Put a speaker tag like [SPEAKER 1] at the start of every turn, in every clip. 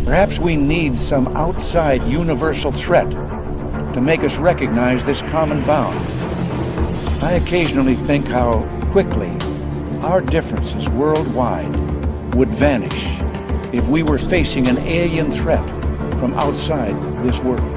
[SPEAKER 1] Perhaps we need some outside universal threat to make us recognize this common bound. I occasionally think how quickly our differences worldwide would vanish if we were facing an alien threat from outside this world.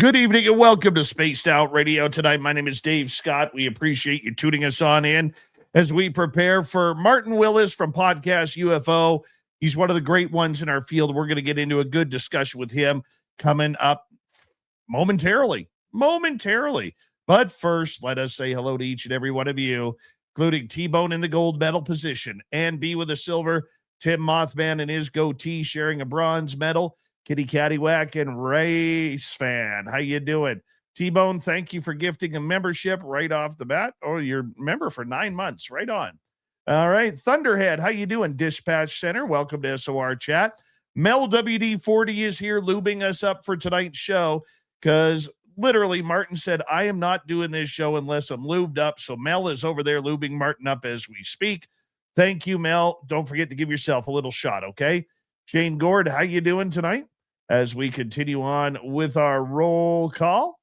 [SPEAKER 2] Good evening and welcome to Spaced Out Radio tonight. My name is Dave Scott. We appreciate you tuning us on in as we prepare for Martin Willis from Podcast UFO. He's one of the great ones in our field. We're going to get into a good discussion with him coming up momentarily. But first, let us say hello to each and every one of you, including T-Bone in the gold medal position and B with a silver, Tim Mothman and his goatee sharing a bronze medal. Kitty Caddywhack and Race Fan. How you doing? T-Bone, thank you for gifting a membership right off the bat. Oh, you're a member for 9 months. Right on. All right. Thunderhead, how you doing? Dispatch Center, welcome to SOR Chat. Mel WD-40 is here lubing us up for tonight's show because literally Martin said, I am not doing this show unless I'm lubed up. So Mel is over there lubing Martin up as we speak. Thank you, Mel. Don't forget to give yourself a little shot, okay? Shane Gord, how you doing tonight? As we continue on with our roll call.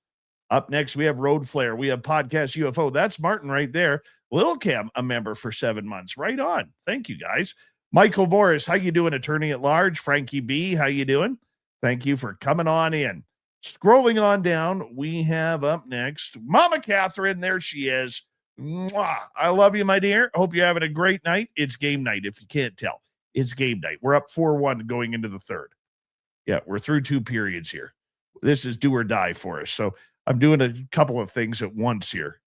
[SPEAKER 2] Up next, we have Road Flare. We have Podcast UFO. That's Martin right there. Little Cam, a member for 7 months. Right on. Thank you, guys. Michael Morris, how you doing, attorney at large? Frankie B, how you doing? Thank you for coming on in. Scrolling on down, we have up next Mama Catherine. There she is. Mwah. I love you, my dear. Hope you're having a great night. It's game night, if you can't tell. It's game night. We're up 4-1 going into the third. Yeah, we're through 2 periods here. This is do or die for us. So I'm doing a couple of things at once here.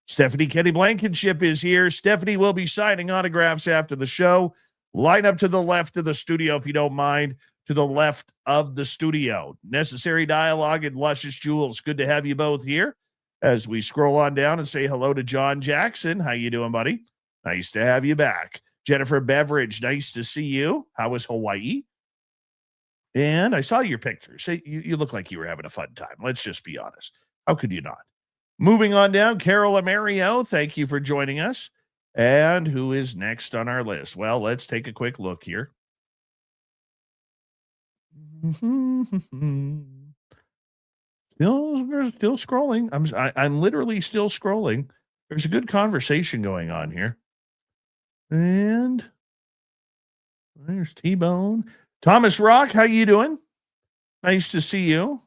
[SPEAKER 2] Stephanie Kenny Blankenship is here. Stephanie will be signing autographs after the show. Line up to the left of the studio, if you don't mind, to the left of the studio. Necessary Dialogue and Luscious Jewels. Good to have you both here. As we scroll on down and say hello to John Jackson. How you doing, buddy? Nice to have you back. Jennifer Beveridge, nice to see you. How was Hawaii? And I saw your pictures. You look like you were having a fun time. Let's just be honest. How could you not? Moving on down, Carol Amario, thank you for joining us. And who is next on our list? Well, let's take a quick look here. Still scrolling. I'm literally still scrolling. There's a good conversation going on here. And there's T-Bone. Thomas Rock, how you doing? Nice to see you.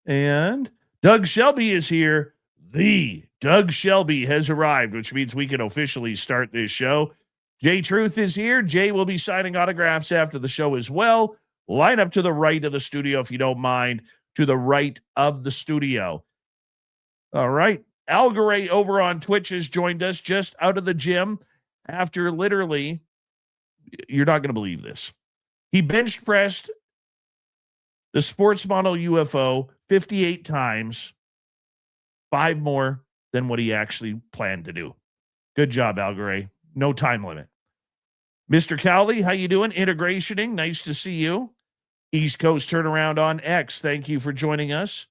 [SPEAKER 2] And Doug Shelby is here. The Doug Shelby has arrived, which means we can officially start this show. Jay Truth is here. Jay will be signing autographs after the show as well. Line up to the right of the studio, if you don't mind, to the right of the studio. All right. Algaray over on Twitch has joined us just out of the gym after literally, you're not going to believe this. He bench pressed the sports model UFO 58 times, 5 more than what he actually planned to do. Good job, Algaray. No time limit. Mr. Cowley, how you doing? Integrationing, nice to see you. East Coast Turnaround on X, thank you for joining us.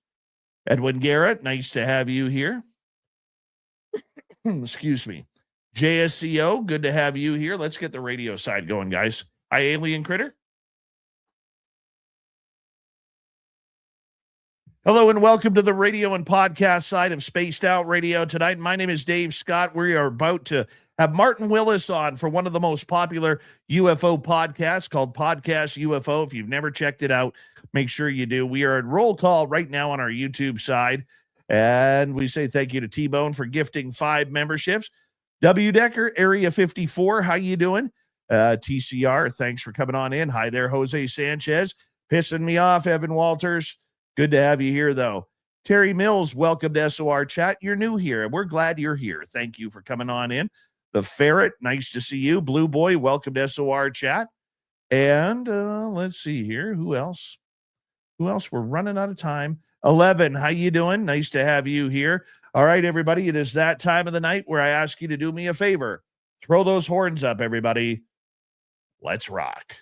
[SPEAKER 2] Edwin Garrett, nice to have you here. Excuse me. JSCO, good to have you here. Let's get the radio side going, guys. Hi, Alien Critter. Hello and welcome to the radio and podcast side of Spaced Out Radio tonight. My name is Dave Scott. We are about to have Martin Willis on for one of the most popular UFO podcasts called Podcast UFO. If you've never checked it out, make sure you do. We are at roll call right now on our YouTube side. And we say thank you to T-Bone for gifting 5 memberships. W. Decker, Area 54, how you doing? TCR, thanks for coming on in. Hi there, Jose Sanchez. Pissing me off, Evan Walters. Good to have you here, though. Terry Mills, welcome to SOR Chat. You're new here, and we're glad you're here. Thank you for coming on in. The Ferret, nice to see you. Blue Boy, welcome to SOR Chat. And let's see here. Who else? We're running out of time. 11, how you doing? Nice to have you here. All right, everybody, it is that time of the night where I ask you to do me a favor. Throw those horns up, everybody. Let's rock.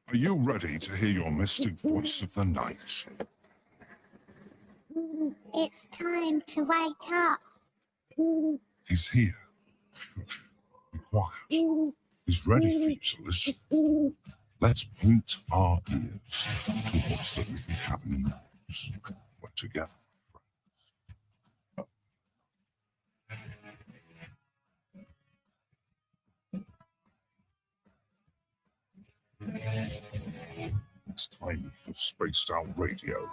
[SPEAKER 3] Are you ready to hear your mystic voice of the night?
[SPEAKER 4] It's time to wake up.
[SPEAKER 3] He's here. Be quiet. He's ready for you to listen. Let's point our ears towards the little cabin nose. We're together. It's time for Spaced Out Radio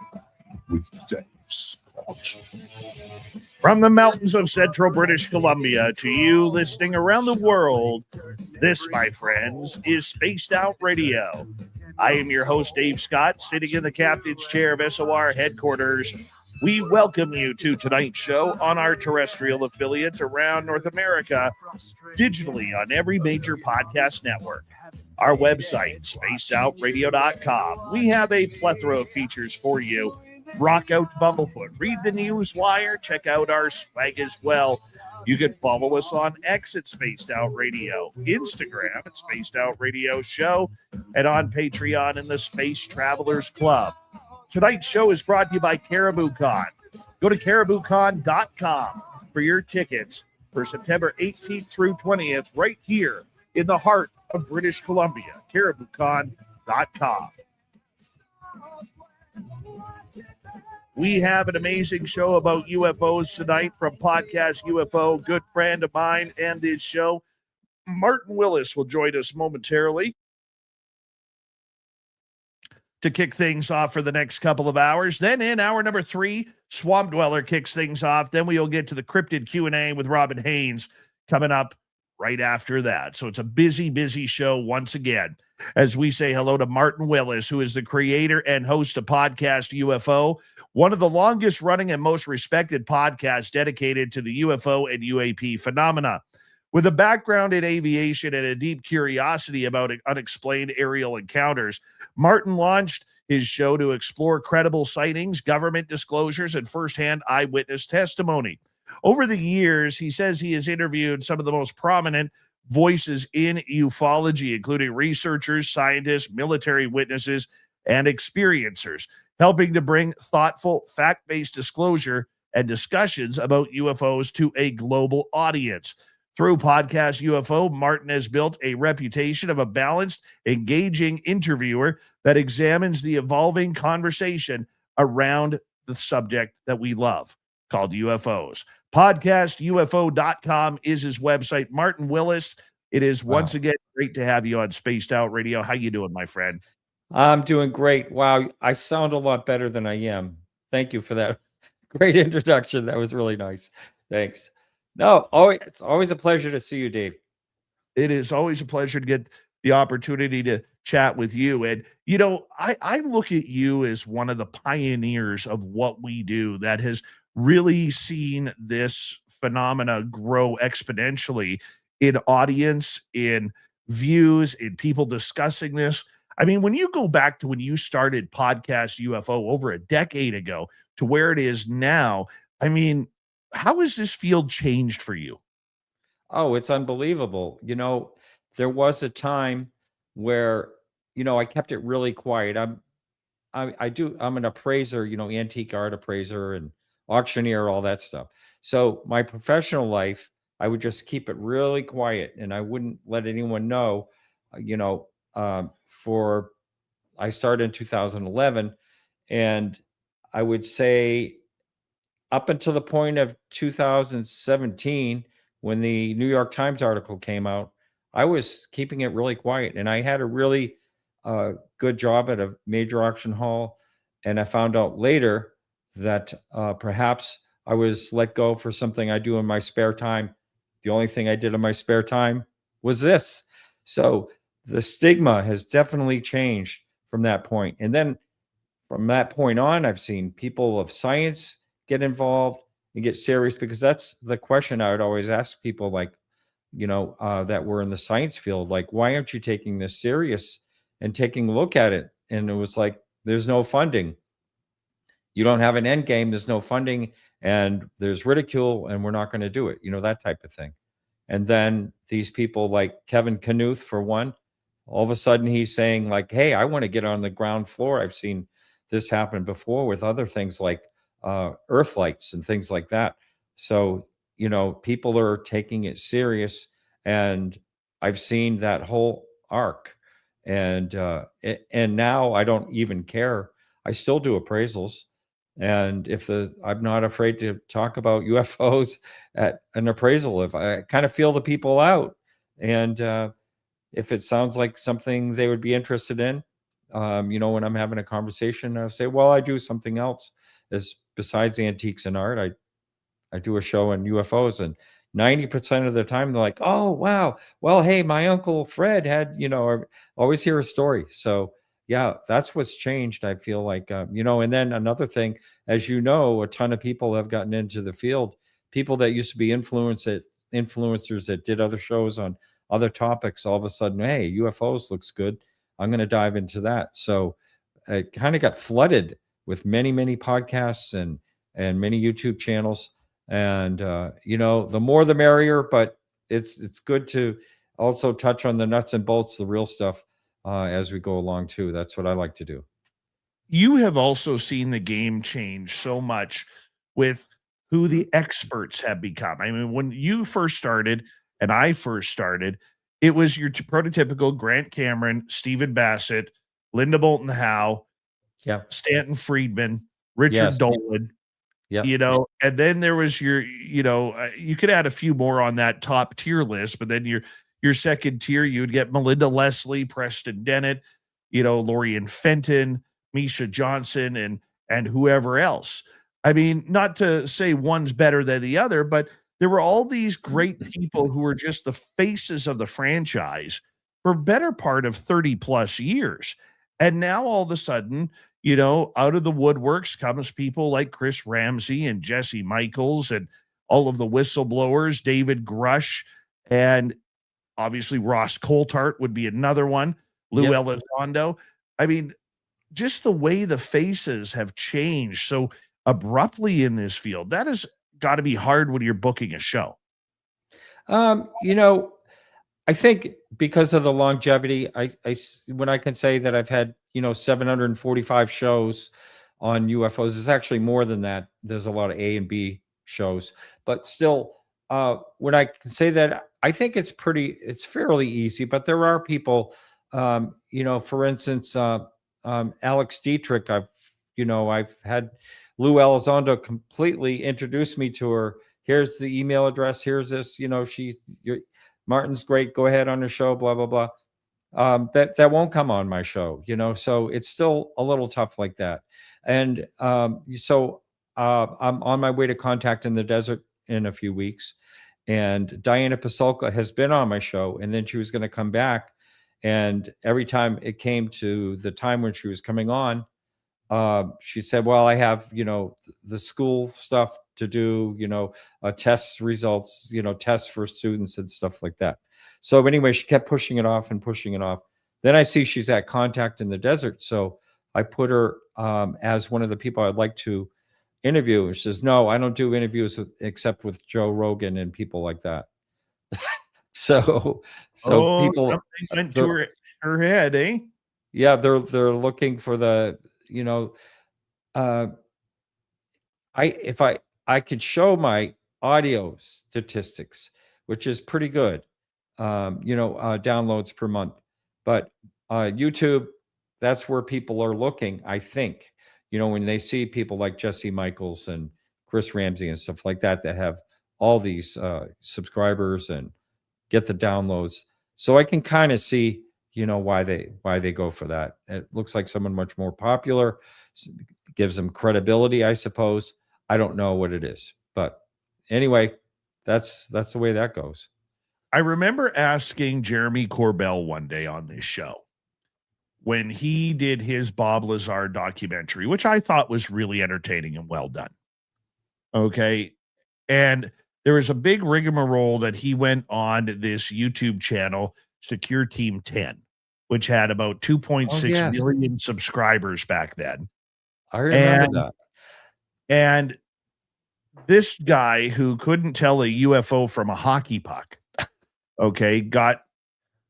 [SPEAKER 3] with Dave Scott.
[SPEAKER 2] From the mountains of central British Columbia to you listening around the world, this, my friends, is Spaced Out Radio. I am your host, Dave Scott, sitting in the captain's chair of SOR headquarters. We welcome you to tonight's show on our terrestrial affiliates around North America, digitally on every major podcast network. Our website, spacedoutradio.com. We have a plethora of features for you. Rock out Bumblefoot, read the news wire, check out our swag as well. You can follow us on X at Spaced Out Radio, Instagram at Spaced Out Radio Show, and on Patreon in the Space Travelers Club. Tonight's show is brought to you by Caribou Con. Go to cariboucon.com for your tickets for September 18th through 20th, right here in the heart of British Columbia, cariboucon.com. We have an amazing show about UFOs tonight from Podcast UFO. Good friend of mine and his show, Martin Willis, will join us momentarily to kick things off for the next couple of hours. Then in hour number 3, Swamp Dweller kicks things off. Then we'll get to the cryptid Q&A with Robin Haynes coming up right after that. So it's a busy, busy show once again, as we say hello to Martin Willis, who is the creator and host of Podcast UFO, one of the longest running and most respected podcasts dedicated to the UFO and UAP phenomena. With a background in aviation and a deep curiosity about unexplained aerial encounters, Martin launched his show to explore credible sightings, government disclosures, and firsthand eyewitness testimony. Over the years, he says he has interviewed some of the most prominent voices in ufology, including researchers, scientists, military witnesses, and experiencers, helping to bring thoughtful, fact-based disclosure and discussions about UFOs to a global audience. Through Podcast UFO, Martin has built a reputation of a balanced, engaging interviewer that examines the evolving conversation around the subject that we love, called UFOs. PodcastUFO.com is his website. Martin Willis, it is once again great to have you on Spaced Out Radio. How you doing, my friend?
[SPEAKER 5] I'm doing great. Wow, I sound a lot better than I am. Thank you for that great introduction. That was really nice. Thanks. No, it's always a pleasure to see you, Dave.
[SPEAKER 2] It is always a pleasure to get the opportunity to chat with you. And, you know, I look at you as one of the pioneers of what we do that has really seen this phenomena grow exponentially in audience, in views, in people discussing this. I mean, when you go back to when you started Podcast UFO over a decade ago to where it is now, I mean, how has this field changed for you?
[SPEAKER 5] Oh, it's unbelievable. You know, there was a time where, you know, I kept it really quiet. I'm an appraiser, you know, antique art appraiser and auctioneer, all that stuff. So my professional life, I would just keep it really quiet and I wouldn't let anyone know, you know, I started in 2011, and I would say up until the point of 2017, when the New York Times article came out, I was keeping it really quiet, and I had a really good job at a major auction hall. And I found out later that perhaps I was let go for something I do in my spare time. The only thing I did in my spare time was this. So the stigma has definitely changed from that point. And then from that point on, I've seen people of science get involved and get serious, because that's the question I would always ask people, like, that were in the science field, like, why aren't you taking this serious and taking a look at it? And it was like, there's no funding. You don't have an end game. There's no funding, and there's ridicule, and we're not going to do it. That type of thing. And then these people like Kevin Knuth, for one, all of a sudden he's saying, like, hey, I want to get on the ground floor. I've seen this happen before with other things like earth lights and things like that. So, people are taking it serious, and I've seen that whole arc. And now I don't even care. I still do appraisals. And I'm not afraid to talk about UFOs at an appraisal if I kind of feel the people out. And if it sounds like something they would be interested in, when I'm having a conversation, I'll say, well, I do something else besides antiques and art. I do a show on UFOs, and 90% of the time they're like, oh, wow. Well, hey, my Uncle Fred had, I always hear a story. So yeah, that's what's changed. I feel like, and then another thing, as you know, a ton of people have gotten into the field. People that used to be influencers that did other shows on other topics, all of a sudden, hey, UFOs looks good. I'm going to dive into that. So it kind of got flooded with many, many podcasts and many YouTube channels. And, the more the merrier, but it's good to also touch on the nuts and bolts, the real stuff, as we go along too. That's what I like to do.
[SPEAKER 2] You have also seen the game change so much with who the experts have become. I mean, when you first started and I first started, it was your prototypical Grant Cameron, Stephen Bassett, Linda Bolton Howe,
[SPEAKER 5] Yeah.
[SPEAKER 2] Stanton Friedman, Richard
[SPEAKER 5] Yes.
[SPEAKER 2] Dolan,
[SPEAKER 5] Yeah.
[SPEAKER 2] and then there was your, you could add a few more on that top tier list, but then your second tier, you would get Melinda Leslie, Preston Dennett, Lorian Fenton, Misha Johnson, and whoever else. I mean, not to say one's better than the other, but there were all these great people who were just the faces of the franchise for better part of 30 plus years. And now all of a sudden, out of the woodworks comes people like Chris Ramsey and Jesse Michaels and all of the whistleblowers, David Grush, and obviously Ross Coulthart would be another one, Lou
[SPEAKER 5] Yep.
[SPEAKER 2] Elizondo. I mean, just the way the faces have changed so abruptly in this field, that has got to be hard when you're booking a show.
[SPEAKER 5] I think because of the longevity, when I can say that I've had, 745 shows on UFOs, it's actually more than that. There's a lot of A and B shows, but still, when I can say that, I think it's fairly easy, but there are people, for instance, Alex Dietrich, I've had Lou Elizondo completely introduce me to her. Here's the email address. Here's this, Martin's great. Go ahead on the show, blah, blah, blah. That won't come on my show, so it's still a little tough like that. And so I'm on my way to Contact in the Desert in a few weeks. And Diana Pasulka has been on my show, and then she was going to come back. And every time it came to the time when she was coming on, she said, well, I have, the school stuff to do, test results, tests for students and stuff like that. So anyway, she kept pushing it off and pushing it off. Then I see she's at Contact in the Desert. So I put her as one of the people I'd like to interview. And she says, no, I don't do interviews except with Joe Rogan and people like that. So people
[SPEAKER 2] something went to her head, eh?
[SPEAKER 5] Yeah, they're looking for the, I could show my audio statistics, which is pretty good, downloads per month. But YouTube, that's where people are looking, I think. When they see people like Jesse Michaels and Chris Ramsey and stuff like that have all these subscribers and get the downloads. So I can kind of see, why they go for that. It looks like someone much more popular, gives them credibility, I suppose. I don't know what it is, but anyway, that's the way that goes.
[SPEAKER 2] I remember asking Jeremy Corbell one day on this show when he did his Bob Lazar documentary, which I thought was really entertaining and well done. Okay. And there was a big rigmarole that he went on this YouTube channel, Secure Team 10, which had about 2.6 million subscribers back then.
[SPEAKER 5] I remember that.
[SPEAKER 2] And this guy who couldn't tell a UFO from a hockey puck, okay, got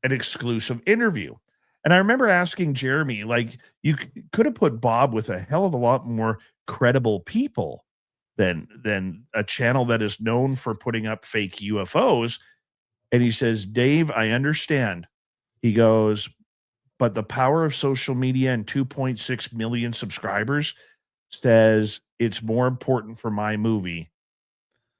[SPEAKER 2] an exclusive interview. And I remember asking Jeremy, like, you could have put Bob with a hell of a lot more credible people than a channel that is known for putting up fake UFOs. And he says, Dave, I understand. He goes, but the power of social media and 2.6 million subscribers says it's more important for my movie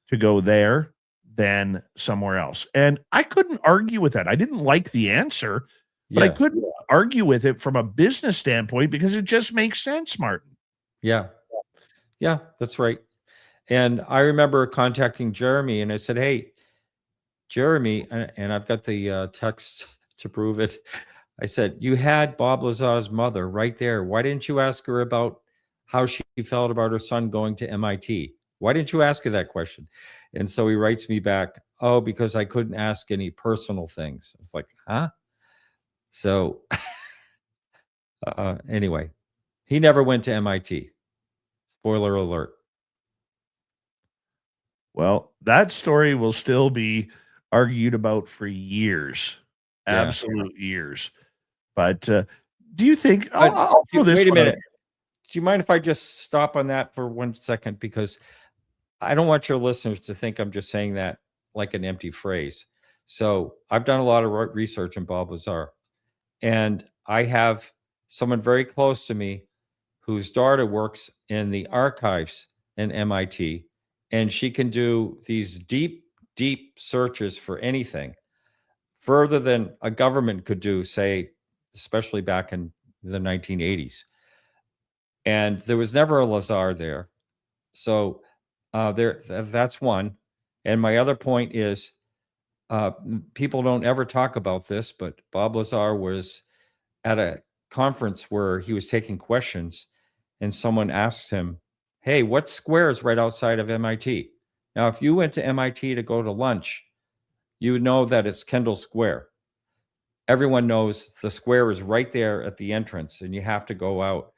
[SPEAKER 2] to go there than somewhere else. And I couldn't argue with that. I didn't like the answer, but I couldn't argue with it from a business standpoint because it just makes sense, Martin.
[SPEAKER 5] Yeah. Yeah, that's right. And I remember contacting Jeremy and I said, hey, Jeremy, and I've got the text to prove it. I said, you had Bob Lazar's mother right there. Why didn't you ask her about how she felt about her son going to MIT? Why didn't you ask her that question? And so he writes me back, oh, because I couldn't ask any personal things. It's like, huh? So anyway, he never went to MIT. Spoiler alert.
[SPEAKER 2] Well, that story will still be argued about for years, absolute years. But do you think? I'll throw this.
[SPEAKER 5] Wait a minute. Do you mind if I just stop on that for 1 second? Because I don't want your listeners to think I'm just saying that like an empty phrase. So I've done a lot of research in Bob Lazar, and I have someone very close to me whose daughter works in the archives in MIT, and she can do these deep, deep searches for anything further than a government could do, say, especially back in the 1980s. And there was never a Lazar there. So that's one. And my other point is, people don't ever talk about this, but Bob Lazar was at a conference where he was taking questions, and someone asked him, hey, what square is right outside of MIT? Now, if you went to MIT to go to lunch, you would know that it's Kendall Square. Everyone knows the square is right there at the entrance, and you have to go out.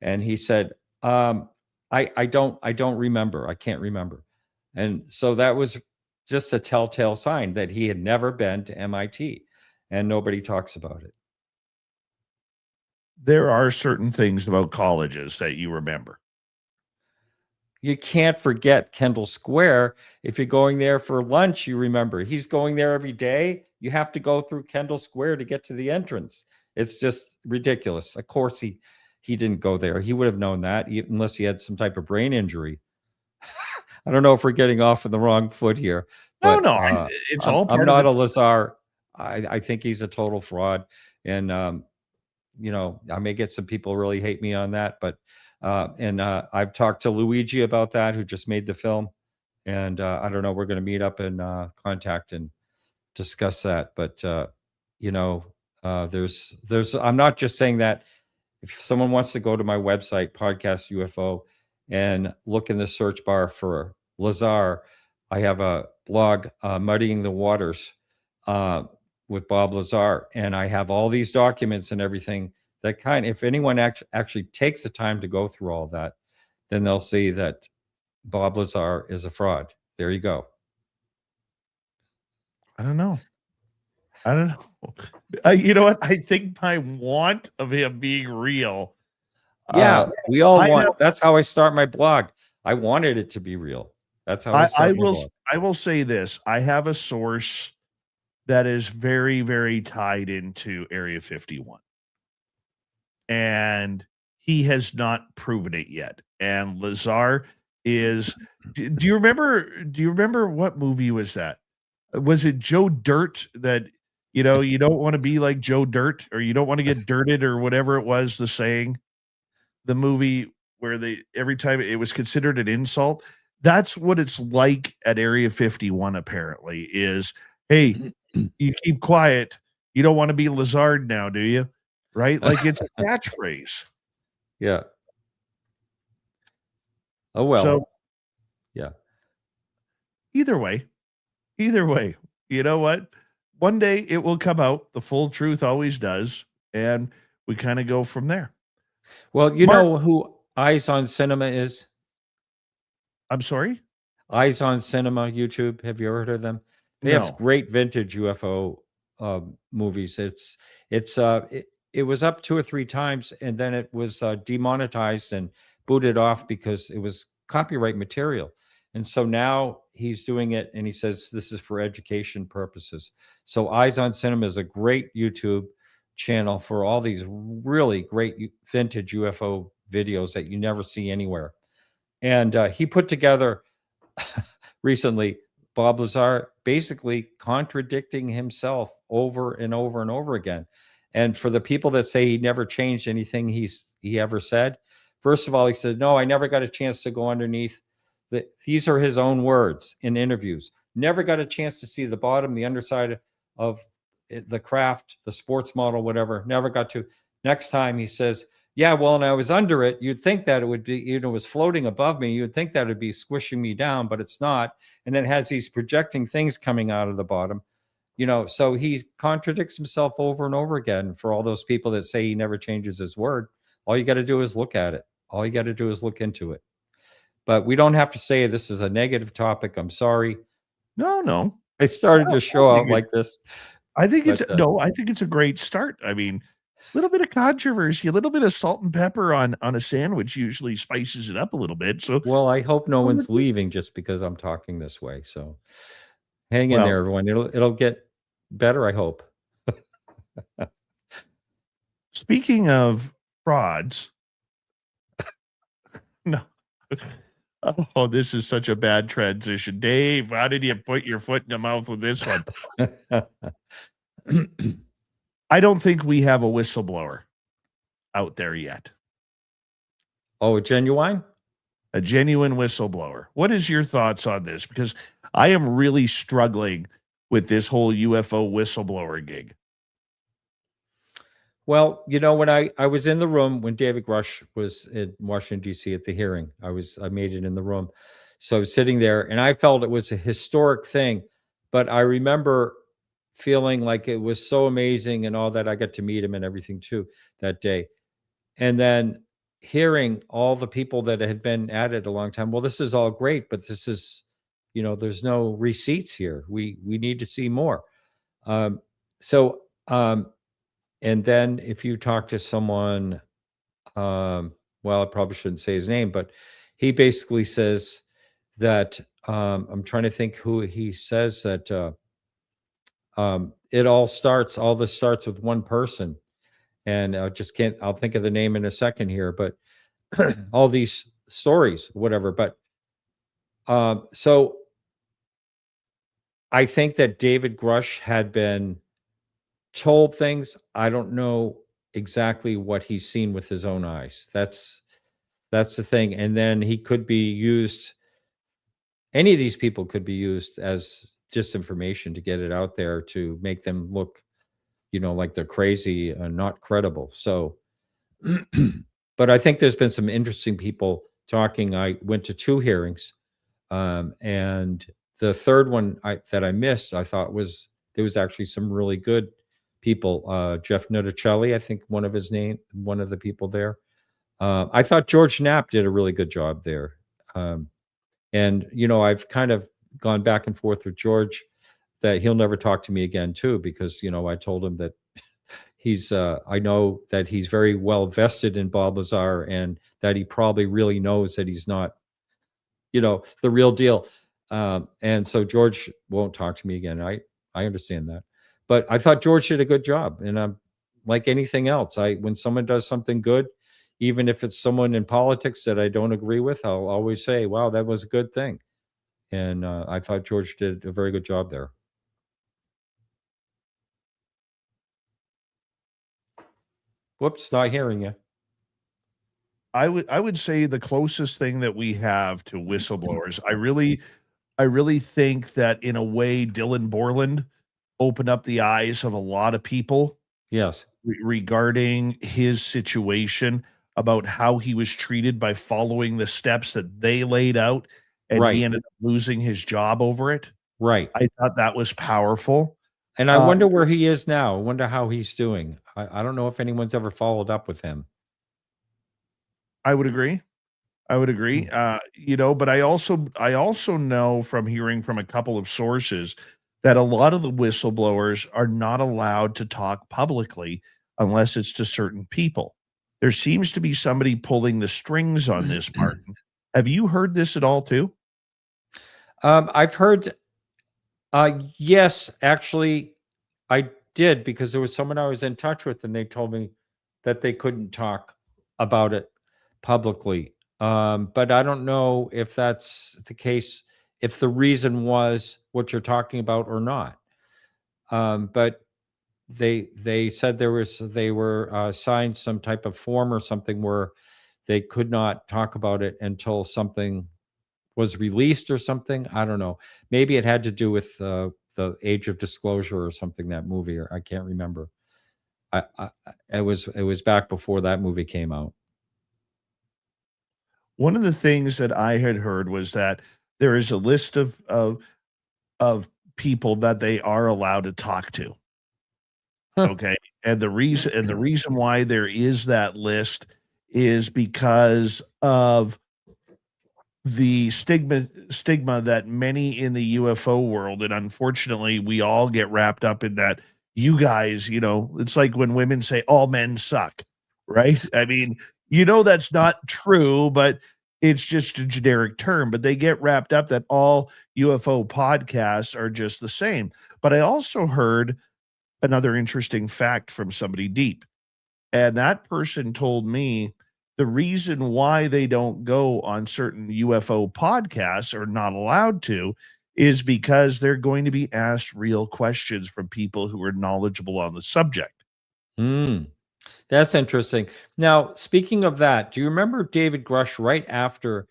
[SPEAKER 5] And he said, I don't remember. I can't remember. And so that was just a telltale sign that he had never been to MIT, and nobody talks about it.
[SPEAKER 2] There are certain things about colleges that you remember.
[SPEAKER 5] You can't forget Kendall Square. If you're going there for lunch, you remember. He's going there every day. You have to go through Kendall Square to get to the entrance. It's just ridiculous. Of course, he didn't go there. He would have known that, unless he had some type of brain injury. I don't know if we're getting off on the wrong foot here. But,
[SPEAKER 2] no, it's all part
[SPEAKER 5] I'm not
[SPEAKER 2] of
[SPEAKER 5] a Lazar. I think he's a total fraud. And, I may get some people really hate me on that, but I've talked to Luigi about that, who just made the film. And I don't know, we're going to meet up and contact and discuss that. But, I'm not just saying that. If someone wants to go to my website, Podcast UFO, and look in the search bar for Lazar, I have a blog, Muddying the Waters, with Bob Lazar. And I have all these documents and everything that if anyone actually takes the time to go through all that, then they'll see that Bob Lazar is a fraud. There you go.
[SPEAKER 2] I don't know. You know what? I think my want of him being real.
[SPEAKER 5] Yeah, we all want. That's how I start my blog. I wanted it to be real. That's how I
[SPEAKER 2] will say this. I have a source that is very, very tied into Area 51. and he has not proven it yet. And Lazar is. Do you remember what movie was that? Was it Joe Dirt that? You don't want to be like Joe Dirt, or you don't want to get dirted, or whatever it was, the saying, the movie where every time it was considered an insult. That's what it's like at Area 51, apparently, is, hey, you keep quiet. You don't want to be Lazard now, do you? Right? Like, it's a catchphrase.
[SPEAKER 5] Yeah. Oh, well.
[SPEAKER 2] So,
[SPEAKER 5] yeah.
[SPEAKER 2] Either way, you know what? One day it will come out. The full truth always does. And we kind of go from there.
[SPEAKER 5] Well, you know who Eyes on Cinema is?
[SPEAKER 2] I'm sorry?
[SPEAKER 5] Eyes on Cinema, YouTube. Have you ever heard of them? They have great vintage UFO movies. It was up 2 or 3 times, and then it was demonetized and booted off because it was copyright material. And so now he's doing it, and he says this is for education purposes. So Eyes on Cinema is a great YouTube channel for all these really great vintage UFO videos that you never see anywhere. And he put together recently Bob Lazar basically contradicting himself over and over and over again. And for the people that say he never changed anything he ever said, first of all, he said, no, I never got a chance to go underneath. These are his own words in interviews. Never got a chance to see the bottom, the underside of the craft, the sports model, whatever. Never got to. Next time he says, yeah, well, and I was under it. You'd think that it would be, it was floating above me. You'd think that it would be squishing me down, but it's not. And then it has these projecting things coming out of the bottom. So he contradicts himself over and over again. For all those people that say he never changes his word, all you got to do is look at it. All you got to do is look into it. But we don't have to say this is a negative topic. I'm sorry.
[SPEAKER 2] No.
[SPEAKER 5] I started to show out like this.
[SPEAKER 2] I think I think it's a great start. I mean, a little bit of controversy, a little bit of salt and pepper on a sandwich usually spices it up a little bit. So,
[SPEAKER 5] well, I hope no one's leaving just because I'm talking this way. So hang in there, everyone. It'll get better, I hope.
[SPEAKER 2] Speaking of frauds, no. Oh, this is such a bad transition. Dave, how did you put your foot in the mouth with this one? I don't think we have a whistleblower out there yet.
[SPEAKER 5] Oh, a genuine
[SPEAKER 2] whistleblower. What is your thoughts on this? Because I am really struggling with this whole UFO whistleblower gig.
[SPEAKER 5] Well, when I was in the room when David Grush was in Washington, D.C. at the hearing, I made it in the room. So I was sitting there, and I felt it was a historic thing. But I remember feeling like it was so amazing and all that. I got to meet him and everything too that day. And then hearing all the people that had been at it a long time. Well, this is all great, but this is, there's no receipts here. We need to see more. And then if you talk to someone, well, I probably shouldn't say his name, but he basically says that, I'm trying to think who he says that, all this starts with one person. And I'll think of the name in a second here, but all these stories, whatever. But, so I think that David Grush had been told things. I don't know exactly what he's seen with his own eyes. That's the thing. And then he could be used. Any of these people could be used as disinformation to get it out there to make them look, like they're crazy and not credible. So, but I think there's been some interesting people talking. I went to 2 hearings, and the third one that I missed, I thought there was actually some really good people. Jeff Nuttacelli, I think one of the people there. I thought George Knapp did a really good job there. And, I've kind of gone back and forth with George that he'll never talk to me again too, because, I told him that I know that he's very well vested in Bob Lazar and that he probably really knows that he's not, the real deal. And so George won't talk to me again. I understand that. But I thought George did a good job, and I'm like anything else. When someone does something good, even if it's someone in politics that I don't agree with, I'll always say, wow, that was a good thing. And I thought George did a very good job there. Whoops, not hearing you.
[SPEAKER 2] I would say the closest thing that we have to whistleblowers. I really think that in a way, Dylan Borland opened up the eyes of a lot of people
[SPEAKER 5] Yes.
[SPEAKER 2] regarding his situation about how he was treated by following the steps that they laid out, and
[SPEAKER 5] Right.
[SPEAKER 2] he ended up losing his job over it.
[SPEAKER 5] Right.
[SPEAKER 2] I thought that was powerful.
[SPEAKER 5] And I wonder where he is now. I wonder how he's doing. I don't know if anyone's ever followed up with him.
[SPEAKER 2] I would agree. I would agree. But I also know from hearing from a couple of sources that a lot of the whistleblowers are not allowed to talk publicly unless it's to certain people. There seems to be somebody pulling the strings on this, Martin. Have you heard this at all too?
[SPEAKER 5] I've heard, yes, actually, I did, because there was someone I was in touch with and they told me that they couldn't talk about it publicly. But I don't know if that's the case, if the reason was what you're talking about or not. But they said they were signed some type of form or something where they could not talk about it until something was released or something. I don't know. Maybe it had to do with the age of disclosure or something, that movie, or I can't remember. It was back before that movie came out.
[SPEAKER 2] One of the things that I had heard was that there is a list of people that they are allowed to talk to.
[SPEAKER 5] Huh.
[SPEAKER 2] Okay. And the reason why there is that list is because of the stigma that many in the UFO world, and unfortunately we all get wrapped up in that. You guys, it's like when women say all men suck, right? I mean, that's not true, but it's just a generic term. But they get wrapped up that all UFO podcasts are just the same. But I also heard another interesting fact from somebody deep, and that person told me the reason why they don't go on certain UFO podcasts, or not allowed to, is because they're going to be asked real questions from people who are knowledgeable on the subject.
[SPEAKER 5] That's interesting. Now, speaking of that, do you remember David Grush right after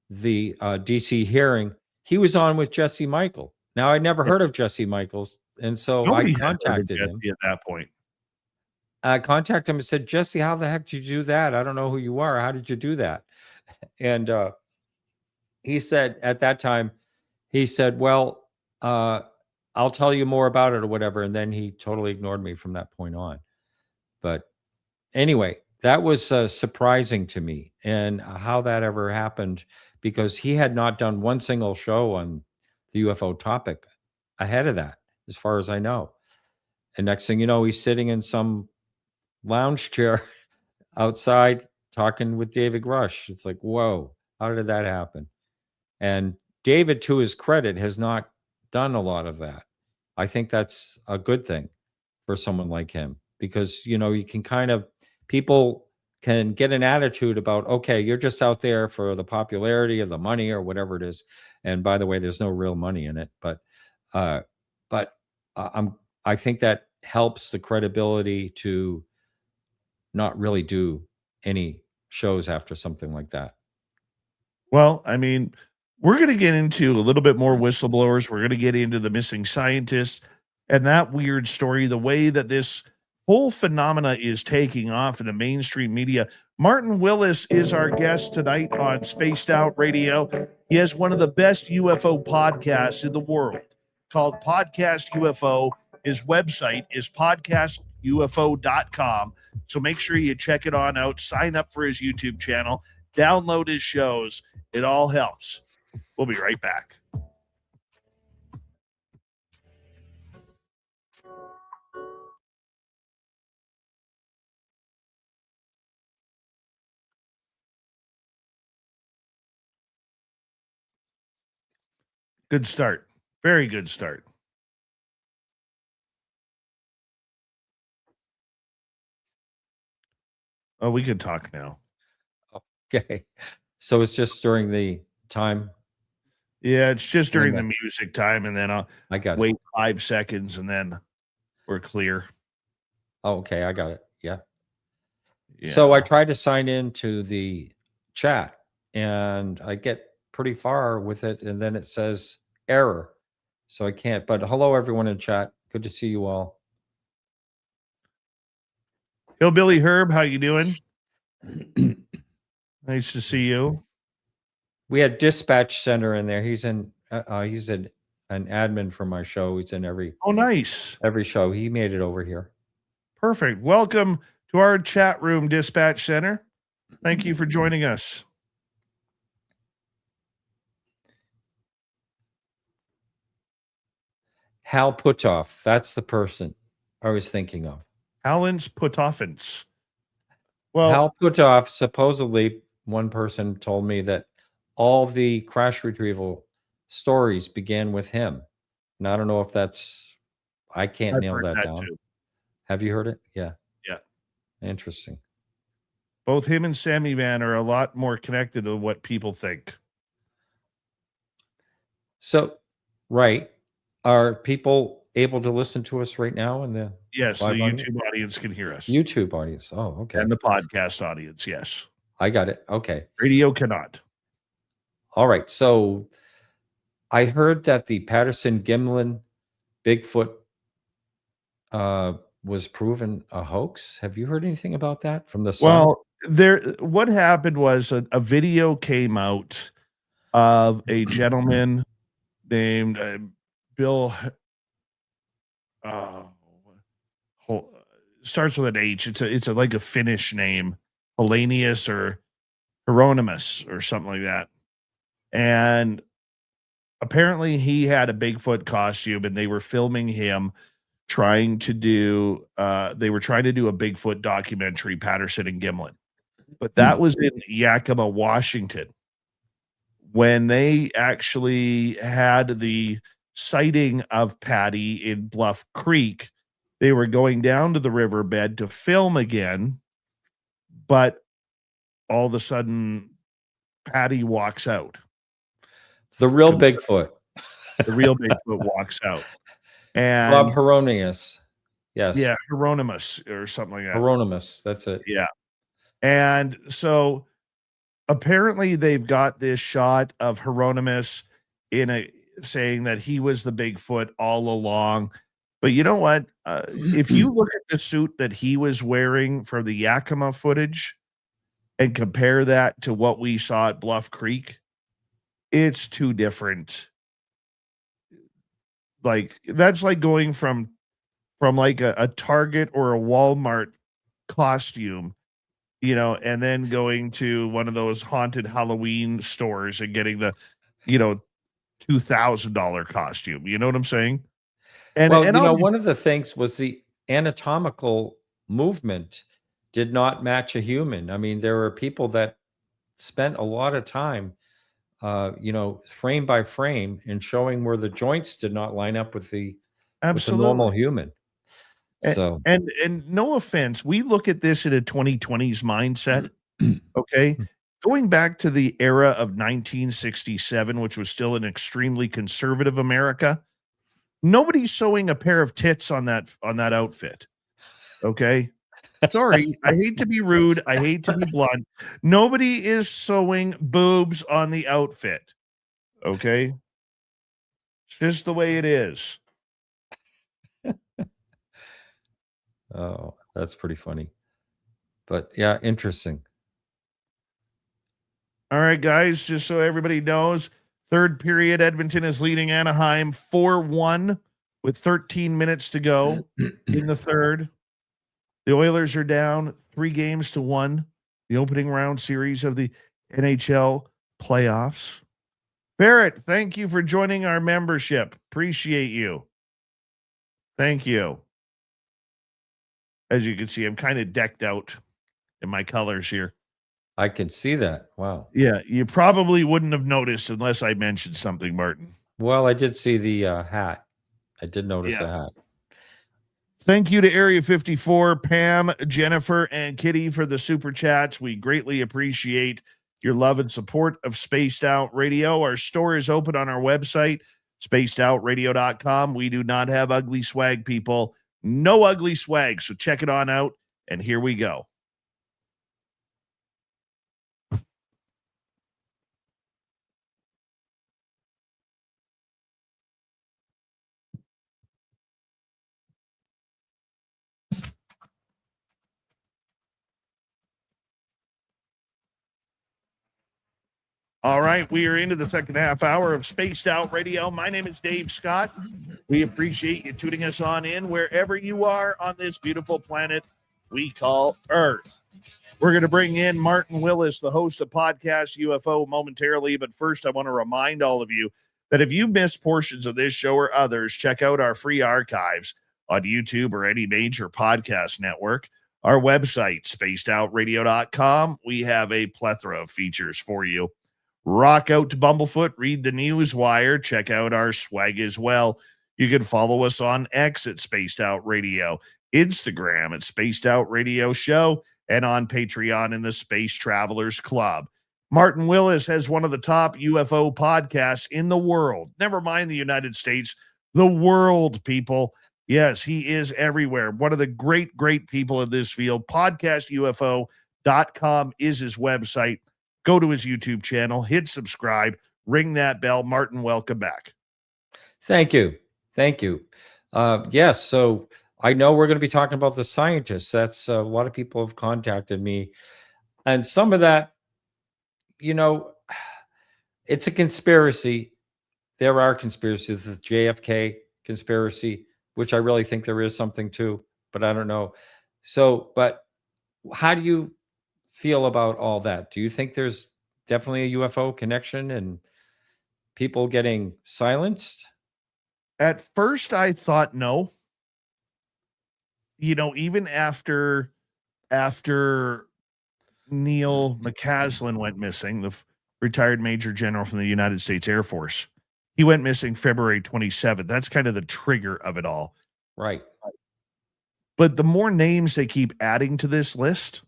[SPEAKER 5] the DC hearing? He was on with Jesse Michael. Now, I never heard of Jesse Michaels, and so
[SPEAKER 2] Nobody
[SPEAKER 5] I
[SPEAKER 2] had heard of
[SPEAKER 5] contacted him.
[SPEAKER 2] Jesse at that point.
[SPEAKER 5] I contacted him and said, Jesse, how the heck did you do that? I don't know who you are. How did you do that? And he said at that time, he said, well, I'll tell you more about it or whatever. And then he totally ignored me from that point on. But anyway, that was surprising to me, and how that ever happened, because he had not done one single show on the UFO topic ahead of that, as far as I know. And next thing you know, he's sitting in some lounge chair outside talking with David Rush. It's like, whoa, how did that happen? And David, to his credit, has not done a lot of that. I think that's a good thing for someone like him, because, you can people can get an attitude about, okay, you're just out there for the popularity or the money or whatever it is. And by the way, there's no real money in it, but I think that helps the credibility to not really do any shows after something like that.
[SPEAKER 2] Well, I mean, we're going to get into a little bit more whistleblowers. We're going to get into the missing scientists and that weird story, the way that this whole phenomena is taking off in the mainstream media. Martin Willis is our guest tonight on Spaced Out Radio. He has one of the best UFO podcasts in the world called Podcast UFO. His website is podcastufo.com. So make sure you check it on out. Sign up for his YouTube channel. Download his shows. It all helps. We'll be right back. Good start. Very good start. Oh, we can talk now.
[SPEAKER 5] Okay. So it's just during the time.
[SPEAKER 2] Yeah, it's just during the
[SPEAKER 5] Limit.
[SPEAKER 2] music time, and then I'll
[SPEAKER 5] I got it.
[SPEAKER 2] wait 5 seconds, and then we're clear.
[SPEAKER 5] Oh, okay. I got it. Yeah. So I tried to sign into the chat and I get pretty far with it, and then it says error. So I can't. But hello, everyone in chat. Good to see you all.
[SPEAKER 2] Hillbilly Herb, how you doing? Nice to see you.
[SPEAKER 5] We had Dispatch Center in there. He's an admin for my show. He's in every
[SPEAKER 2] Nice.
[SPEAKER 5] Every show. He made it over here.
[SPEAKER 2] Perfect. Welcome to our chat room, Dispatch Center. Thank you for joining us.
[SPEAKER 5] Hal Puthoff. That's the person I was thinking of.
[SPEAKER 2] Halens Putoffens. Well,
[SPEAKER 5] Hal Puthoff, supposedly, one person told me that all the crash retrieval stories began with him. And I don't know if that's, I can't nail that down.
[SPEAKER 2] Too.
[SPEAKER 5] Have you heard it? Yeah.
[SPEAKER 2] Yeah.
[SPEAKER 5] Interesting.
[SPEAKER 2] Both him and Sammy Van are a lot more connected to what people think.
[SPEAKER 5] So, right. Are people able to listen to us right now? In the
[SPEAKER 2] Yes, the
[SPEAKER 5] live
[SPEAKER 2] YouTube audience can hear us.
[SPEAKER 5] YouTube audience. Oh, okay.
[SPEAKER 2] And the podcast audience, yes.
[SPEAKER 5] I got it. Okay.
[SPEAKER 2] Radio cannot.
[SPEAKER 5] All right. So I heard that the Patterson-Gimlin Bigfoot was proven a hoax. Have you heard anything about that from the Sun?
[SPEAKER 2] Well, what happened was a video came out of a gentleman named Bill. Starts with an H. It's like a Finnish name, Hellenius or Hieronymus or something like that. And apparently he had a Bigfoot costume, and they were filming him trying to do a Bigfoot documentary, Patterson and Gimlin. But that was in Yakima, Washington, when they actually had the sighting of Patty in Bluff Creek. They were going down to the riverbed to film again, but all of a sudden Patty walks out.
[SPEAKER 5] The real Bigfoot.
[SPEAKER 2] The real Bigfoot walks out. And
[SPEAKER 5] Bob Hieronymus. Yes.
[SPEAKER 2] Yeah, Hieronymus or something like that.
[SPEAKER 5] Hieronymus, that's it.
[SPEAKER 2] Yeah. And so apparently they've got this shot of Hieronymus saying that he was the Bigfoot all along. But you know what? If you look at the suit that he was wearing for the Yakima footage and compare that to what we saw at Bluff Creek, it's two different. Like, that's like going from like a Target or a Walmart costume, and then going to one of those haunted Halloween stores and getting the, $2,000 costume. You know what I'm saying? And
[SPEAKER 5] one of the things was the anatomical movement did not match a human. I mean, there were people that spent a lot of time, frame by frame, and showing where the joints did not line up with the normal human. So,
[SPEAKER 2] and no offense, we look at this in a 2020s mindset. Okay. Going back to the era of 1967, which was still an extremely conservative America, nobody's sewing a pair of tits on that outfit. Okay. Sorry. I hate to be rude. I hate to be blunt. Nobody is sewing boobs on the outfit. Okay. It's just the way it is.
[SPEAKER 5] Oh, that's pretty funny. But yeah, interesting.
[SPEAKER 2] All right, guys, just so everybody knows, third period, Edmonton is leading Anaheim 4-1 with 13 minutes to go in the third. The Oilers are down 3-1, the opening round series of the NHL playoffs. Barrett, thank you for joining our membership. Appreciate you. Thank you. As you can see, I'm kind of decked out in my colors here.
[SPEAKER 5] I can see that. Wow.
[SPEAKER 2] Yeah, you probably wouldn't have noticed unless I mentioned something, Martin.
[SPEAKER 5] Well, I did see the hat. I did notice the hat.
[SPEAKER 2] Thank you to Area 54, Pam, Jennifer, and Kitty for the super chats. We greatly appreciate your love and support of Spaced Out Radio. Our store is open on our website, spacedoutradio.com. We do not have ugly swag, people. No ugly swag. So check it on out. And here we go. All right, we are into the second half hour of Spaced Out Radio. My name is Dave Scott. We appreciate you tuning us on in wherever you are on this beautiful planet we call Earth. We're going to bring in Martin Willis, the host of Podcast UFO, momentarily. But first, I want to remind all of you that if you missed portions of this show or others, check out our free archives on YouTube or any major podcast network. Our website, spacedoutradio.com. We have a plethora of features for you. Rock out to Bumblefoot, read the news wire, check out our swag as well. You can follow us on X at Spaced Out Radio, Instagram at Spaced Out Radio Show, and on Patreon in the Space Travelers Club. Martin Willis has one of the top UFO podcasts in the world. Never mind the United States, the world, people. Yes, he is everywhere. One of the great, great people in this field. PodcastUFO.com is his website. Go to his YouTube channel, hit subscribe, ring that bell. Martin, welcome back.
[SPEAKER 5] Thank you. Thank you. Yes, so I know we're going to be talking about the scientists. That's a lot of people have contacted me. And some of that, you know, it's a conspiracy. There are conspiracies, the JFK conspiracy, which I really think there is something to, but I don't know. So, but how do you feel about all that? Do you think there's definitely a UFO connection and people getting silenced?
[SPEAKER 2] At first, I thought no. You know, even after Neil McCaslin went missing, the retired Major General from the United States Air Force, he went missing February 27th. That's kind of the trigger of it all.
[SPEAKER 5] Right.
[SPEAKER 2] But the more names they keep adding to this list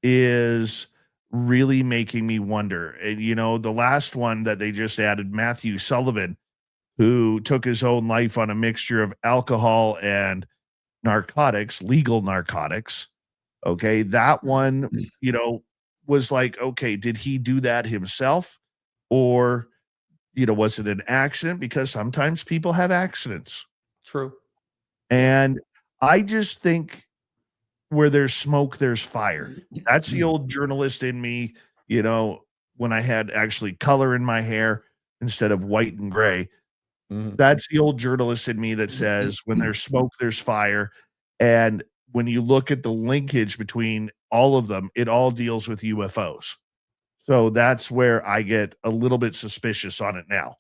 [SPEAKER 2] is really making me wonder. And, you know, the last one that they just added, Matthew Sullivan, who took his own life on a mixture of alcohol and narcotics, legal narcotics. Okay. That one, you know, was like, okay, did he do that himself? Or, you know, was it an accident? Because sometimes people have accidents.
[SPEAKER 5] True.
[SPEAKER 2] And I just think where there's smoke, there's fire. That's the old journalist in me, you know, when I had actually color in my hair instead of white and gray. That's the old journalist in me that says when there's smoke, there's fire. And when you look at the linkage between all of them, it all deals with UFOs. So that's where I get a little bit suspicious on it now.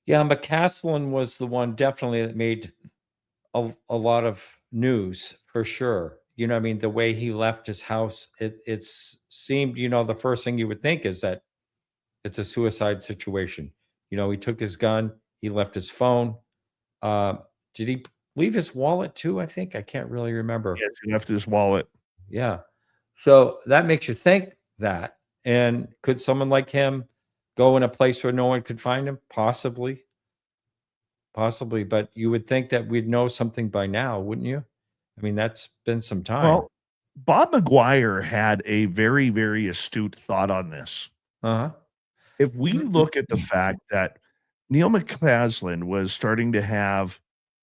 [SPEAKER 5] Yeah, McCaslin was the one definitely that made a lot of news for sure. You know, I mean, the way he left his house, it seemed, you know, the first thing you would think is that it's a suicide situation. You know, he took his gun, he left his phone. Did he leave his wallet too? I think I can't really remember.
[SPEAKER 2] Yes, he left his wallet.
[SPEAKER 5] Yeah. So that makes you think that. And could someone like him go in a place where no one could find him? Possibly. Possibly. But you would think that we'd know something by now, wouldn't you? I mean, that's been some time.
[SPEAKER 2] Well, Bob McGuire had a very, very astute thought on this.
[SPEAKER 5] Uh-huh.
[SPEAKER 2] If we look at the fact that Neil McCaslin was starting to have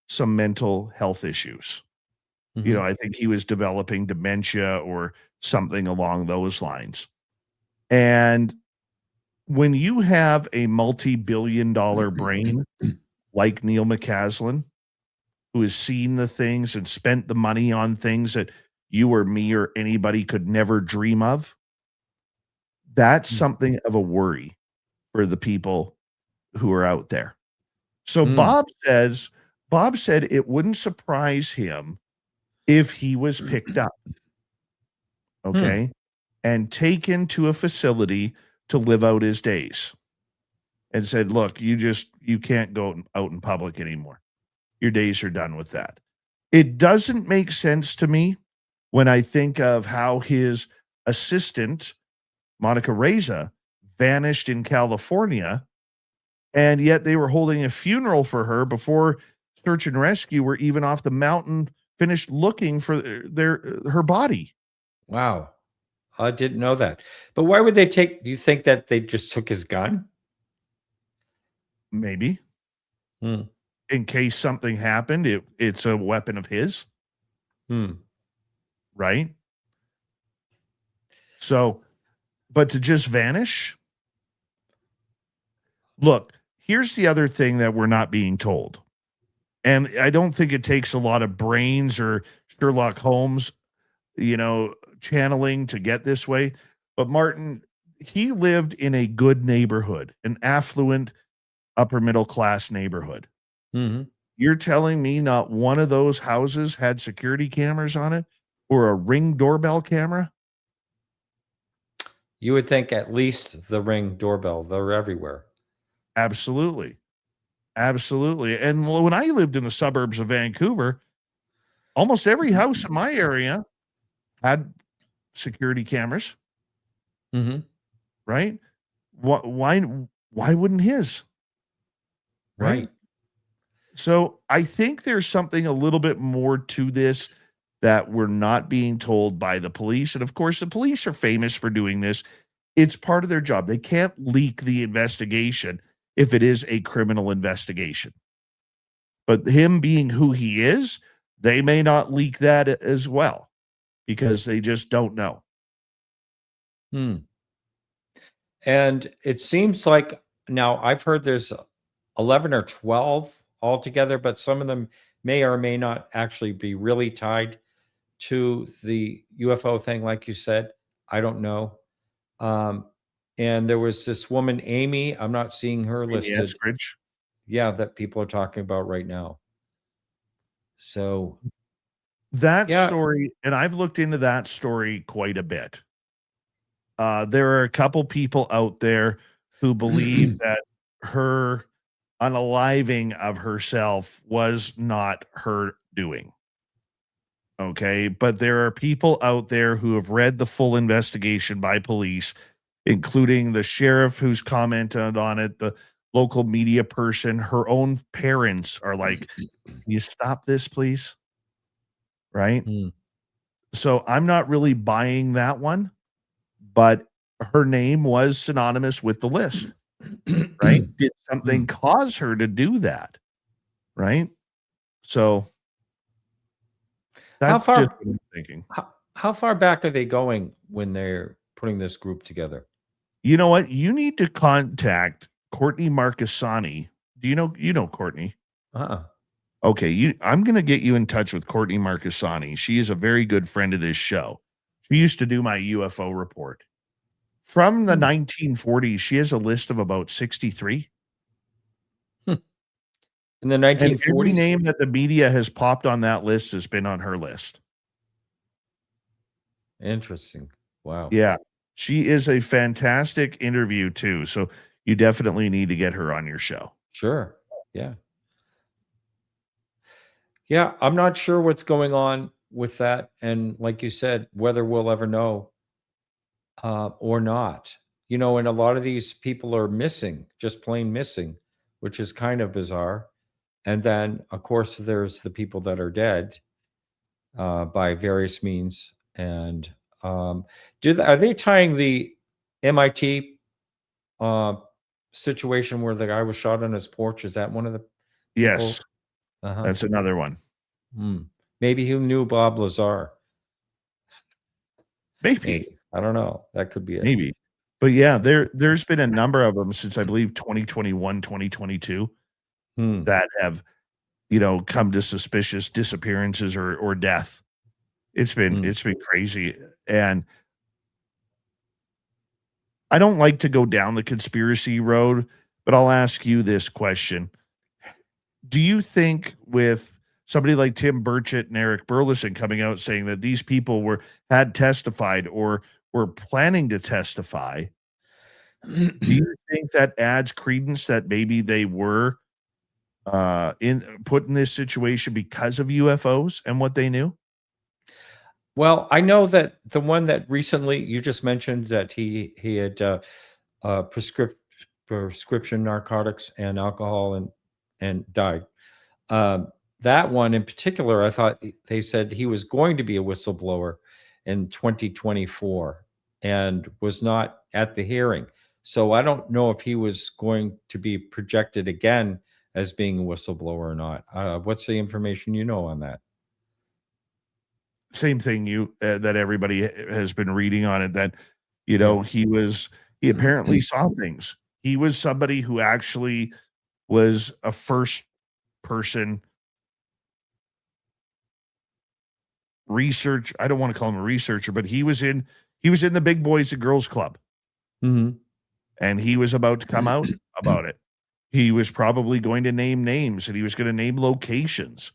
[SPEAKER 2] some mental health issues, you know, I think he was developing dementia or something along those lines. And when you have a multi-billion-dollar brain like Neil McCaslin, who has seen the things and spent the money on things that you or me or anybody could never dream of, that's something of a worry for the people who are out there. So Bob said it wouldn't surprise him if he was picked up, okay, and taken to a facility to live out his days and said, look, you can't go out in public anymore. your days are done with that. It doesn't make sense to me when I think of how his assistant, Monica Reza, vanished in California, and yet they were holding a funeral for her before search and rescue were even off the mountain, finished looking for her body.
[SPEAKER 5] Wow. I didn't know that. But why would they take, do you think that they just took his gun?
[SPEAKER 2] Maybe.
[SPEAKER 5] Hmm.
[SPEAKER 2] In case something happened, it's a weapon of his. Right? So, but to just vanish? Look, here's the other thing that we're not being told. And I don't think it takes a lot of brains or Sherlock Holmes, channeling to get this way. But Martin, he lived in a good neighborhood, an affluent, upper middle class neighborhood.
[SPEAKER 5] Mm-hmm.
[SPEAKER 2] You're telling me not one of those houses had security cameras on it or a Ring doorbell camera?
[SPEAKER 5] You would think at least the Ring doorbell. They're everywhere.
[SPEAKER 2] Absolutely. Absolutely. And when I lived in the suburbs of Vancouver, almost every house in my area had security cameras.
[SPEAKER 5] Mm-hmm.
[SPEAKER 2] Right? Why wouldn't his?
[SPEAKER 5] Right.
[SPEAKER 2] So I think there's something a little bit more to this that we're not being told by the police. And of course, the police are famous for doing this. It's part of their job. They can't leak the investigation if it is a criminal investigation. But him being who he is, they may not leak that as well because they just don't know.
[SPEAKER 5] And it seems like now I've heard there's 11 or 12 altogether, but some of them may or may not actually be really tied to the UFO thing, like you said. I don't know. And there was this woman, Amy. I'm not seeing her listed.
[SPEAKER 2] Eskridge.
[SPEAKER 5] Yeah, that people are talking about right now. So
[SPEAKER 2] that story, and I've looked into that story quite a bit. There are a couple people out there who believe that her unaliving of herself was not her doing. Okay. But there are people out there who have read the full investigation by police, including the sheriff who's commented on it, the local media person, her own parents are like, can you stop this, please? Right. So I'm not really buying that one, but her name was synonymous with the list. Right? Did something cause her to do that? Right? So that's just what I'm thinking.
[SPEAKER 5] How far back are they going when they're putting this group together?
[SPEAKER 2] You know what? You need to contact Courtney Marcassani. Do you know Courtney? Okay, I'm going to get you in touch with Courtney Marcassani. She is a very good friend of this show. She used to do my UFO report. From the 1940s, she has a list of about 63.
[SPEAKER 5] In the 1940s?
[SPEAKER 2] And every name that the media has popped on that list has been on her list.
[SPEAKER 5] Interesting. Wow.
[SPEAKER 2] Yeah. She is a fantastic interview too. So you definitely need to get her on your show.
[SPEAKER 5] Sure. Yeah. Yeah. I'm not sure what's going on with that. And like you said, whether we'll ever know or not, and a lot of these people are missing, just plain missing, which is kind of bizarre. And then of course there's the people that are dead by various means. And are they tying the MIT situation where the guy was shot on his porch? Is that one of the people?
[SPEAKER 2] Yes. That's another one.
[SPEAKER 5] Maybe who knew Bob Lazar?
[SPEAKER 2] Maybe.
[SPEAKER 5] I don't know. That could be it.
[SPEAKER 2] Maybe. But yeah, there's been a number of them since I believe 2021, 2022 that have, come to suspicious disappearances or death. It's been crazy. And I don't like to go down the conspiracy road, but I'll ask you this question. Do you think with somebody like Tim Burchett and Eric Burleson coming out saying that these people had testified or were planning to testify, do you think that adds credence that maybe they were put in this situation because of UFOs and what they knew?
[SPEAKER 5] Well, I know that the one that recently you just mentioned that he had prescription narcotics and alcohol and died. That one in particular, I thought they said he was going to be a whistleblower in 2024 and was not at the hearing. So I don't know if he was going to be projected again as being a whistleblower or not. What's the information you know on that?
[SPEAKER 2] Same thing that everybody has been reading on it, that he apparently saw things. He was somebody who actually was a first person research. I don't want to call him a researcher, but he was in the Big Boys and Girls Club.
[SPEAKER 5] Mm-hmm.
[SPEAKER 2] And he was about to come out about it. He was probably going to name names, and he was going to name locations.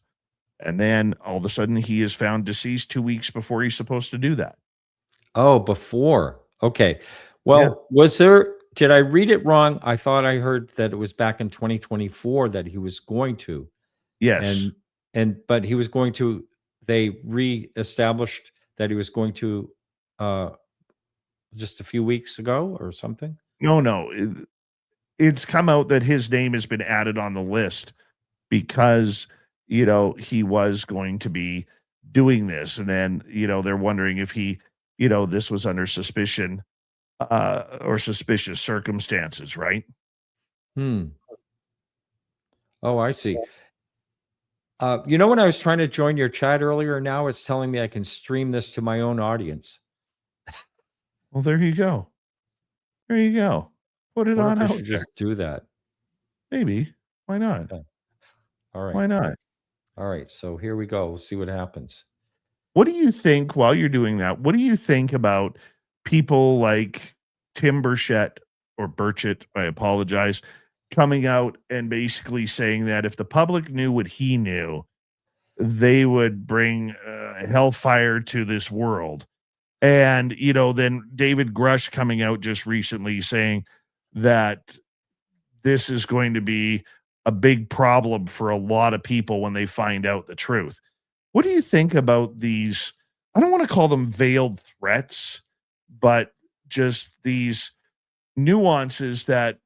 [SPEAKER 2] And then all of a sudden he is found deceased 2 weeks before he's supposed to do that.
[SPEAKER 5] Oh, before. Okay. Well, did I read it wrong? I thought I heard that it was back in 2024 that he was going to.
[SPEAKER 2] Yes.
[SPEAKER 5] But he was going to, they reestablished that he was going to just a few weeks ago or something.
[SPEAKER 2] No. It's come out that his name has been added on the list because he was going to be doing this. And then, they're wondering if he, this was under suspicion or suspicious circumstances, right?
[SPEAKER 5] Oh, I see. When I was trying to join your chat earlier, now it's telling me I can stream this to my own audience.
[SPEAKER 2] Well, there you go. There you go. Put it on out.
[SPEAKER 5] Just do that.
[SPEAKER 2] Maybe. Why not?
[SPEAKER 5] Okay. All right.
[SPEAKER 2] Why not?
[SPEAKER 5] All right, so here we go. Let's see what happens.
[SPEAKER 2] What do you think while you're doing that? What do you think about people like Tim Burchett or Burchett? I apologize, coming out and basically saying that if the public knew what he knew, they would bring hellfire to this world. And, then David Grush coming out just recently saying that this is going to be a big problem for a lot of people when they find out the truth. What do you think about these? I don't want to call them veiled threats, but just these nuances that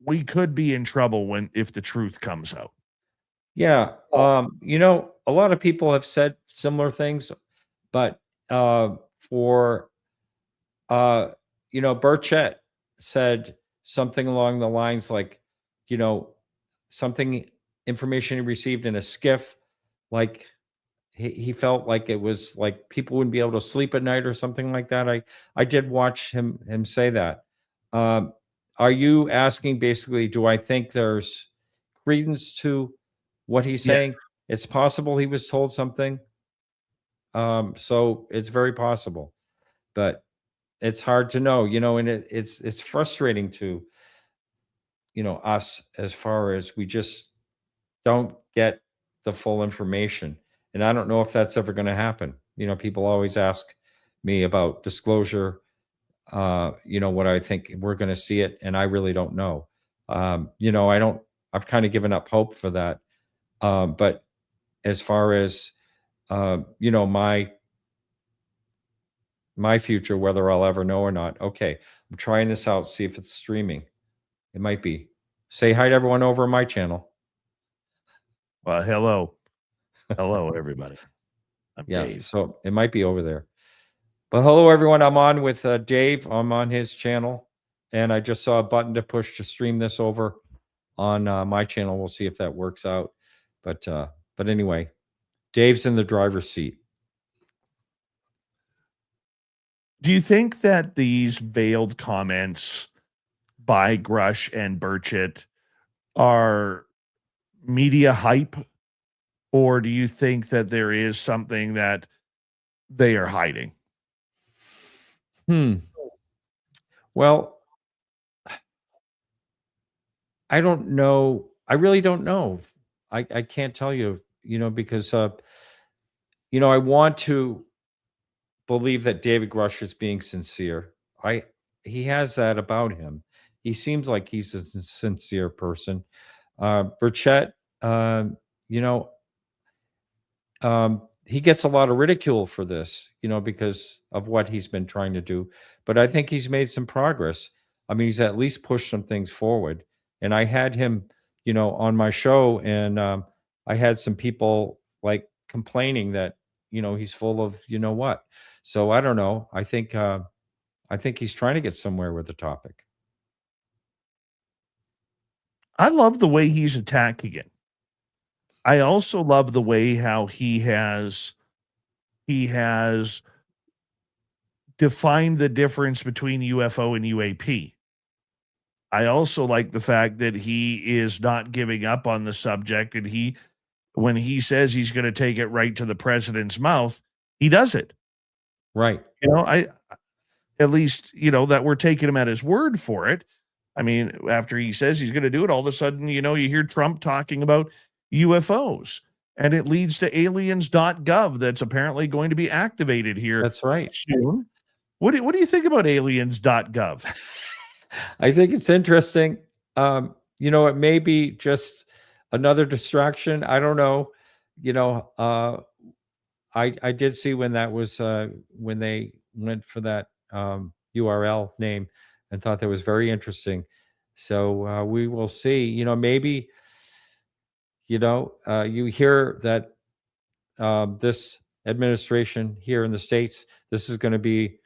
[SPEAKER 2] we could be in trouble if the truth comes out.
[SPEAKER 5] Yeah. A lot of people have said similar things, but Burchett said something along the lines like, information he received in a skiff, like he felt like it was like people wouldn't be able to sleep at night or something like that. I did watch him say that. Are you asking basically, do I think there's credence to what he's saying? Yeah. It's possible he was told something. So it's very possible, but it's hard to know, and it's frustrating to, us, as far as we just don't get the full information. And I don't know if that's ever going to happen. People always ask me about disclosure, what I think we're going to see it. And I really don't know. I've kind of given up hope for that. But as far as, my future, whether I'll ever know or not. Okay. I'm trying this out. See if it's streaming. It might be. Say hi to everyone over on my channel.
[SPEAKER 2] Well, hello, everybody. I'm Dave.
[SPEAKER 5] So it might be over there. But hello, everyone. I'm on with Dave. I'm on his channel, and I just saw a button to push to stream this over on my channel. We'll see if that works out. But anyway, Dave's in the driver's seat.
[SPEAKER 2] Do you think that these veiled comments by Grush and Burchett are media hype, or do you think that there is something that they are hiding?
[SPEAKER 5] Well, I don't know. I really don't know. I can't tell you, because, I want to believe that David Grush is being sincere. He has that about him. He seems like he's a sincere person. Burchett, you know, he gets a lot of ridicule for this, you know, because of what he's been trying to do. But I think he's made some progress. I mean, he's at least pushed some things forward. And I had him, you know, on my show, and I had some people like complaining that, you know, he's full of, you know what. So I don't know. I think he's trying to get somewhere with the topic.
[SPEAKER 2] I love the way he's attacking it. I also love the way how he has defined the difference between UFO and UAP. I also like the fact that he is not giving up on the subject, and when he says he's going to take it right to the president's mouth, he does it.
[SPEAKER 5] Right.
[SPEAKER 2] You know, at least, you know, that we're taking him at his word for it. I mean, after he says he's going to do it, all of a sudden, you know, you hear Trump talking about UFOs, and it leads to aliens.gov that's apparently going to be activated here.
[SPEAKER 5] That's right.
[SPEAKER 2] Soon. What do you think about aliens.gov?
[SPEAKER 5] I think it's interesting. You know, it may be just another distraction. I don't know. You know, I did see when that was when they went for that URL name, and thought that was very interesting. So we will see. You know, maybe, you know, you hear that this administration here in the States, this is going to be,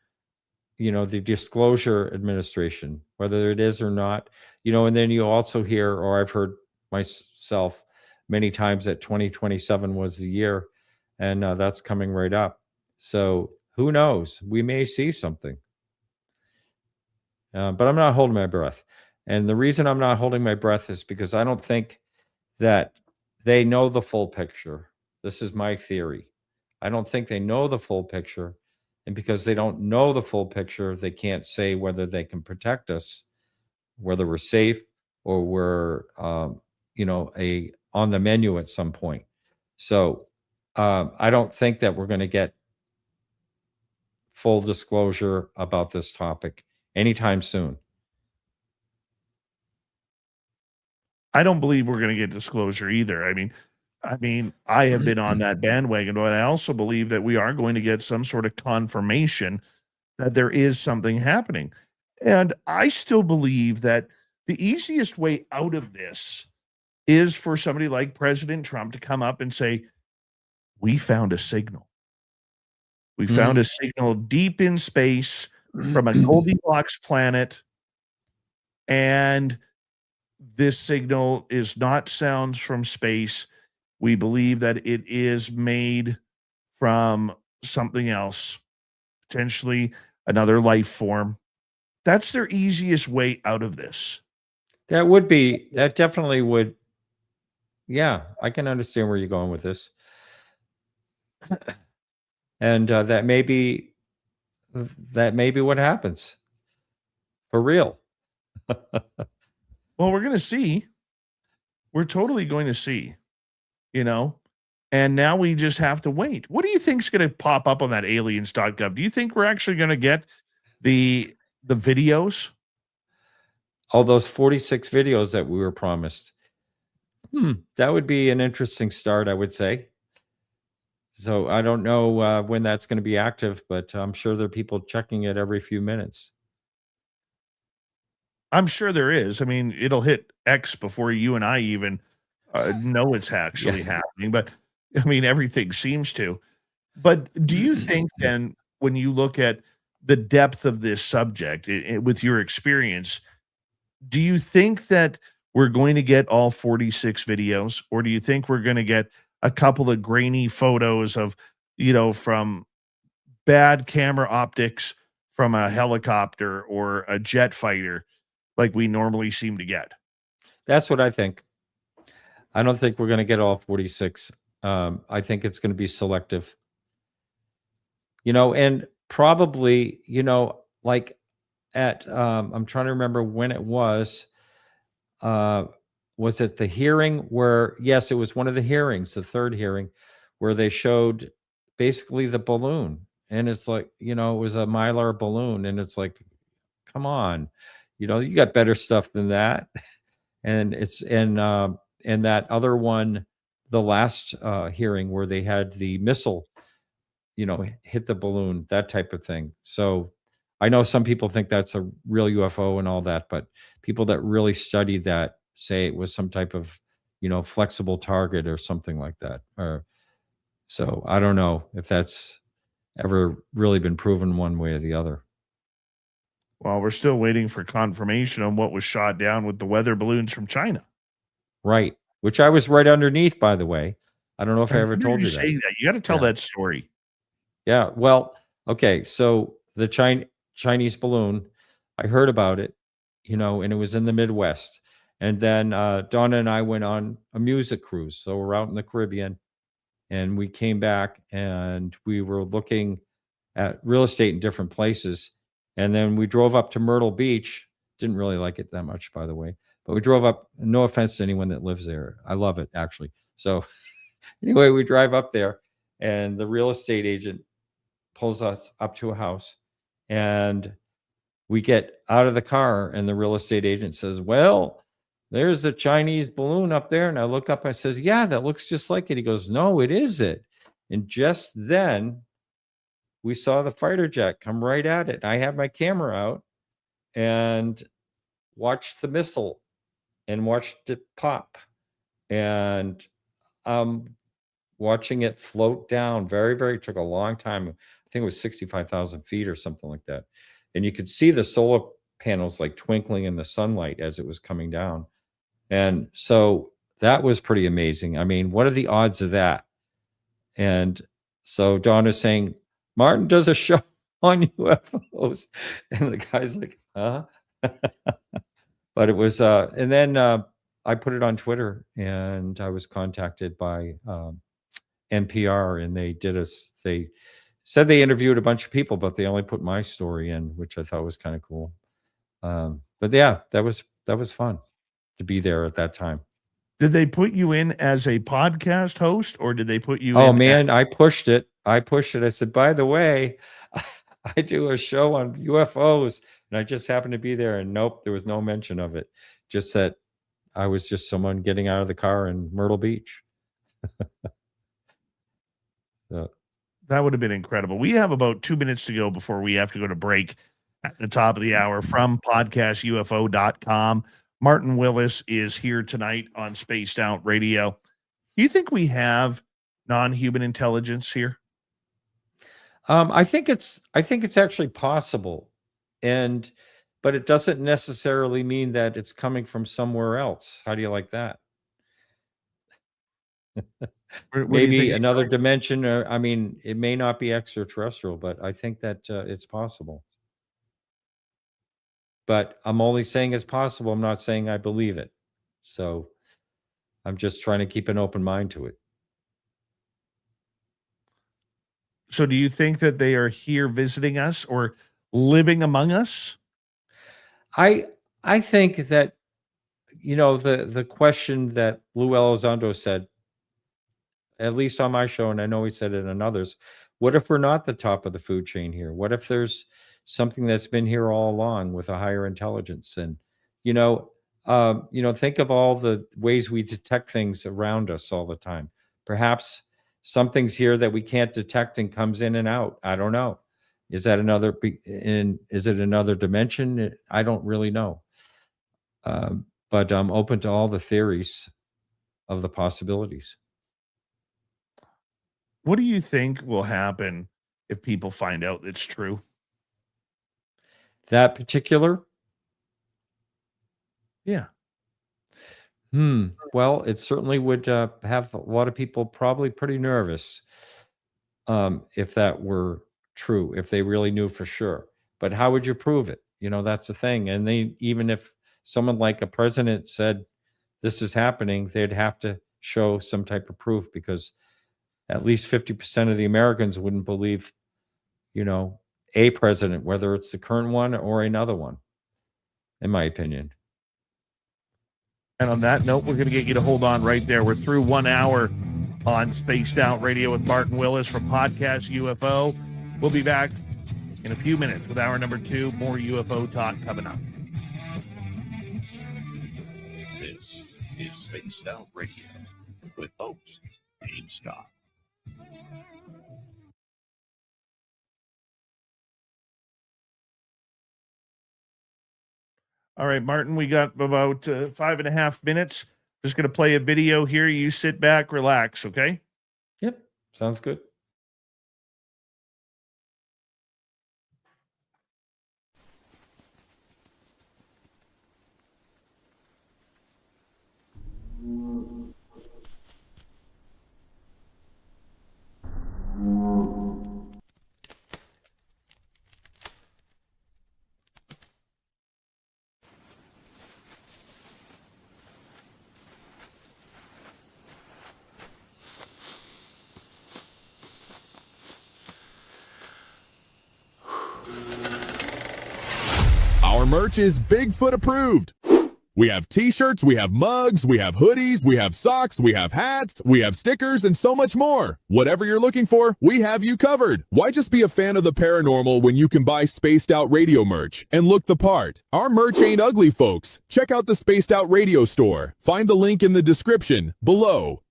[SPEAKER 5] you know, the disclosure administration, whether it is or not, you know, and then you also hear, or I've heard myself many times, that 2027 was the year, and that's coming right up. So who knows? We may see something. But I'm not holding my breath. And the reason I'm not holding my breath is because I don't think that they know the full picture. This is my theory. I don't think they know the full picture. And because they don't know the full picture, they can't say whether they can protect us, whether we're safe or we're, you know, on the menu at some point. So I don't think that we're going to get full disclosure about this topic anytime soon.
[SPEAKER 2] I don't believe we're going to get disclosure either. I mean, I have been on that bandwagon, but I also believe that we are going to get some sort of confirmation that there is something happening. And I still believe that the easiest way out of this is for somebody like President Trump to come up and say, we found a signal. We found a signal deep in space from a Goldilocks planet, and this signal is not sounds from space. We believe that it is made from something else, potentially another life form. That's their easiest way out of this.
[SPEAKER 5] That definitely would. Yeah, I can understand where you're going with this. And that may be what happens. For real.
[SPEAKER 2] Well, we're going to see. We're totally going to see, you know, and now we just have to wait. What do you think is going to pop up on that aliens.gov? Do you think we're actually going to get the videos?
[SPEAKER 5] All those 46 videos that we were promised. That would be an interesting start, I would say. So I don't know when that's going to be active, but I'm sure there are people checking it every few minutes.
[SPEAKER 2] I'm sure there is. I mean, it'll hit X before you and I even know it's actually happening. But I mean, everything seems to. But do you think then, when you look at the depth of this subject with your experience, do you think that we're going to get all 46 videos, or do you think we're going to get a couple of grainy photos of, you know, from bad camera optics from a helicopter or a jet fighter, like we normally seem to get?
[SPEAKER 5] That's what I think. I don't think we're going to get all 46. I think it's going to be selective. You know, and probably, you know, like at, I'm trying to remember when it was it the hearing where, yes, it was one of the hearings, the third hearing, where they showed basically the balloon. And it's like, you know, it was a Mylar balloon. And it's like, come on, you know, you got better stuff than that. And and that other one, the last hearing where they had the missile, hit the balloon, that type of thing. So I know some people think that's a real UFO and all that, but people that really study that say it was some type of, flexible target or something like that. So I don't know if that's ever really been proven one way or the other.
[SPEAKER 2] Well, we're still waiting for confirmation on what was shot down with the weather balloons from China.
[SPEAKER 5] Right. Which I was right underneath, by the way. I don't know if I ever told you that.
[SPEAKER 2] Saying that. You got to tell that story.
[SPEAKER 5] Yeah. Well, okay. So the Chinese balloon, I heard about it, and it was in the Midwest. And then Donna and I went on a music cruise. So we're out in the Caribbean, and we came back and we were looking at real estate in different places. And then we drove up to Myrtle Beach. Didn't really like it that much, by the way. But we drove up, no offense to anyone that lives there. I love it, actually. So anyway, we drive up there, and the real estate agent pulls us up to a house. And we get out of the car, and the real estate agent says, well, there's a Chinese balloon up there. And I look up, I says, yeah, that looks just like it. He goes, no, it isn't. And just then we saw the fighter jet come right at it. I had my camera out and watched the missile and watched it pop. And watching it float down it took a long time. I think it was 65,000 feet or something like that. And you could see the solar panels like twinkling in the sunlight as it was coming down. And so that was pretty amazing. I mean, what are the odds of that? And so Donna's saying, Martin does a show on UFOs. And the guy's like, huh? But it was, and then I put it on Twitter, and I was contacted by NPR, and they said they interviewed a bunch of people, but they only put my story in, which I thought was kind of cool. But yeah, that was fun to be there at that time.
[SPEAKER 2] Did they put you in as a podcast host, or did they put you in?
[SPEAKER 5] Oh man, I pushed it. I said, by the way, I do a show on UFOs, and I just happened to be there. And nope, there was no mention of it. Just that I was just someone getting out of the car in Myrtle Beach. So.
[SPEAKER 2] That would have been incredible. We have about 2 minutes to go before we have to go to break at the top of the hour from podcastufo.com. Martin Willis is here tonight on Spaced Out Radio. Do you think we have non-human intelligence here?
[SPEAKER 5] I think it's actually possible, but it doesn't necessarily mean that it's coming from somewhere else. How do you like that? Maybe another dimension. I mean, it may not be extraterrestrial, but I think that it's possible. But I'm only saying it's possible. I'm not saying I believe it. So I'm just trying to keep an open mind to it.
[SPEAKER 2] So do you think that they are here visiting us or living among us?
[SPEAKER 5] I think that, the question that Lou Elizondo said, at least on my show, and I know he said it on others, what if we're not the top of the food chain here? What if there's something that's been here all along with a higher intelligence? And, think of all the ways we detect things around us all the time. Perhaps something's here that we can't detect and comes in and out. I don't know. Is it another dimension? I don't really know. But I'm open to all the theories of the possibilities.
[SPEAKER 2] What do you think will happen if people find out it's true?
[SPEAKER 5] That particular?
[SPEAKER 2] Yeah.
[SPEAKER 5] Well, it certainly would have a lot of people probably pretty nervous if that were true, if they really knew for sure. But how would you prove it? That's the thing. And even if someone like a president said this is happening, they'd have to show some type of proof, because at least 50% of the Americans wouldn't believe, a president, whether it's the current one or another one, in my opinion.
[SPEAKER 2] And on that note, we're going to get you to hold on right there. We're through 1 hour on Spaced Out Radio with Martin Willis from Podcast UFO. We'll be back in a few minutes with hour number 2. More UFO talk coming up.
[SPEAKER 3] This is Spaced Out Radio with host Dave Scott.
[SPEAKER 2] All right, Martin, we got about 5.5 minutes. Just going to play a video here. You sit back, relax, okay?
[SPEAKER 5] Yep. Sounds good.
[SPEAKER 6] Our merch is Bigfoot approved. We have t-shirts, we have mugs, we have hoodies, we have socks, we have hats, we have stickers, and so much more. Whatever you're looking for, we have you covered. Why just be a fan of the paranormal when you can buy Spaced Out Radio merch and look the part? Our merch ain't ugly, folks. Check out the Spaced Out Radio store. Find the link in the description below.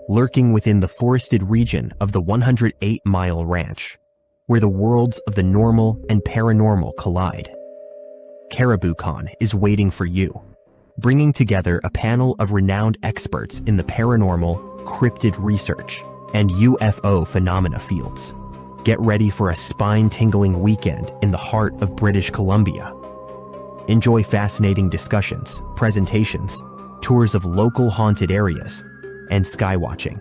[SPEAKER 7] Lurking within the forested region of the 108-mile ranch, where the worlds of the normal and paranormal collide. CaribouCon is waiting for you, bringing together a panel of renowned experts in the paranormal, cryptid research, and UFO phenomena fields. Get ready for a spine-tingling weekend in the heart of British Columbia. Enjoy fascinating discussions, presentations, tours of local haunted areas, and skywatching.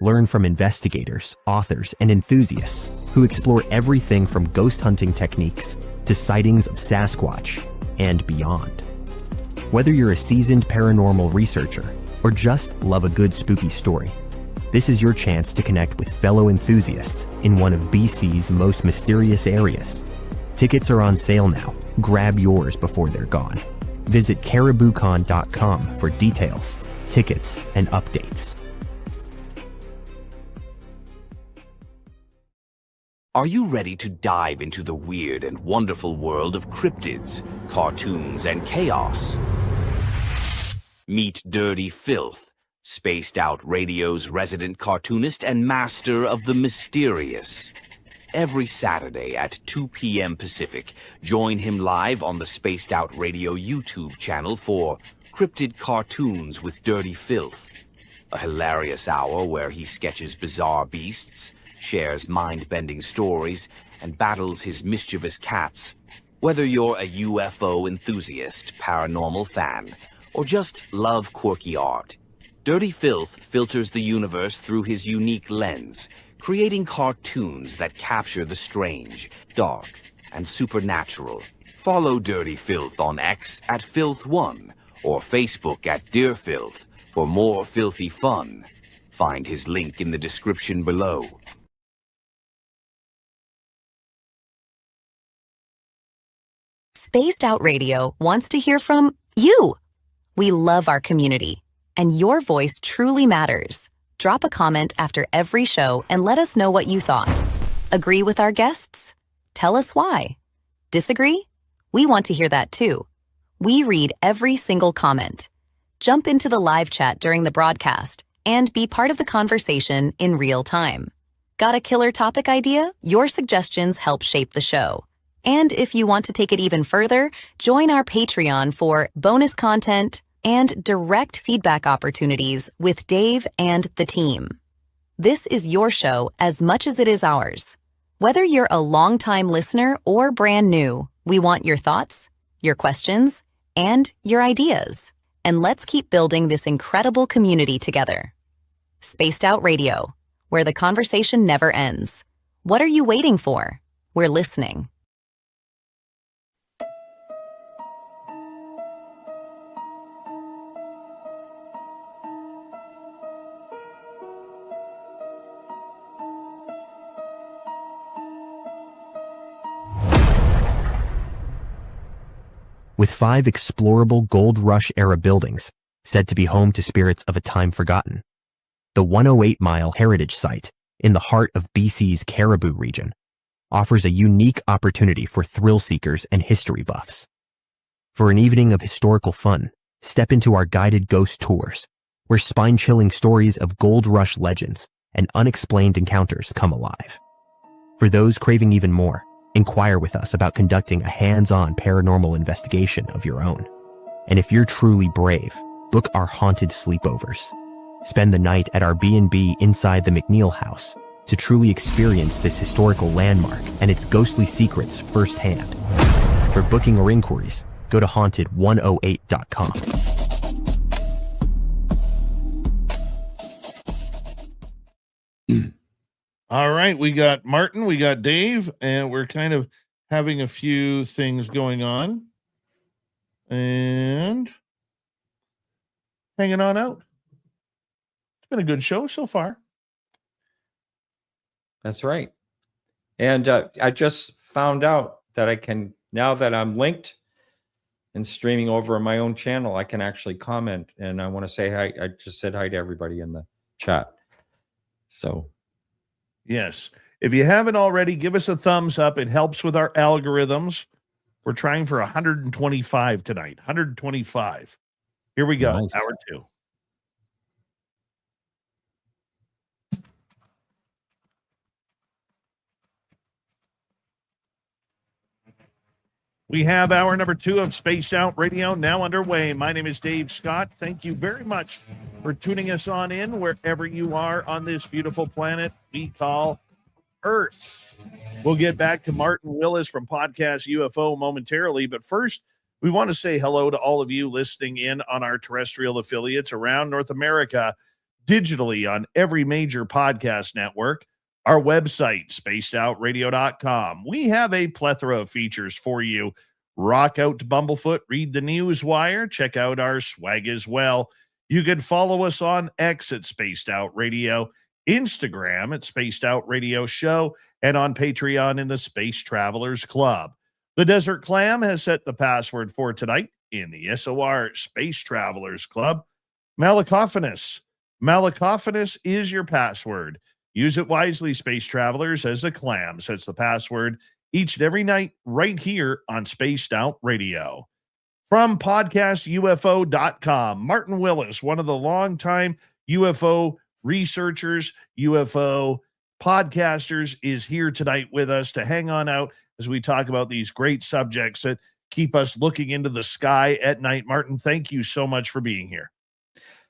[SPEAKER 7] Learn from investigators, authors, and enthusiasts who explore everything from ghost hunting techniques to sightings of Sasquatch and beyond. Whether you're a seasoned paranormal researcher or just love a good spooky story, this is your chance to connect with fellow enthusiasts in one of BC's most mysterious areas. Tickets are on sale now. Grab yours before they're gone. Visit cariboucon.com for details, tickets, and updates.
[SPEAKER 8] Are you ready to dive into the weird and wonderful world of cryptids, cartoons, and chaos? Meet Dirty Filth, Spaced Out Radio's resident cartoonist and master of the mysterious. Every Saturday at 2 p.m. Pacific, join him live on the Spaced Out Radio YouTube channel for Cryptid Cartoons with Dirty Filth, a hilarious hour where he sketches bizarre beasts, shares mind-bending stories, and battles his mischievous cats. Whether you're a UFO enthusiast, paranormal fan, or just love quirky art, Dirty Filth filters the universe through his unique lens, creating cartoons that capture the strange, dark, and supernatural. Follow Dirty Filth on X at Filth1 or Facebook at Dear Filth for more filthy fun. Find his link in the description below.
[SPEAKER 9] Spaced Out Radio wants to hear from you. We love our community, and your voice truly matters. Drop a comment after every show and let us know what you thought. Agree with our guests? Tell us why. Disagree? We want to hear that too. We read every single comment. Jump into the live chat during the broadcast and be part of the conversation in real time. Got a killer topic idea? Your suggestions help shape the show. And if you want to take it even further, join our Patreon for bonus content and direct feedback opportunities with Dave and the team. This is your show as much as it is ours. Whether you're a longtime listener or brand new, we want your thoughts, your questions, and your ideas. And let's keep building this incredible community together. Spaced Out Radio, where the conversation never ends. What are you waiting for? We're listening.
[SPEAKER 7] With 5 explorable Gold Rush-era buildings said to be home to spirits of a time forgotten. The 108-mile heritage site in the heart of BC's Caribou region offers a unique opportunity for thrill seekers and history buffs. For an evening of historical fun, step into our guided ghost tours, where spine-chilling stories of gold rush legends and unexplained encounters come alive. For those craving even more, inquire with us about conducting a hands-on paranormal investigation of your own. And if you're truly brave, book our haunted sleepovers. Spend the night at our B&B inside the McNeil House to truly experience this historical landmark and its ghostly secrets firsthand. For booking or inquiries, go to haunted108.com.
[SPEAKER 2] All right, we got Martin, we got Dave, and we're kind of having a few things going on and hanging on out. It's been a good show so far.
[SPEAKER 5] That's right. And I just found out that I can, now that I'm linked and streaming over on my own channel, I can actually comment. And I want to say hi. I just said hi to everybody in the chat. So,
[SPEAKER 2] yes. If you haven't already, give us a thumbs up. It helps with our algorithms. We're trying for 125 tonight. 125. Here we go.
[SPEAKER 5] Nice.
[SPEAKER 2] Hour 2. We have hour number 2 of Spaced Out Radio now underway. My name is Dave Scott. Thank you very much for tuning us on in wherever you are on this beautiful planet we call Earth. We'll get back to Martin Willis from Podcast UFO momentarily, but first, we want to say hello to all of you listening in on our terrestrial affiliates around North America, digitally on every major podcast network. Our website, spacedoutradio.com. We have a plethora of features for you. Rock out to Bumblefoot, read the news wire, check out our swag as well. You can follow us on X at Spaced Out Radio, Instagram at Spaced Out Radio Show, and on Patreon in the Space Travelers Club. The Desert Clam has set the password for tonight in the SOR Space Travelers Club. Malacophanus. Malacophanus is your password. Use it wisely, space travelers, as the clam sets the password each and every night right here on Spaced Out Radio. From podcastufo.com, Martin Willis, one of the longtime UFO researchers, UFO podcasters, is here tonight with us to hang on out as we talk about these great subjects that keep us looking into the sky at night. Martin, thank you so much for being here.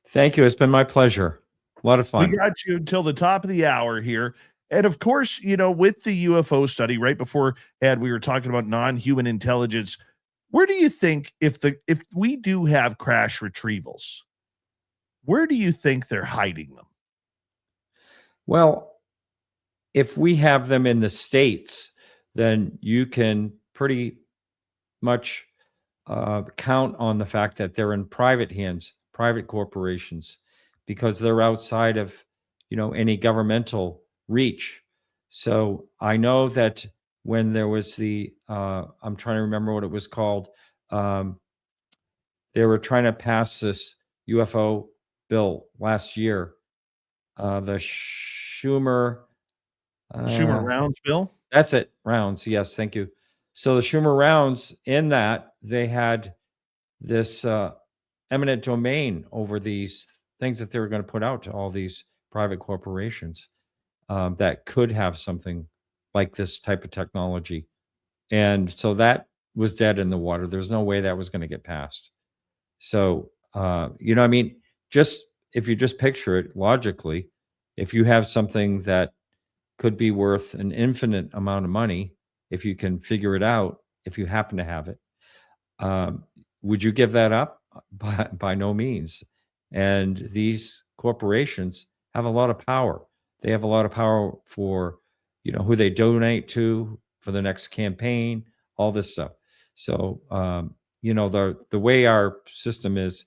[SPEAKER 5] thank you. It's been my pleasure. A lot of fun.
[SPEAKER 2] We got you until the top of the hour here. And of course, you know, with the UFO study right before Ed, we were talking about non-human intelligence. Where do you think if we do have crash retrievals, where do you think they're hiding them?
[SPEAKER 5] Well, if we have them in the States, then you can pretty much count on the fact that they're in private hands, private corporations, because they're outside of, you know, any governmental reach. So I know that when there was the, I'm trying to remember what it was called. They were trying to pass this UFO bill last year. The Schumer
[SPEAKER 2] Rounds bill.
[SPEAKER 5] That's it. Rounds. Yes. Thank you. So the Schumer rounds, in that they had this eminent domain over these things that they were going to put out to all these private corporations that could have something like this type of technology. And so that was dead in the water. There's no way that was going to get passed. So, you know, I mean, just if you just picture it logically, if you have something that could be worth an infinite amount of money, if you can figure it out, if you happen to have it, would you give that up? By no means. And these corporations have a lot of power. They have a lot of power for, you know, who they donate to for the next campaign, all this stuff. So, you know, the way our system is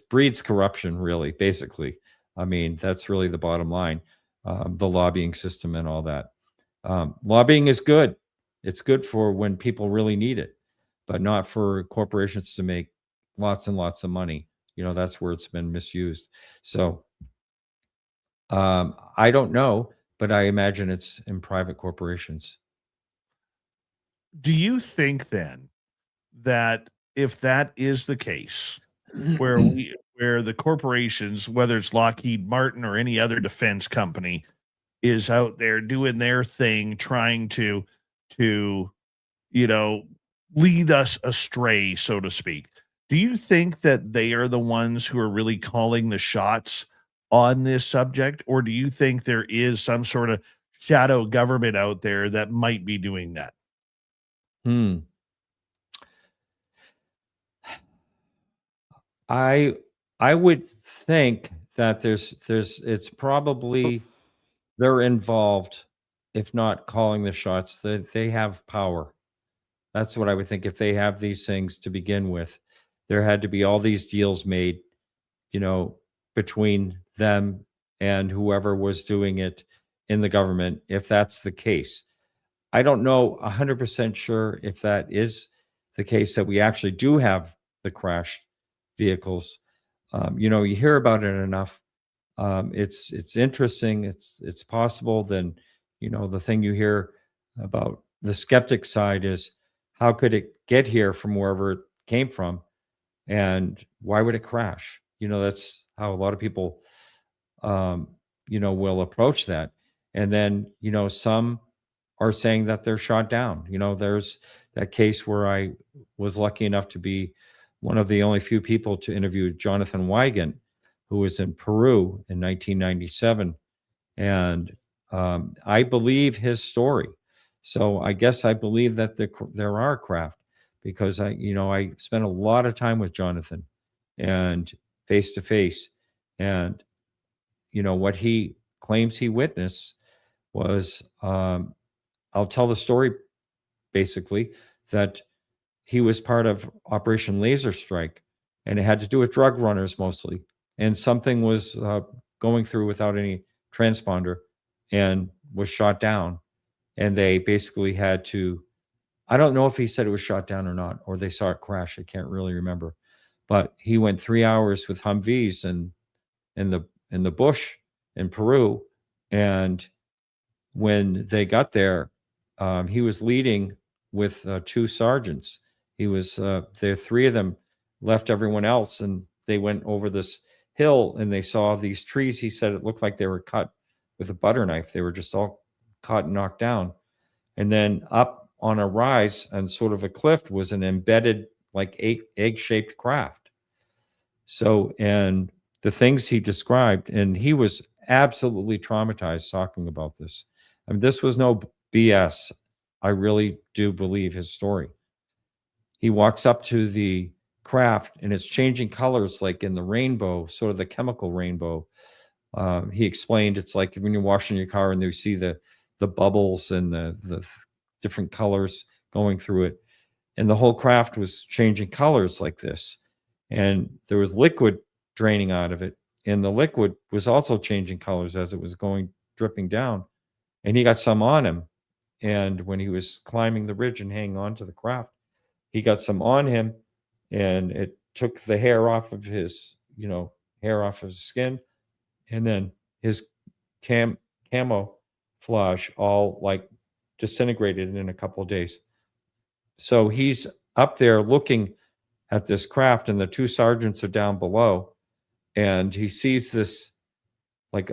[SPEAKER 5] breeds corruption, really, basically. I mean, that's really the bottom line. The lobbying system and all that. Lobbying is good. It's good for when people really need it, but not for corporations to make lots and lots of money. You know, that's where it's been misused. So I don't know, but I imagine it's in private corporations.
[SPEAKER 2] Do you think then that if that is the case, where the corporations, whether it's Lockheed Martin or any other defense company, is out there doing their thing, trying to lead us astray, so to speak, do you think that they are the ones who are really calling the shots on this subject, or do you think there is some sort of shadow government out there that might be doing that?
[SPEAKER 5] I would think that it's probably they're involved, if not calling the shots. They have power. That's what I would think. If they have these things to begin with, there had to be all these deals made, between them and whoever was doing it in the government, if that's the case. I don't know 100% sure if that is the case, that we actually do have the crashed vehicles. You hear about it enough. It's interesting. It's possible. Then, the thing you hear about the skeptic side is, how could it get here from wherever it came from? And why would it crash? That's how a lot of people, will approach that. And then, some are saying that they're shot down. There's that case where I was lucky enough to be one of the only few people to interview Jonathan Wygant, who was in Peru in 1997. And I believe his story. So I guess I believe that there are craft, because I spent a lot of time with Jonathan and face to face. And, what he claims he witnessed was, I'll tell the story basically, that he was part of Operation Laser Strike, and it had to do with drug runners mostly. And something was going through without any transponder and was shot down. And they basically had to, I don't know if he said it was shot down or not, or they saw it crash. I can't really remember. But he went 3 hours with Humvees in the bush in Peru. And when they got there, he was leading with 2 sergeants. He was there. 3 of them left everyone else, and they went over this hill, and they saw these trees. He said it looked like they were cut with a butter knife. They were just all cut and knocked down. And then up on a rise and sort of a cliff was an embedded, like egg-shaped craft. So, and the things he described, and he was absolutely traumatized talking about this. I mean, this was no BS. I really do believe his story. He walks up to the craft, and it's changing colors, like in the rainbow, sort of the chemical rainbow. He explained it's like when you're washing your car and you see the bubbles and the different colors going through it. And the whole craft was changing colors like this. And there was liquid draining out of it. And the liquid was also changing colors as it was dripping down. And he got some on him. And when he was climbing the ridge and hanging on to the craft, he got some on him, and it took the hair off of his, hair off of his skin. And then his camouflage all like disintegrated in a couple of days. So he's up there looking at this craft, and the 2 sergeants are down below, and he sees this, like,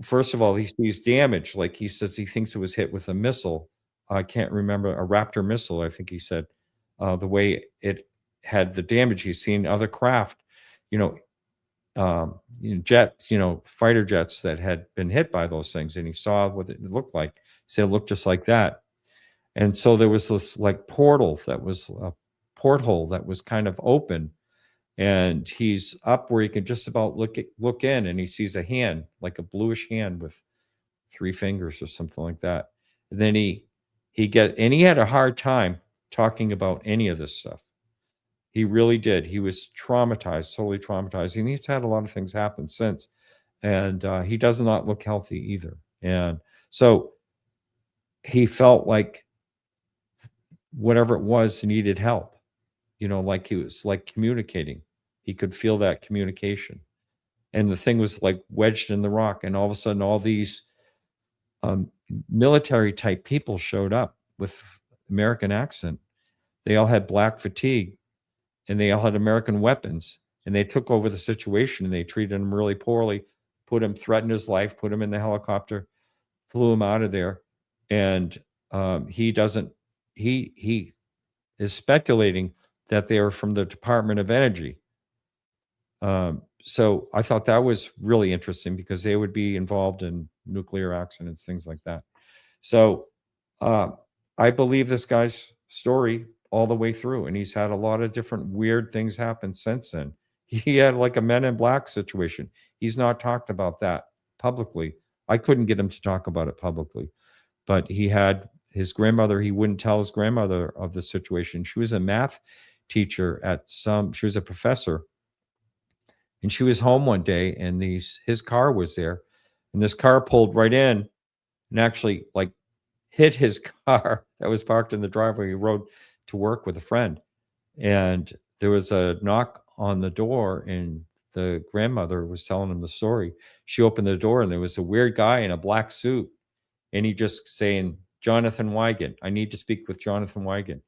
[SPEAKER 5] first of all, he sees damage. Like, he says he thinks it was hit with a missile. I can't remember, a Raptor missile, I think he said. The way it had the damage, he's seen other craft, fighter jets that had been hit by those things, and he saw what it looked like. He said it looked just like that. And so there was this like portal that was a porthole that was kind of open, and he's up where he can just about look in, and he sees a hand, like a bluish hand with 3 fingers or something like that. And then he had a hard time talking about any of this stuff. He really did. He was traumatized, totally traumatized. And he's had a lot of things happen since. And he does not look healthy either. And so he felt like whatever it was needed help, like he was like communicating. He could feel that communication. And the thing was like wedged in the rock. And all of a sudden, all these military type people showed up with American accent. They all had black fatigue, and they all had American weapons, and they took over the situation, and they treated him really poorly, threatened his life, put him in the helicopter, flew him out of there. And he is speculating that they are from the Department of Energy. So I thought that was really interesting because they would be involved in nuclear accidents, things like that. So I believe this guy's story all the way through, and he's had a lot of different weird things happen since then. He had like a Men in Black situation. He's not talked about that publicly. I couldn't get him to talk about it publicly, but he had his grandmother. He wouldn't tell his grandmother of the situation. She was a math teacher she was a professor, and she was home one day, and his car was there, and this car pulled right in and actually like hit his car that was parked in the driveway. He rode to work with a friend, and there was a knock on the door, and the grandmother was telling him the story. She opened the door, and there was a weird guy in a black suit, and he just saying, "Jonathan Wigand, I need to speak with Jonathan Wigand."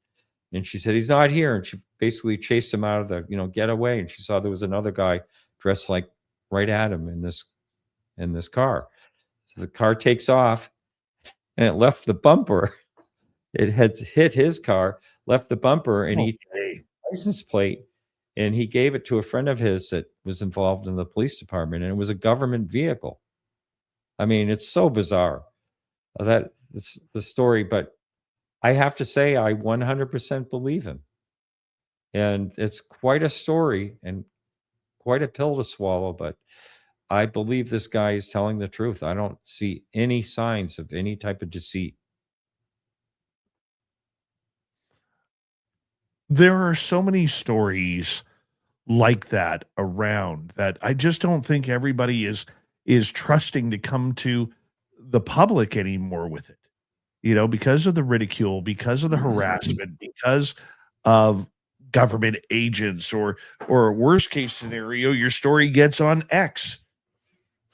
[SPEAKER 5] And she said, "He's not here." And she basically chased him out of the, get away. And she saw there was another guy dressed like right at him in this car. So the car takes off, and it left the bumper. It had hit his car, left the bumper, and he took the license plate, and he gave it to a friend of his that was involved in the police department, and it was a government vehicle. I mean, it's so bizarre that it's the story, but I have to say I 100% believe him. And it's quite a story and quite a pill to swallow, but I believe this guy is telling the truth. I don't see any signs of any type of deceit.
[SPEAKER 2] There are so many stories like that around that I just don't think everybody is trusting to come to the public anymore with it. Because of the ridicule, because of the harassment, because of government agents, or worst case scenario, your story gets on X,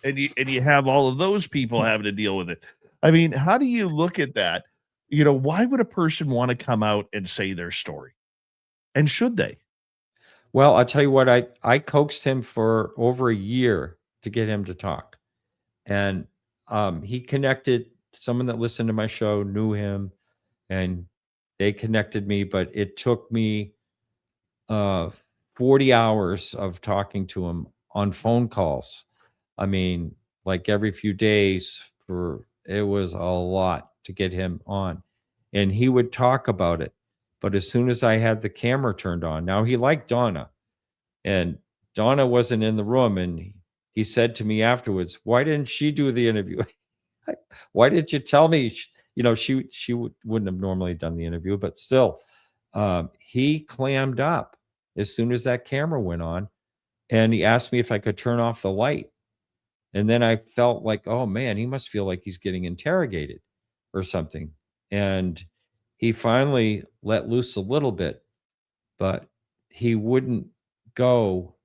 [SPEAKER 2] and you have all of those people having to deal with it. I mean, how do you look at that? Why would a person want to come out and say their story? And should they?
[SPEAKER 5] Well, I'll tell you what, I coaxed him for over a year to get him to talk. And he connected. Someone that listened to my show knew him, and they connected me, but it took me 40 hours of talking to him on phone calls. I mean, like every few days it was a lot to get him on, and he would talk about it. But as soon as I had the camera turned on, now he liked Donna, and Donna wasn't in the room, and he said to me afterwards, "Why didn't she do the interview? Why did you tell me?" She wouldn't have normally done the interview, but still, he clammed up as soon as that camera went on, and he asked me if I could turn off the light. And then I felt like, oh man, he must feel like he's getting interrogated or something. And he finally let loose a little bit, but he wouldn't go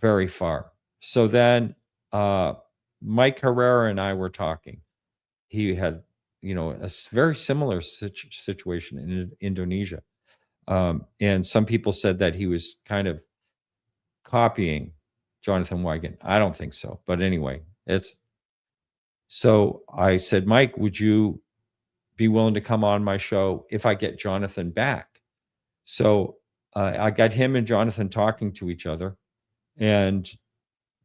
[SPEAKER 5] very far. So then Mike Herrera and I were talking. He had, a very similar situation in Indonesia. And some people said that he was kind of copying Jonathan Wigand. I don't think so. But anyway, so I said, "Mike, would you be willing to come on my show if I get Jonathan back?" So I got him and Jonathan talking to each other, and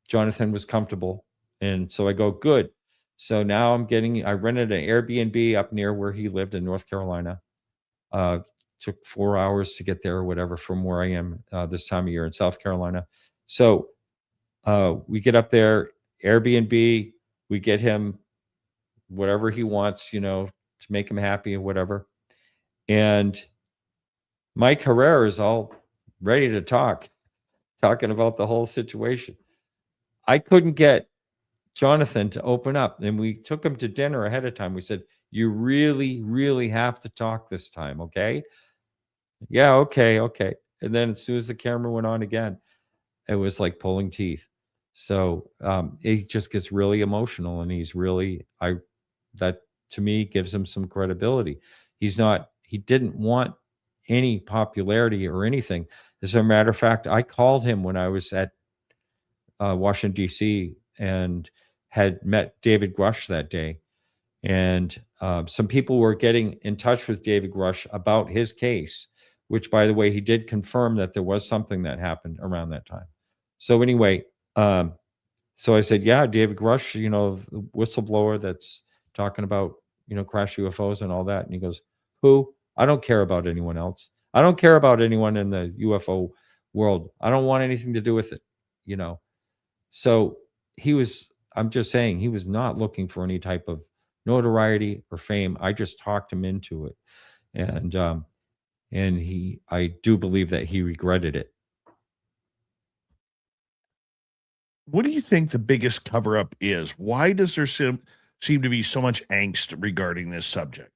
[SPEAKER 5] Jonathan was comfortable. And so I go, good. So now I rented an Airbnb up near where he lived in North Carolina. Took 4 hours to get there or whatever from where I am this time of year in South Carolina. So we get up there, Airbnb, we get him whatever he wants, to make him happy or whatever. And Mike Herrera is all ready to talking about the whole situation. I couldn't get Jonathan to open up, and we took him to dinner ahead of time. We said, "You really, really have to talk this time, okay?" "Yeah, okay." And then as soon as the camera went on again, it was like pulling teeth. So he just gets really emotional, and I that to me gives him some credibility. He didn't want any popularity or anything. As a matter of fact, I called him when I was at Washington, D.C., and had met David Grush that day. And some people were getting in touch with David Grush about his case, which, by the way, he did confirm that there was something that happened around that time. So anyway, so I said, yeah, David Grush, the whistleblower that's talking about, crash UFOs and all that. And he goes, who? I don't care about anyone else. I don't care about anyone in the UFO world. I don't want anything to do with it, So I'm just saying, he was not looking for any type of notoriety or fame. I just talked him into it. And I do believe that he regretted it.
[SPEAKER 2] What do you think the biggest cover up is? Why does there seem to be so much angst regarding this subject?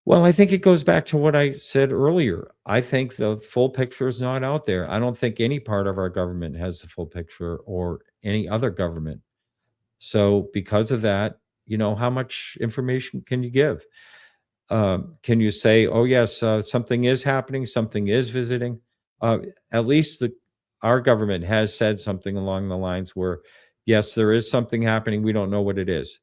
[SPEAKER 5] Well, I think it goes back to what I said earlier. I think the full picture is not out there. I don't think any part of our government has the full picture, or any other government. So because of that, how much information can you give? Can you say, oh, yes, something is happening, something is visiting? At least our government has said something along the lines where, yes, there is something happening. We don't know what it is.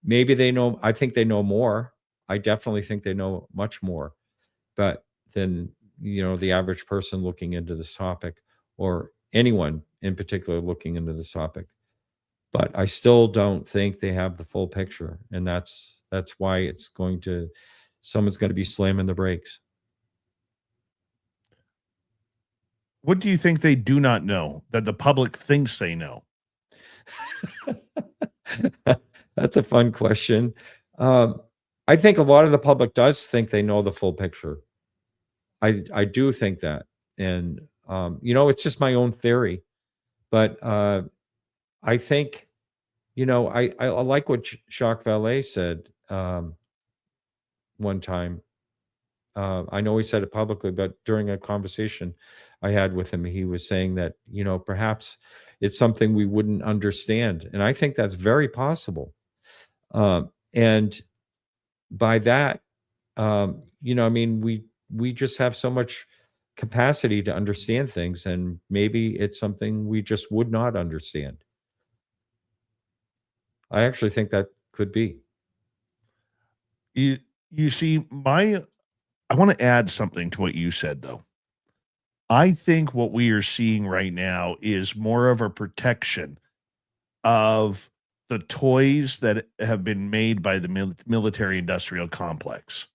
[SPEAKER 5] Maybe they know. I think they know more. I definitely think they know much more, but than the average person looking into this topic, or anyone in particular looking into this topic. But I still don't think they have the full picture, and that's why someone's going to be slamming the brakes.
[SPEAKER 2] What do you think they do not know that the public thinks they know?
[SPEAKER 5] That's a fun question. I think a lot of the public does think they know the full picture. I do think that. And, it's just my own theory. But I think, I like what Jacques Vallée said one time. I know he said it publicly, but during a conversation I had with him, he was saying that, perhaps it's something we wouldn't understand. And I think that's very possible. And by that, we just have so much capacity to understand things, and maybe it's something we just would not understand. I actually think that could be.
[SPEAKER 2] You see, I want to add something to what you said, though. I think what we are seeing right now is more of a protection of the toys that have been made by the military industrial complex,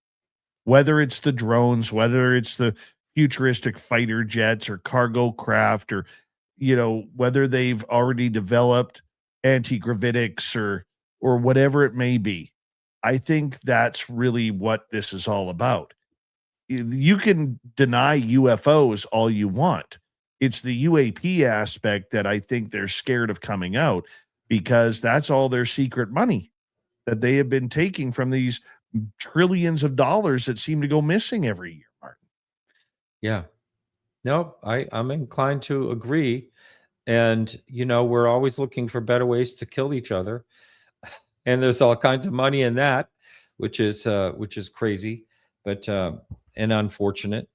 [SPEAKER 2] whether it's the drones, whether it's the futuristic fighter jets or cargo craft, or, whether they've already developed anti-gravitics or whatever it may be. I think that's really what this is all about. You can deny UFOs all you want. It's the UAP aspect that I think they're scared of coming out, because that's all their secret money that they have been taking from these trillions of dollars that seem to go missing every year, Martin.
[SPEAKER 5] Yeah. No, I'm inclined to agree. And, we're always looking for better ways to kill each other. And there's all kinds of money in that, which is crazy, but and unfortunate.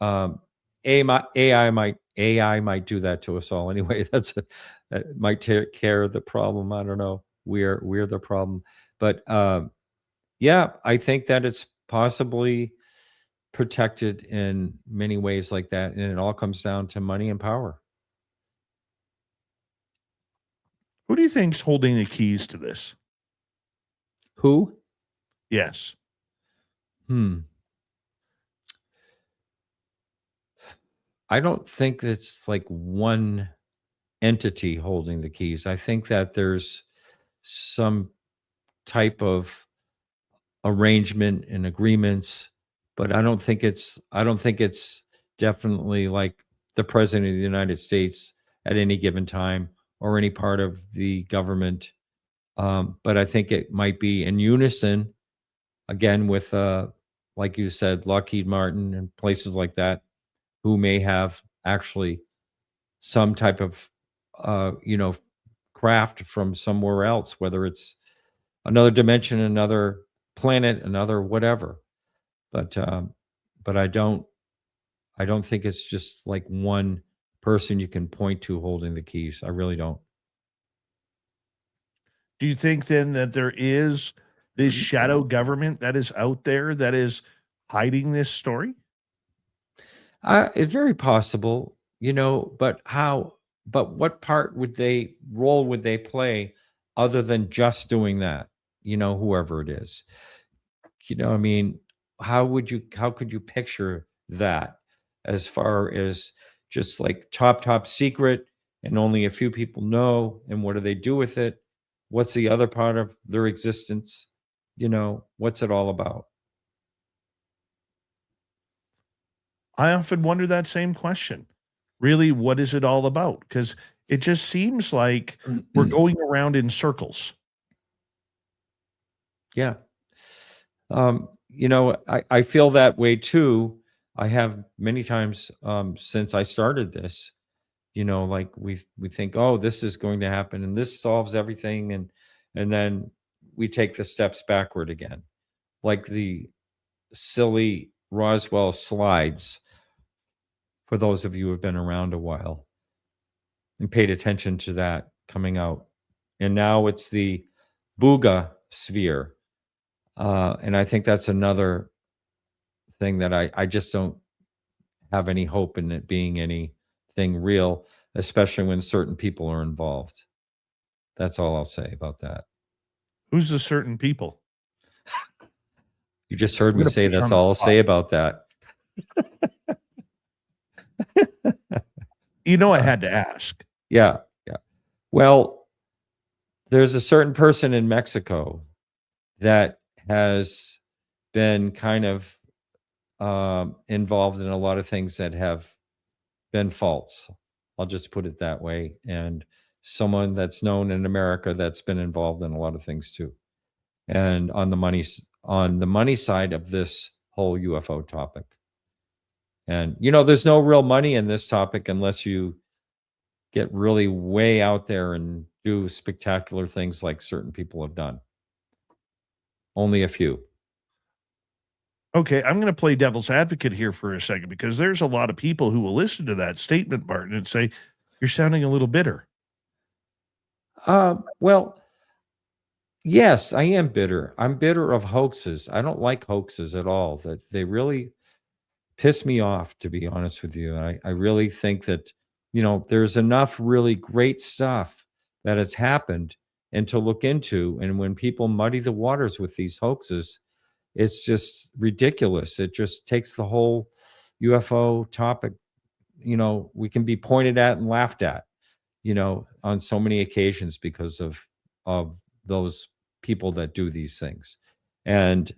[SPEAKER 5] AI might do that to us all anyway. That might take care of the problem. I don't know. We're the problem. But yeah, I think that it's possibly protected in many ways like that, and it all comes down to money and power.
[SPEAKER 2] Who do you think's holding the keys to this?
[SPEAKER 5] Who?
[SPEAKER 2] Yes.
[SPEAKER 5] I don't think it's like one entity holding the keys. I think that there's some type of arrangement and agreements, but I don't think it's definitely like the president of the United States at any given time, or any part of the government. But I think it might be in unison, again, with, like you said, Lockheed Martin and places like that, who may have actually some type of, craft from somewhere else, whether it's another dimension, another planet, another whatever. But I don't think it's just like one person you can point to holding the keys. I really don't.
[SPEAKER 2] Do you think then that there is this shadow government that is out there that is hiding this story?
[SPEAKER 5] It's very possible, but how? But what role would they play other than just doing that? Whoever it is, I mean, how could you picture that as far as just like top secret and only a few people know? And what do they do with it? What's the other part of their existence? What's it all about?
[SPEAKER 2] I often wonder that same question. Really, what is it all about? Because it just seems like we're going around in circles.
[SPEAKER 5] Yeah. I feel that way too. I have many times since I started this, like we think, oh, this is going to happen and this solves everything. And then we take the steps backward again, like the silly Roswell slides. For those of you who have been around a while and paid attention to that coming out. And now it's the Booga sphere. And I think that's another thing that I just don't have any hope in it being anything real, especially when certain people are involved. That's all I'll say about that.
[SPEAKER 2] Who's the certain people?
[SPEAKER 5] You just heard me say that's all I'll say about that.
[SPEAKER 2] I had to ask.
[SPEAKER 5] Yeah. Well, there's a certain person in Mexico that has been kind of involved in a lot of things that have been false. I'll just put it that way. And someone that's known in America that's been involved in a lot of things too. And on the money side of this whole UFO topic. And, there's no real money in this topic unless you get really way out there and do spectacular things like certain people have done. Only a few.
[SPEAKER 2] Okay, I'm going to play devil's advocate here for a second because there's a lot of people who will listen to that statement, Martin, and say, you're sounding a little bitter.
[SPEAKER 5] Well, yes, I am bitter. I'm bitter of hoaxes. I don't like hoaxes at all. That they really piss me off, to be honest with you. I really think that, there's enough really great stuff that has happened and to look into. And when people muddy the waters with these hoaxes, it's just ridiculous. It just takes the whole UFO topic, we can be pointed at and laughed at, on so many occasions because of those people that do these things. And,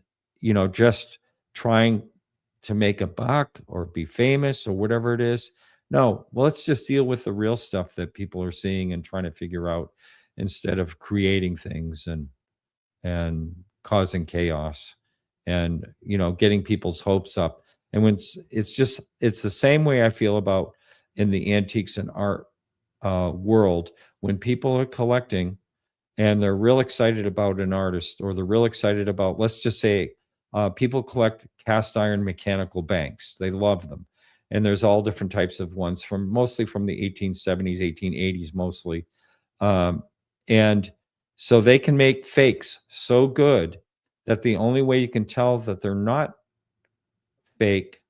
[SPEAKER 5] just trying to make a buck or be famous or whatever it is. No, well, let's just deal with the real stuff that people are seeing and trying to figure out instead of creating things and causing chaos and, getting people's hopes up. And when it's the same way I feel about in the antiques and art world, when people are collecting and they're real excited about an artist or they're real excited about, let's just say, people collect cast iron mechanical banks. They love them. And there's all different types of ones mostly from the 1870s, 1880s, mostly. And so they can make fakes so good that the only way you can tell that they're not fake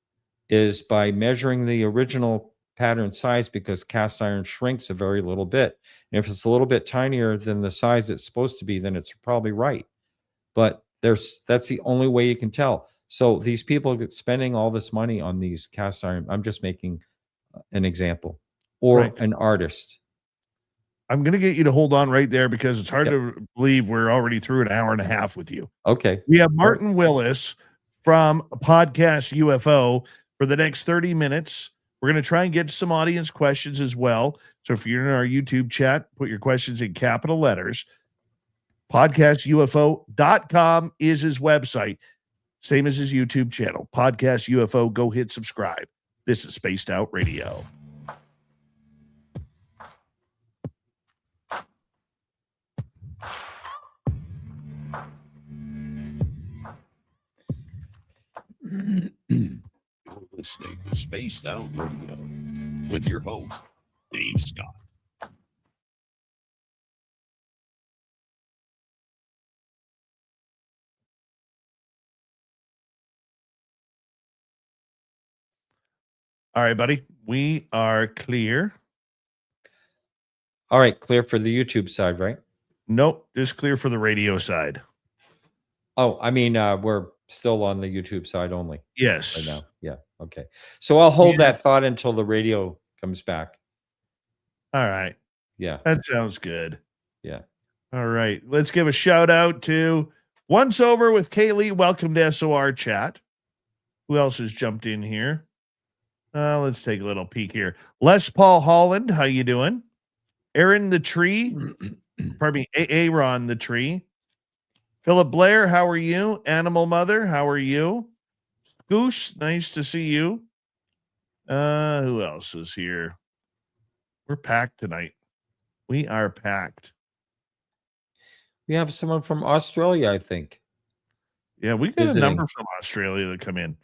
[SPEAKER 5] is by measuring the original pattern size, because cast iron shrinks a very little bit. And if it's a little bit tinier than the size it's supposed to be, then it's probably right. But that's the only way you can tell. So these people get spending all this money on these cast iron. I'm just making an example, or
[SPEAKER 2] Right.
[SPEAKER 5] an artist.
[SPEAKER 2] I'm going to get you to hold on right there because it's hard to believe we're already through an hour and a half with you.
[SPEAKER 5] Okay.
[SPEAKER 2] We have Martin Willis from Podcast UFO for the next 30 minutes. We're going to try and get some audience questions as well. So if you're in our YouTube chat, put your questions in capital letters. PodcastUFO.com is his website. Same as his YouTube channel. Podcast UFO. Go hit subscribe. This is Spaced Out Radio. listening to Spaced Out Radio with your host, Dave Scott. All right, buddy. We are clear.
[SPEAKER 5] All right, clear for the YouTube side, right?
[SPEAKER 2] Nope, just clear for the radio side.
[SPEAKER 5] Oh, I mean, we're still on the YouTube side only.
[SPEAKER 2] Yes.
[SPEAKER 5] Right now. Yeah. Okay. So I'll hold that thought until the radio comes back.
[SPEAKER 2] All right.
[SPEAKER 5] Yeah.
[SPEAKER 2] That sounds good.
[SPEAKER 5] Yeah.
[SPEAKER 2] All right. Let's give a shout out to Once Over with Kaylee. Welcome to SOR chat. Who else has jumped in here? Let's take a little peek here. Les Paul Holland, how you doing? Aaron the Tree. Pardon me, Aaron the Tree. Philip Blair, how are you? Animal Mother, how are you? Goose, nice to see you. Who else is here? We're packed tonight. We are packed.
[SPEAKER 5] We have someone from Australia, I think.
[SPEAKER 2] Yeah, we got a number from Australia that come in.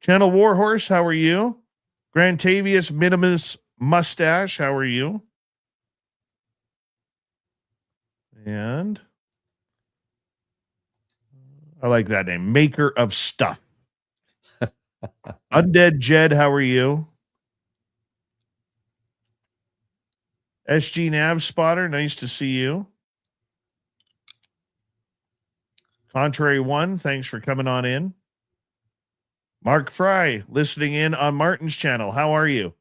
[SPEAKER 2] Channel Warhorse, how are you? Grantavius Minimus Mustache, how are you? And I like that name. Maker of Stuff. Undead Jed, how are you? SG Nav Spotter, nice to see you. Contrary One, thanks for coming on in. Mark Fry, listening in on Martin's channel. How are you?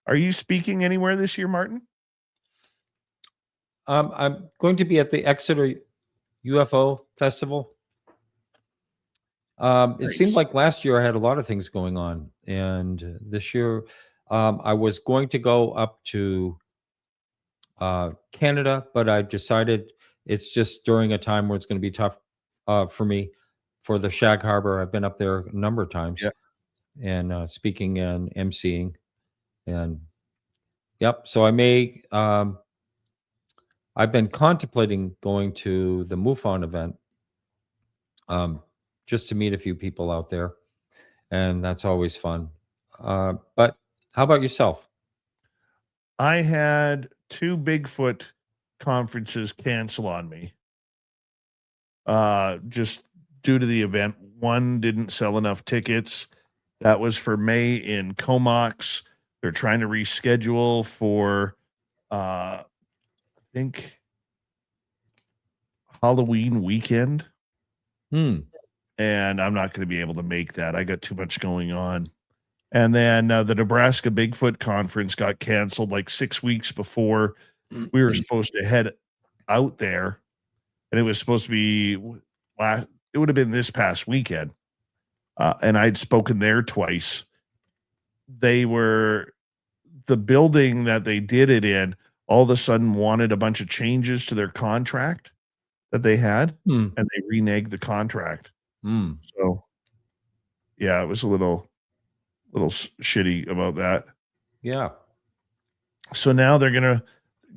[SPEAKER 2] Are you speaking anywhere this year, Martin?
[SPEAKER 5] I'm going to be at the Exeter UFO Festival. It seemed like last year I had a lot of things going on, and this year I was going to go up to Canada, but I decided it's just during a time where it's going to be tough for me for the Shag Harbor. I've been up there a number of times, and speaking and emceeing, and yep. So I may. I've been contemplating going to the MUFON event, just to meet a few people out there, and that's always fun. But how about yourself?
[SPEAKER 2] I had 2 Bigfoot conferences cancel on me. Just due to the event. One didn't sell enough tickets. That was for May in Comox. They're trying to reschedule for I think Halloween weekend. And I'm not going to be able to make that. I got too much going on. And then the Nebraska Bigfoot conference got canceled like 6 weeks before we were supposed to head out there. And it was supposed to be it would have been this past weekend. And I'd spoken there twice. The building that they did it in all of a sudden wanted a bunch of changes to their contract that they had, and they reneged the contract. So yeah, it was a little shitty about that.
[SPEAKER 5] Yeah.
[SPEAKER 2] So now they're going to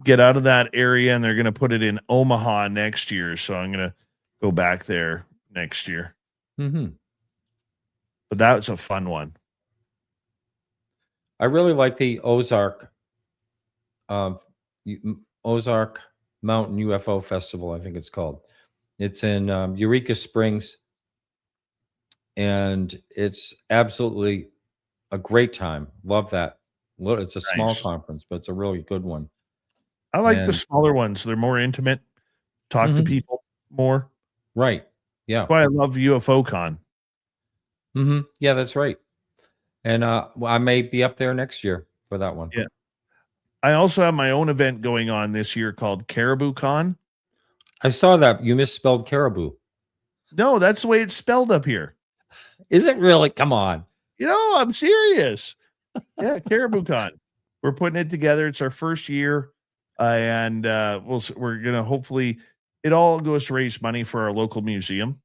[SPEAKER 2] get out of that area and they're going to put it in Omaha next year. So I'm going to go back there next year. But that was a fun one.
[SPEAKER 5] I really like the Ozark Mountain UFO Festival, I think it's called. It's in Eureka Springs, and it's absolutely a great time. Love that. It's a small conference, but it's a really good one.
[SPEAKER 2] I like the smaller ones. They're more intimate. Talk to people more.
[SPEAKER 5] Right. Yeah.
[SPEAKER 2] That's why I love UFO Con.
[SPEAKER 5] Yeah, that's right. And I may be up there next year for that one.
[SPEAKER 2] Yeah. I also have my own event going on this year called Caribou Con.
[SPEAKER 5] I saw that. You misspelled caribou.
[SPEAKER 2] No, that's the way it's spelled up here.
[SPEAKER 5] Is it really? Come on.
[SPEAKER 2] I'm serious. Yeah, CaribouCon. We're putting it together. It's our first year, and we're gonna hopefully it all goes to raise money for our local museum.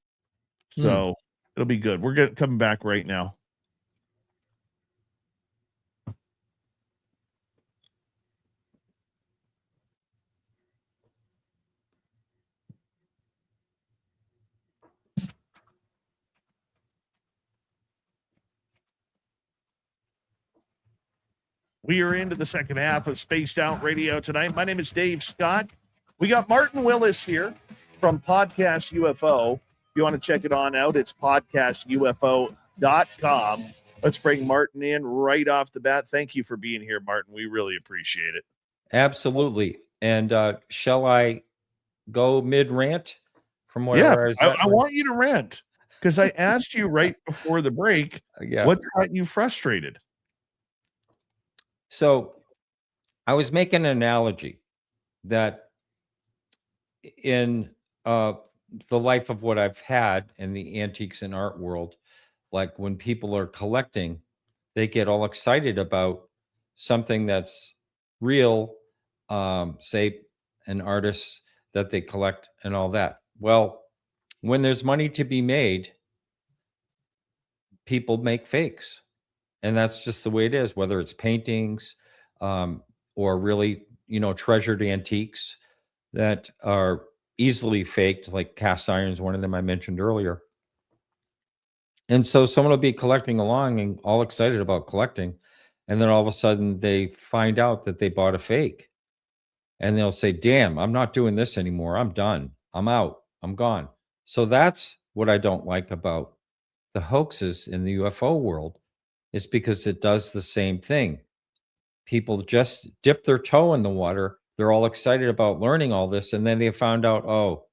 [SPEAKER 2] So it'll be good. We're coming back right now. We are into the second half of Spaced Out Radio tonight. My name is Dave Scott. We got Martin Willis here from Podcast UFO. If you want to check it on out, it's podcastufo.com. Let's bring Martin in right off the bat. Thank you for being here, Martin. We really appreciate it.
[SPEAKER 5] Absolutely. And shall I go mid-rant from where I was at?
[SPEAKER 2] I want you to rant because I asked you right before the break, what got you frustrated?
[SPEAKER 5] So I was making an analogy that in the life of what I've had in the antiques and art world, like when people are collecting, they get all excited about something that's real, say an artist that they collect and all that. Well, when there's money to be made, people make fakes. And that's just the way it is, whether it's paintings or really, treasured antiques that are easily faked, like cast irons, one of them I mentioned earlier. And so someone will be collecting along and all excited about collecting. And then all of a sudden they find out that they bought a fake. And they'll say, damn, I'm not doing this anymore. I'm done. I'm out. I'm gone. So that's what I don't like about the hoaxes in the UFO world. Is because it does the same thing. People just dip their toe in the water. They're all excited about learning all this. And then they found out, oh,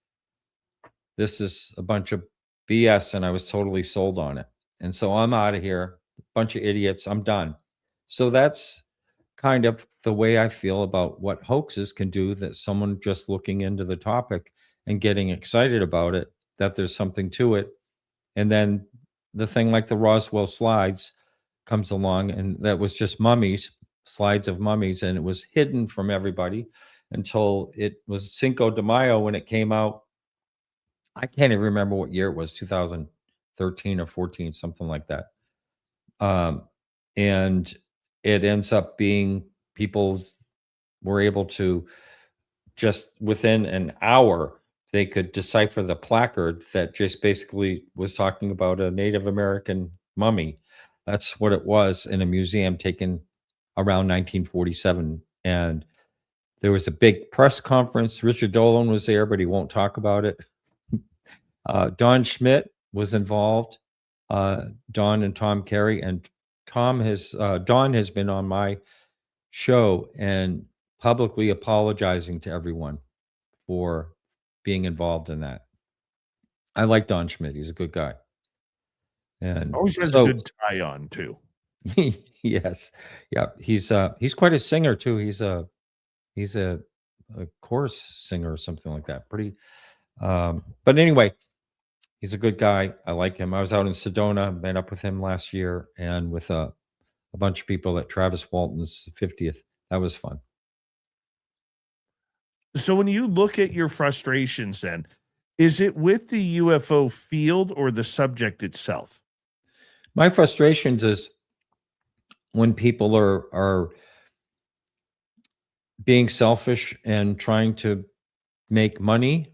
[SPEAKER 5] this is a bunch of BS. And I was totally sold on it. And so I'm out of here. Bunch of idiots. I'm done. So that's kind of the way I feel about what hoaxes can do, that someone just looking into the topic and getting excited about it, that there's something to it. And then the thing like the Roswell slides comes along, and that was just mummies, slides of mummies, and it was hidden from everybody until it was Cinco de Mayo when it came out. I can't even remember what year it was, 2013 or 14, something like that. And it ends up being, people were able to just within an hour, they could decipher the placard that just basically was talking about a Native American mummy. That's what it was in a museum taken around 1947. And there was a big press conference. Richard Dolan was there, but he won't talk about it. Don Schmidt was involved. Don and Tom Carey. And Don has been on my show and publicly apologizing to everyone for being involved in that. I like Don Schmidt. He's a good guy. And
[SPEAKER 2] always has a good tie on too.
[SPEAKER 5] Yes. Yeah. He's quite a singer too. He's a chorus singer or something like that. Pretty, but anyway, he's a good guy. I like him. I was out in Sedona, met up with him last year, and with a bunch of people at Travis Walton's 50th. That was fun.
[SPEAKER 2] So when you look at your frustrations then, is it with the UFO field or the subject itself?
[SPEAKER 5] My frustrations is when people are being selfish and trying to make money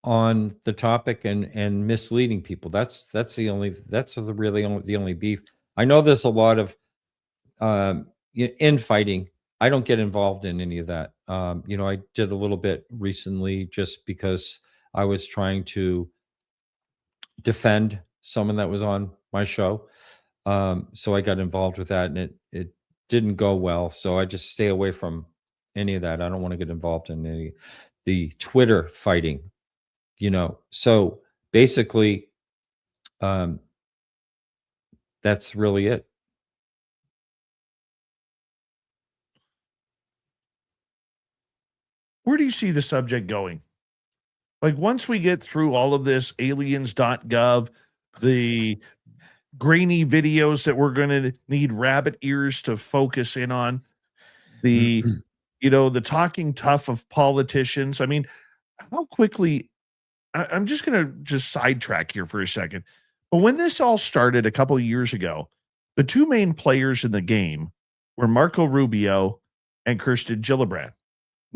[SPEAKER 5] on the topic and misleading people. That's the only beef. I know there's a lot of infighting. I don't get involved in any of that. I did a little bit recently just because I was trying to defend someone that was on my show. So I got involved with that, and it didn't go well. So I just stay away from any of that. I don't want to get involved in the Twitter fighting, So basically, that's really it.
[SPEAKER 2] Where do you see the subject going? Like once we get through all of this aliens.gov, the grainy videos that we're going to need rabbit ears to focus in on, the the talking tough of politicians. I mean, how quickly I'm just going to just sidetrack here for a second. But when this all started a couple of years ago, the two main players in the game were Marco Rubio and Kirsten Gillibrand.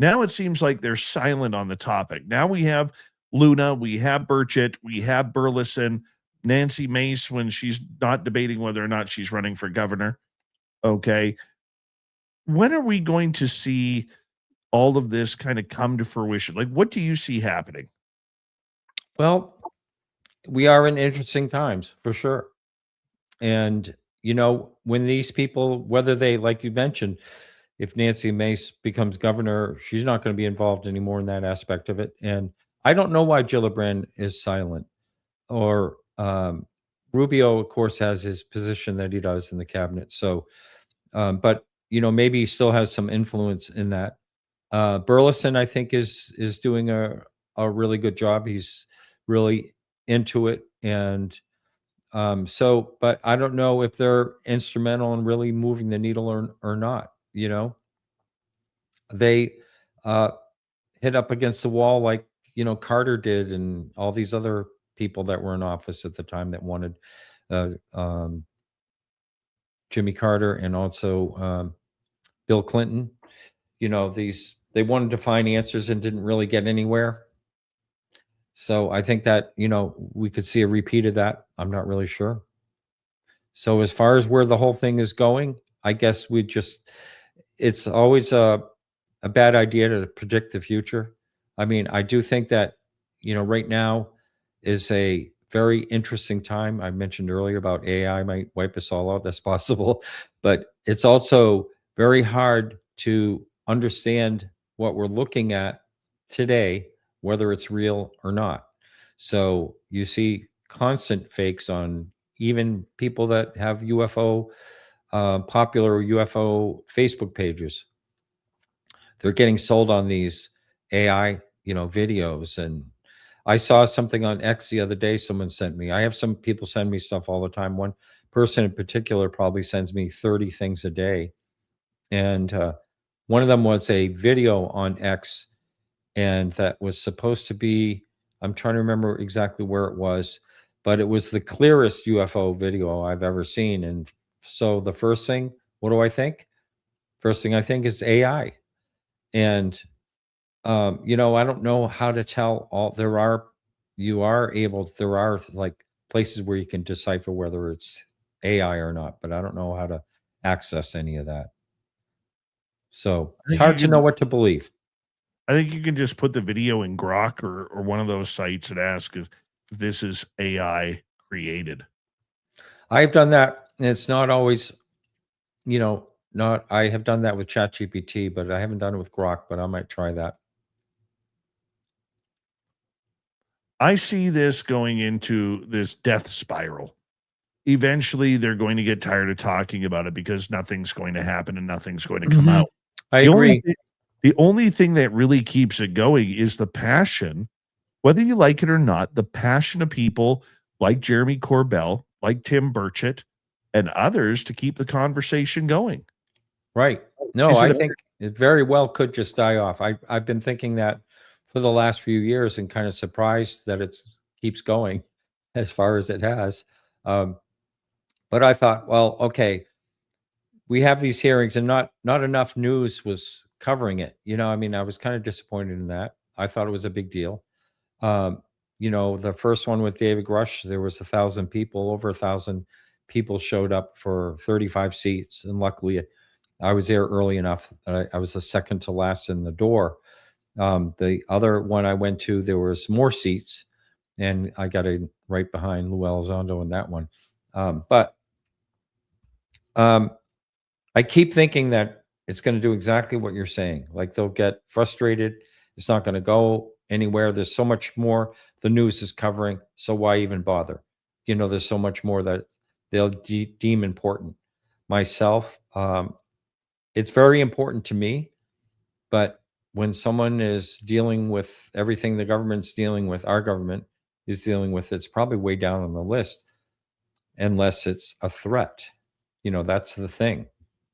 [SPEAKER 2] Now it seems like they're silent on the topic. Now we have Luna, we have Burchett, we have Burleson, Nancy Mace when she's not debating whether or not she's running for governor. Okay. When are we going to see all of this kind of come to fruition? Like, what do you see happening?
[SPEAKER 5] Well, we are in interesting times for sure. And, when these people, whether they, like you mentioned, if Nancy Mace becomes governor, she's not going to be involved anymore in that aspect of it. And I don't know why Gillibrand is silent. Or Rubio, of course, has his position that he does in the cabinet. So, but, maybe he still has some influence in that. Burleson, I think, is doing a really good job. He's really into it. And but I don't know if they're instrumental in really moving the needle or not. They hit up against the wall like, Carter did and all these other people that were in office at the time that wanted Jimmy Carter and also Bill Clinton. They wanted to find answers and didn't really get anywhere. So I think that, we could see a repeat of that. I'm not really sure. So as far as where the whole thing is going, I guess it's always a bad idea to predict the future. I mean, I do think that, right now is a very interesting time. I mentioned earlier about AI might wipe us all out. That's possible. But it's also very hard to understand what we're looking at today, whether it's real or not. So you see constant fakes on even people that have popular UFO Facebook pages. They're getting sold on these AI, videos. And I saw something on X the other day someone sent me. I have some people send me stuff all the time. One person in particular probably sends me 30 things a day. And one of them was a video on X, and that was supposed to be, I'm trying to remember exactly where it was, but it was the clearest UFO video I've ever seen. And so the first thing, what do I think? First thing I think is AI. And, I don't know how to tell there are like places where you can decipher whether it's AI or not, but I don't know how to access any of that. So it's hard to know what to believe.
[SPEAKER 2] I think you can just put the video in Grok or one of those sites and ask if this is AI created.
[SPEAKER 5] I've done that. And it's not always, I have done that with ChatGPT, but I haven't done it with Grok, but I might try that.
[SPEAKER 2] I see this going into this death spiral. Eventually, they're going to get tired of talking about it because nothing's going to happen and nothing's going to come out.
[SPEAKER 5] I agree.
[SPEAKER 2] The only thing that really keeps it going is the passion, whether you like it or not, the passion of people like Jeremy Corbell, like Tim Burchett, and others to keep the conversation going.
[SPEAKER 5] Right. No, I think it very well could just die off. I've been thinking that for the last few years and kind of surprised that it keeps going as far as it has. But I thought, well, okay, we have these hearings and not enough news was covering it. I was kind of disappointed in that. I thought it was a big deal. The first one with David Rush, there was 1,000 people, over 1,000 people showed up for 35 seats. And luckily I was there early enough that I was the second to last in the door. The other one I went to, there was more seats and I got in right behind Lou Elizondo in that one. But I keep thinking that it's going to do exactly what you're saying. Like they'll get frustrated. It's not going to go anywhere. There's so much more the news is covering. So why even bother? There's so much more that they'll deem important. Myself, it's very important to me, but when someone is dealing with everything the government's dealing with, our government is dealing with, it's probably way down on the list, unless it's a threat. That's the thing.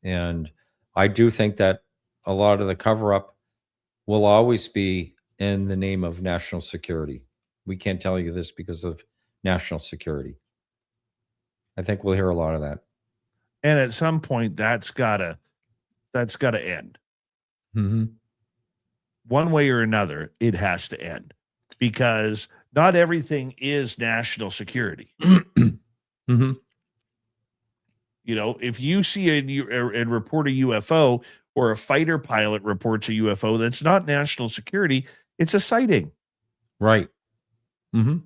[SPEAKER 5] And I do think that a lot of the cover-up will always be in the name of national security. We can't tell you this because of national security. I think we'll hear a lot of that.
[SPEAKER 2] And at some point, that's gotta end.
[SPEAKER 5] Mm-hmm.
[SPEAKER 2] One way or another, it has to end, because not everything is national security.
[SPEAKER 5] Mm-hmm.
[SPEAKER 2] If you see and report a UFO, or a fighter pilot reports a UFO, that's not national security. It's a sighting.
[SPEAKER 5] Right. Mm-hmm.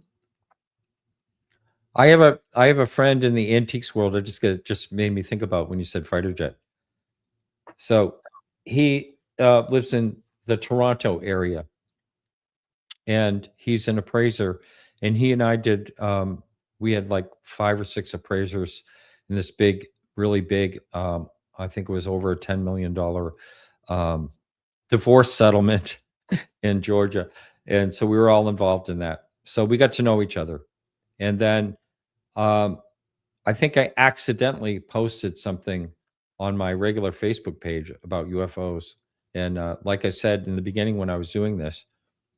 [SPEAKER 5] I have a friend in the antiques world. Just made me think about when you said fighter jet. So he lives in the Toronto area, and he's an appraiser. And he and I did. We had like 5 or 6 appraisers in this really big. I think it was over a $10 million divorce settlement in Georgia, and so we were all involved in that. So we got to know each other, and then I think I accidentally posted something on my regular Facebook page about UFOs. And like I said in the beginning, when I was doing this,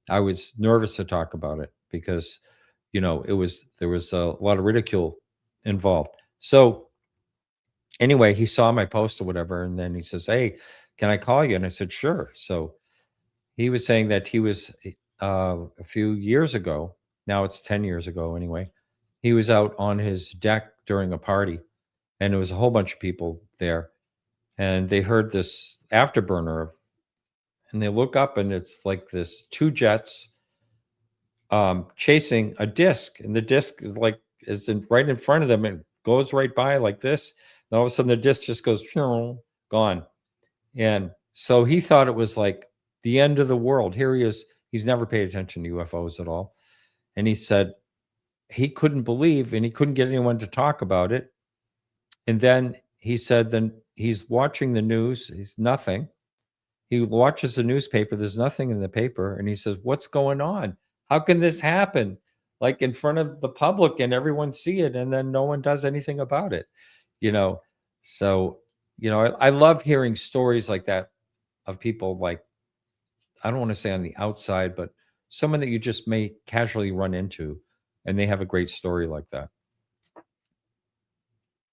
[SPEAKER 5] I was nervous to talk about it because, there was a lot of ridicule involved. So anyway, he saw my post or whatever, and then he says, "Hey, can I call you?" And I said, "Sure." So he was saying that he was a few years ago, now it's 10 years ago anyway, he was out on his deck during a party, and there was a whole bunch of people there, and they heard this afterburner, and they look up, and it's like this 2 jets chasing a disc, and the disc is right in front of them, and goes right by like this. And all of a sudden, the disc just goes gone. And so he thought it was like the end of the world. Here he is. He's never paid attention to UFOs at all. And he said he couldn't believe, and he couldn't get anyone to talk about it. And then he said, then he's watching the news. He's nothing. He watches the newspaper. There's nothing in the paper. And he says, "What's going on? How can this happen? Like in front of the public and everyone see it, and then no one does anything about it." So, I love hearing stories like that of people, like, I don't want to say on the outside, but someone that you just may casually run into, and they have a great story like that.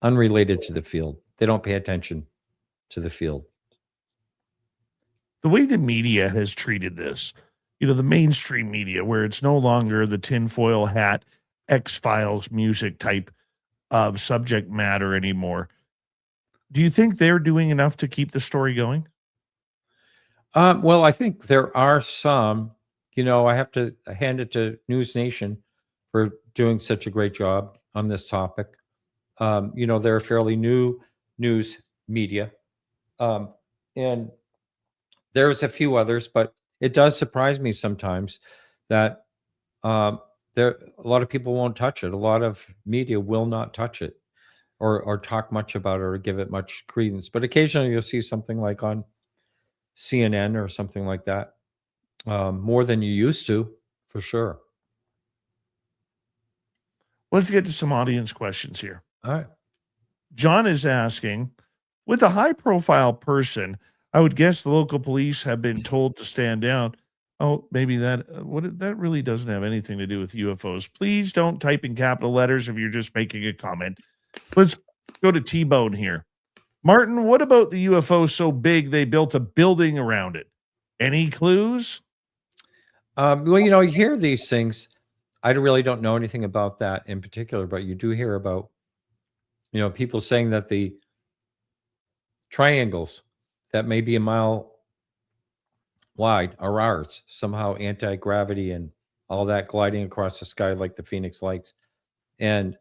[SPEAKER 5] Unrelated to the field. They don't pay attention to the field.
[SPEAKER 2] The way the media has treated this, the mainstream media, where it's no longer the tinfoil hat, X-Files music type of subject matter anymore. Do you think they're doing enough to keep the story going?
[SPEAKER 5] Well, I think there are some. I have to hand it to News Nation for doing such a great job on this topic. They're a fairly new news media. And there's a few others, but it does surprise me sometimes that a lot of people won't touch it. A lot of media will not touch it or talk much about it or give it much credence. But occasionally you'll see something like on CNN or something like that, more than you used to, for sure.
[SPEAKER 2] Let's get to some audience questions here.
[SPEAKER 5] All right.
[SPEAKER 2] John is asking, with a high-profile person, I would guess the local police have been told to stand down. Oh, maybe that really doesn't have anything to do with UFOs. Please don't type in capital letters if you're just making a comment. Let's go to T-Bone here. Martin, what about the UFO so big they built a building around it? Any clues?
[SPEAKER 5] Well, you hear these things. I really don't know anything about that in particular, but you do hear about, people saying that the triangles that may be a mile wide are ours, somehow anti-gravity and all that gliding across the sky like the Phoenix Lights. And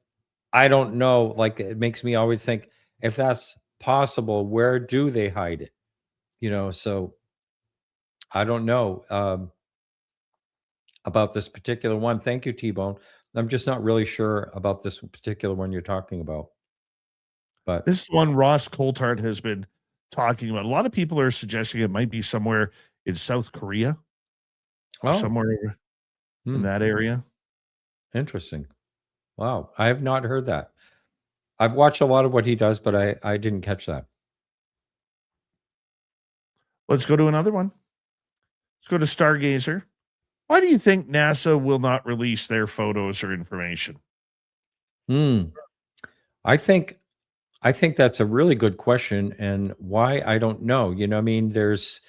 [SPEAKER 5] I don't know, like, it makes me always think, if that's possible, where do they hide it? So I don't know about this particular one. Thank you, T-Bone. I'm just not really sure about this particular one you're talking about. But
[SPEAKER 2] this is one Ross Coulthard has been talking about. A lot of people are suggesting it might be somewhere in South Korea or
[SPEAKER 5] Oh,
[SPEAKER 2] somewhere in
[SPEAKER 5] hmm,
[SPEAKER 2] that area.
[SPEAKER 5] interesting. Wow, I have not heard that. I've watched a lot of what he does, but I didn't catch that.
[SPEAKER 2] Let's go to another one. Let's go to Stargazer. Why do you think NASA will not release their photos or information?
[SPEAKER 5] Hmm. I think that's a really good question, and why I don't know. I mean, there's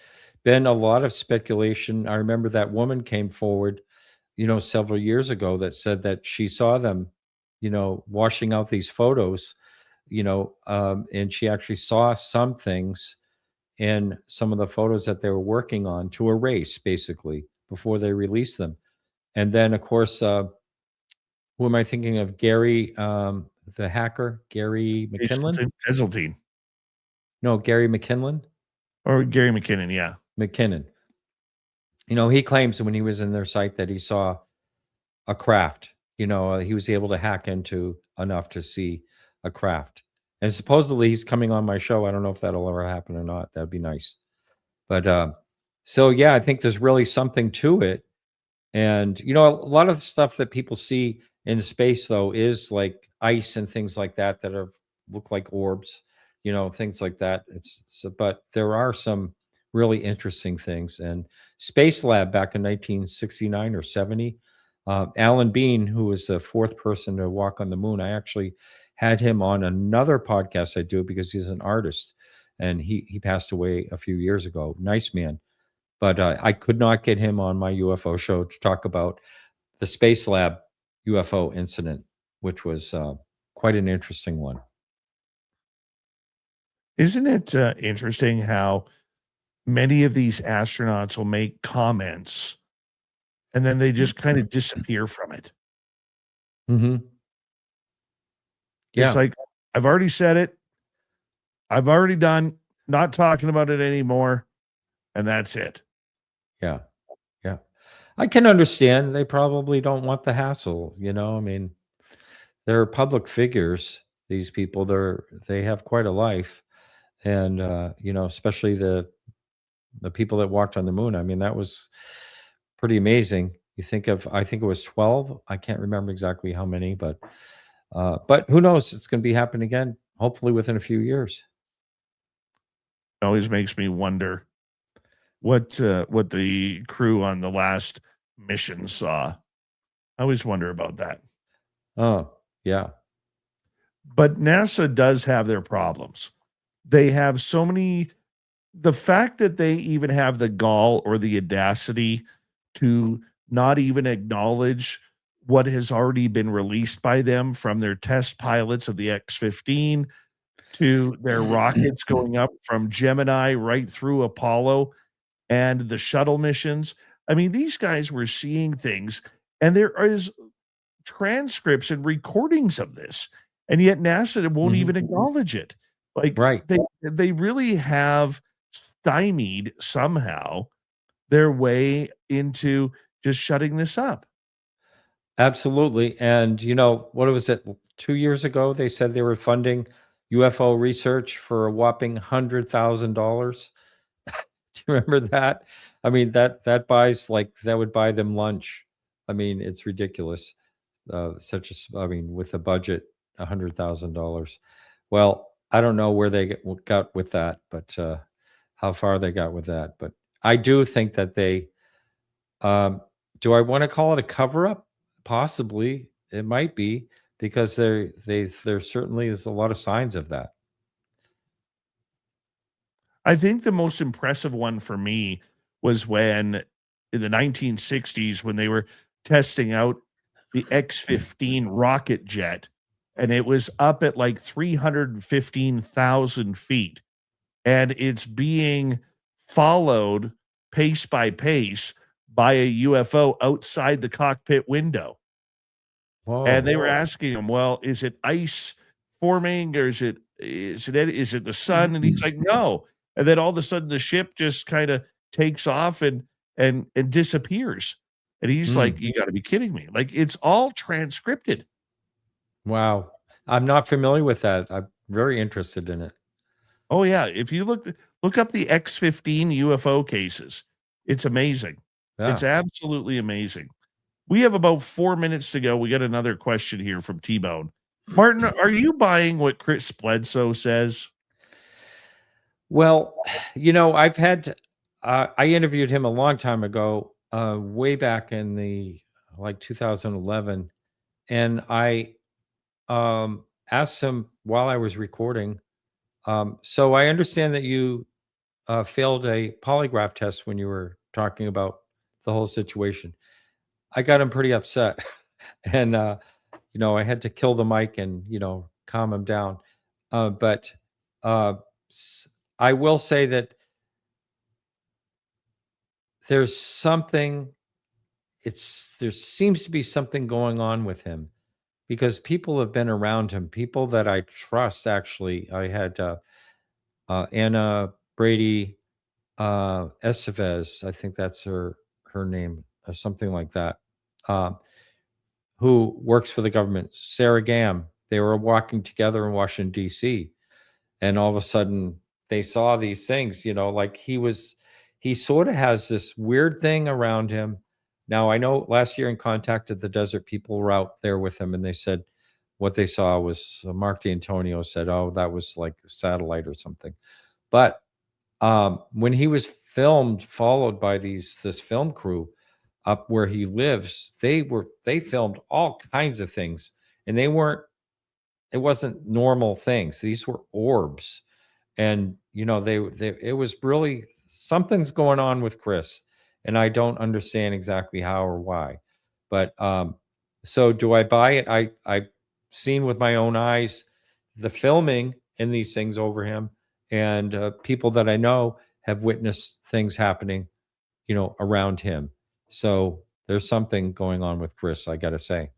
[SPEAKER 5] been a lot of speculation. I remember that woman came forward, several years ago that said that she saw them, washing out these photos, and she actually saw some things in some of the photos that they were working on to erase basically before they released them. And then, of course, who am I thinking of? Gary, the hacker, Gary McKinley?
[SPEAKER 2] Heseltine.
[SPEAKER 5] No, Gary McKinley.
[SPEAKER 2] Or Gary McKinnon, yeah.
[SPEAKER 5] McKinnon. He claims when he was in their site that he saw a craft. He was able to hack into enough to see a craft. And supposedly he's coming on my show. I don't know if that'll ever happen or not. That'd be nice. But so yeah, I think there's really something to it. And a lot of the stuff that people see in space though is like ice and things like that that look like orbs, things like that. But there are some really interesting things. And Space Lab back in 1969 or 70, Alan Bean, who was the fourth person to walk on the moon, I actually had him on another podcast I do because he's an artist, and he passed away a few years ago. Nice man. But I could not get him on my UFO show to talk about the Space Lab UFO incident, which was quite an interesting one.
[SPEAKER 2] Isn't it interesting how many of these astronauts will make comments and then they just kind of disappear from it?
[SPEAKER 5] Mm-hmm. Yeah.
[SPEAKER 2] It's like, I've already said it. I've already done, not talking about it anymore. And that's it.
[SPEAKER 5] Yeah. Yeah. I can understand. They probably don't want the hassle. I mean, they're public figures. These people, they have quite a life. And, especially the people that walked on the moon. I mean, that was pretty amazing. I think it was 12. I can't remember exactly how many, but who knows? It's going to be happening again, hopefully within a few years.
[SPEAKER 2] It always makes me wonder what the crew on the last mission saw. I always wonder about that.
[SPEAKER 5] Oh, yeah.
[SPEAKER 2] But NASA does have their problems. They have so many. The fact that they even have the gall or the audacity to not even acknowledge what has already been released by them, from their test pilots of the X-15 to their rockets going up from Gemini right through Apollo and the shuttle missions. I mean, these guys were seeing things, and there is transcripts and recordings of this, and yet NASA won't even acknowledge it. Like,
[SPEAKER 5] right.
[SPEAKER 2] They really have stymied somehow their way into just shutting this up.
[SPEAKER 5] Absolutely. And what was it? 2 years ago, they said they were funding UFO research for a whopping $100,000. Do you remember that? I mean, that would buy them lunch. I mean, it's ridiculous. With a budget, $100,000. Well, I don't know where they got with that, but how far they got with that. But I do think that they, do I want to call it a cover up? Possibly. It might be, because there certainly is a lot of signs of that.
[SPEAKER 2] I think the most impressive one for me was when in the 1960s, when they were testing out the X-15 rocket jet, and it was up at like 315,000 feet, and it's being followed pace by pace by a UFO outside the cockpit window.
[SPEAKER 5] Whoa.
[SPEAKER 2] And they were asking him, well, is it ice forming, or is it the sun? And he's like, no. And then all of a sudden the ship just kind of takes off and disappears. And he's like, you got to be kidding me. Like, it's all transcripted.
[SPEAKER 5] Wow. I'm not familiar with that. I'm very interested in it.
[SPEAKER 2] Oh yeah. If you look up the X-15 UFO cases, It's amazing.
[SPEAKER 5] Yeah.
[SPEAKER 2] It's absolutely amazing. We have about 4 minutes to go. We got another question here from T-Bone. Martin, are you buying what Chris Bledsoe says?
[SPEAKER 5] Well, I've had, I interviewed him a long time ago, way back in the like 2011. And I asked him while I was recording, so I understand that you failed a polygraph test when you were talking about the whole situation. I got him pretty upset. And, I had to kill the mic and, calm him down. But I will say that there's something, there seems to be something going on with him because people have been around him, people that I trust. Actually, I had Anna Brady Estevez, I think that's her name, or something like that, who works for the government. Sarah Gam, they were walking together in Washington D.C., and all of a sudden they saw these things. Like he sort of has this weird thing around him. Now, I know last year in Contact at the Desert, people were out there with him, and they said what they saw was Mark D'Antonio said, "Oh, that was like a satellite or something." But when he was followed by this film crew up where he lives, they filmed all kinds of things, and it wasn't normal things. These were orbs, and it was really, something's going on with Chris, and I don't understand exactly how or why. But so do I buy it? I've seen with my own eyes the filming in these things over him, and people that I know have witnessed things happening, around him. So there's something going on with Chris, I got to say.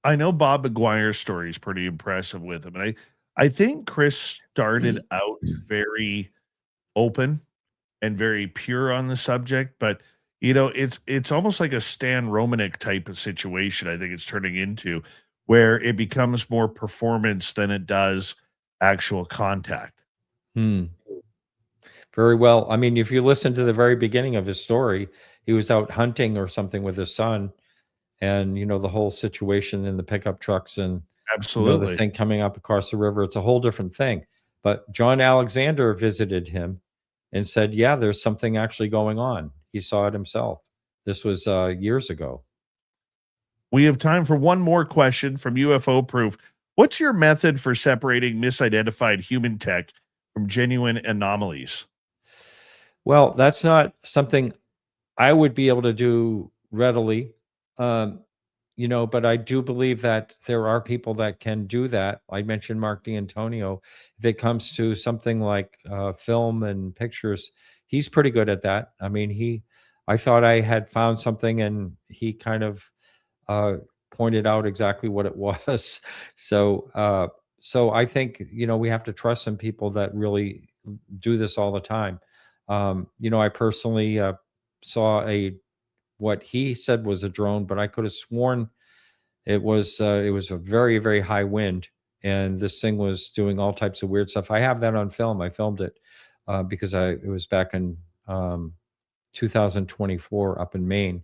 [SPEAKER 2] I know Bob McGuire's story is pretty impressive with him. And I think Chris started out very open and very pure on the subject, but it's almost like a Stan Romanek type of situation. I think it's turning into where it becomes more performance than it does actual contact.
[SPEAKER 5] Very well. I mean, if you listen to the very beginning of his story, he was out hunting or something with his son, and the whole situation in the pickup trucks and
[SPEAKER 2] Absolutely.
[SPEAKER 5] the thing coming up across the river. It's a whole different thing. But John Alexander visited him and said, yeah, there's something actually going on. He saw it himself. This was years ago.
[SPEAKER 2] We have time for one more question from UFO Proof. What's your method for separating misidentified human tech from genuine anomalies?
[SPEAKER 5] Well, that's not something I would be able to do readily. But I do believe that there are people that can do that. I mentioned Mark D'Antonio. If it comes to something like film and pictures, he's pretty good at that. I mean, I thought I had found something, and he kind of pointed out exactly what it was. So I think, we have to trust some people that really do this all the time. I personally saw what he said was a drone, but I could have sworn it was a very, very high wind, and this thing was doing all types of weird stuff. I have that on film. I filmed it because it was back in 2024 up in Maine.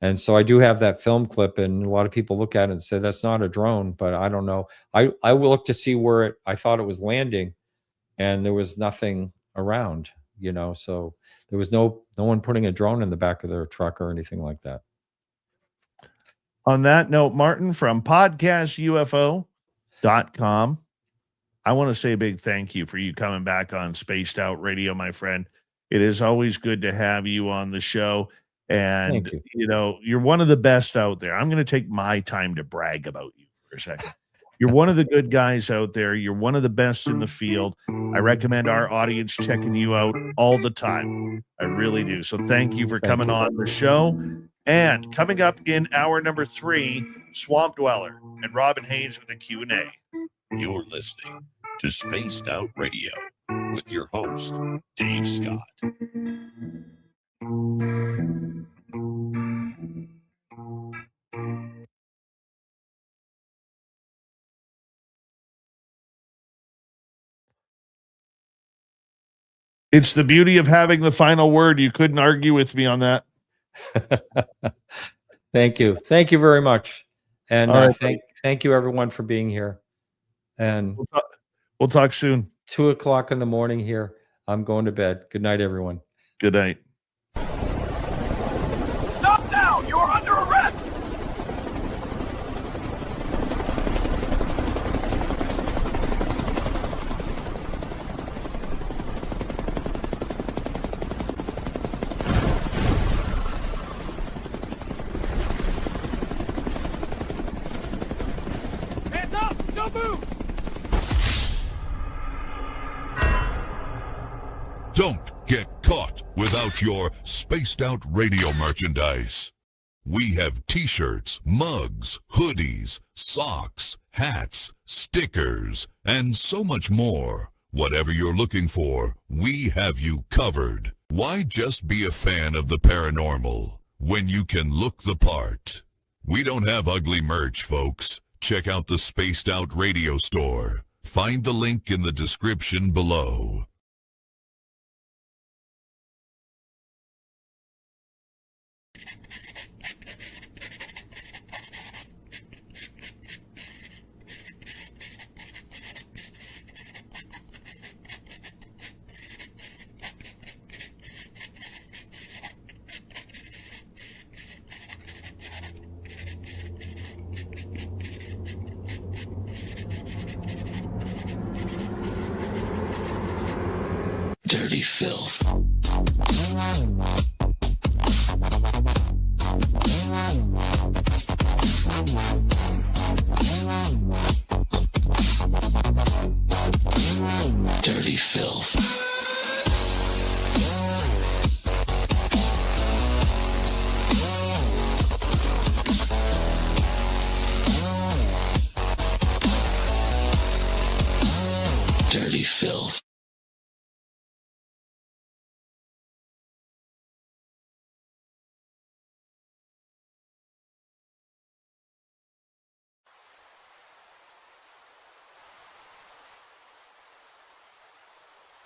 [SPEAKER 5] And so I do have that film clip, and a lot of people look at it and say, that's not a drone, but I don't know. I will look to see where I thought it was landing, and there was nothing around, so there was no one putting a drone in the back of their truck or anything like that.
[SPEAKER 2] On that note, Martin, from Podcast UFO.com, I want to say a big thank you for you coming back on Spaced Out Radio, my friend. It is always good to have you on the show. And, you're one of the best out there. I'm going to take my time to brag about you for a second. You're one of the good guys out there. You're one of the best in the field. I recommend our audience checking you out all the time. I really do. So thank you for coming on the show. And coming up in hour number 3, Swamp Dweller and Robin Haynes with a Q&A.
[SPEAKER 3] You're listening to Spaced Out Radio with your host, Dave Scott.
[SPEAKER 2] It's the beauty of having the final word. You couldn't argue with me on that.
[SPEAKER 5] Thank you. Thank you very much. And
[SPEAKER 2] All right.
[SPEAKER 5] thank you everyone for being here. And
[SPEAKER 2] We'll talk soon.
[SPEAKER 5] 2:00 in the morning here. I'm going to bed. Good night, everyone.
[SPEAKER 2] Good night.
[SPEAKER 10] Stop now! You're under arrest! Hands up! Don't move!
[SPEAKER 3] Don't get caught without your spaced out radio merchandise. We have t-shirts, mugs, hoodies, socks, hats, stickers, and so much more. Whatever you're looking for, we have you covered. Why just be a fan of the paranormal when you can look the part? We don't have ugly merch, folks. Check out the Spaced Out Radio store. Find the link in the description below.
[SPEAKER 11] Dirty filth. Dirty filth. Dirty filth.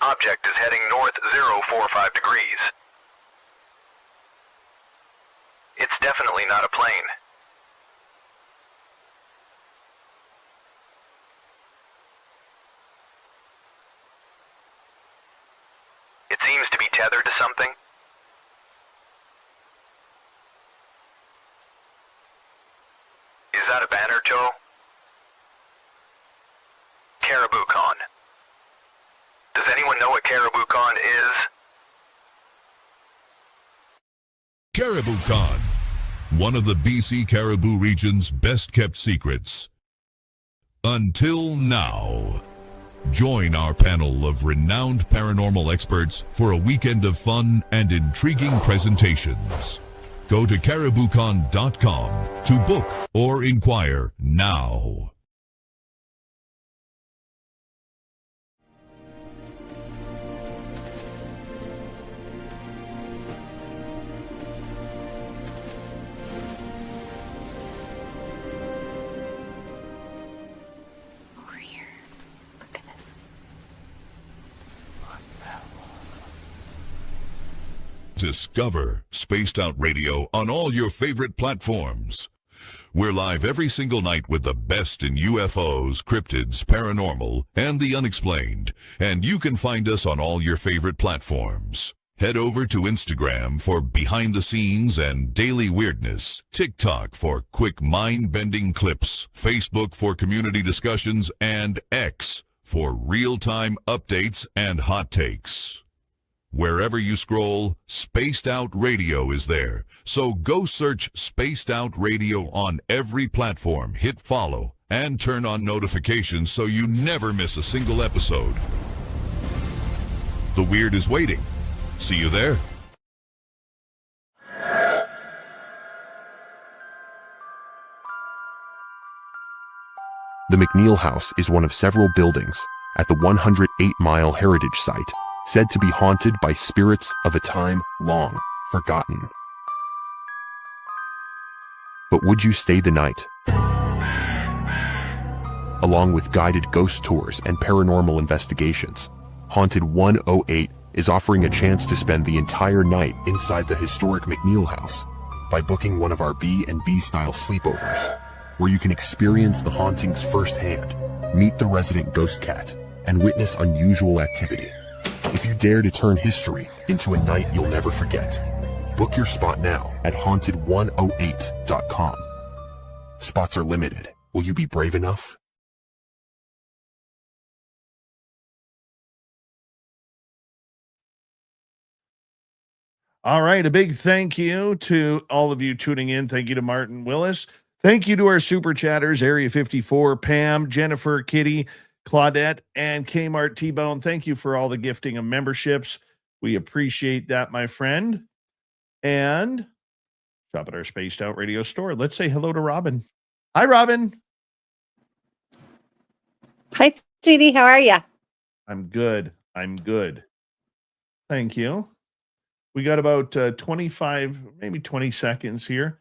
[SPEAKER 12] Object is heading north 045 degrees. It's definitely not a plane. It seems to be tethered to something. Is that a banner, Joe? Caribou Con. Does anyone know what Caribou Con is?
[SPEAKER 3] Caribou Con, one of the BC Caribou region's best kept secrets. Until now. Join our panel of renowned paranormal experts for a weekend of fun and intriguing presentations. Go to cariboucon.com to book or inquire now. Discover Spaced Out Radio on all your favorite platforms. We're live every single night with the best in UFOs, cryptids, paranormal, and the unexplained. And you can find us on all your favorite platforms. Head over to Instagram for behind the scenes and daily weirdness, TikTok for quick mind-bending clips, Facebook for community discussions, and X for real-time updates and hot takes. Wherever you scroll, Spaced Out Radio is there. So go search Spaced Out Radio on every platform, hit follow, and turn on notifications so you never miss a single episode. The weird is waiting. See you there.
[SPEAKER 13] The McNeil House is one of several buildings at the 108-mile heritage site said to be haunted by spirits of a time long forgotten. But would you stay the night? Along with guided ghost tours and paranormal investigations, Haunted 108 is offering a chance to spend the entire night inside the historic McNeil House by booking one of our B&B style sleepovers, where you can experience the hauntings firsthand, meet the resident ghost cat, and witness unusual activity. If you dare to turn history into a night you'll never forget, book your spot now at haunted108.com. Spots are limited. Will you be brave enough?
[SPEAKER 2] All right. A big thank you to all of you tuning in. Thank you to Martin Willis. Thank you to our super chatters, Area 54, Pam, Jennifer, Kitty, Claudette, and Kmart T-Bone. Thank you for all the gifting of memberships. We appreciate that, my friend. And shop at our Spaced Out Radio store. Let's say hello to Robin. Hi, Robin.
[SPEAKER 14] Hi, CD. How are you?
[SPEAKER 2] I'm good. Thank you. We got about 25, maybe 20 seconds here.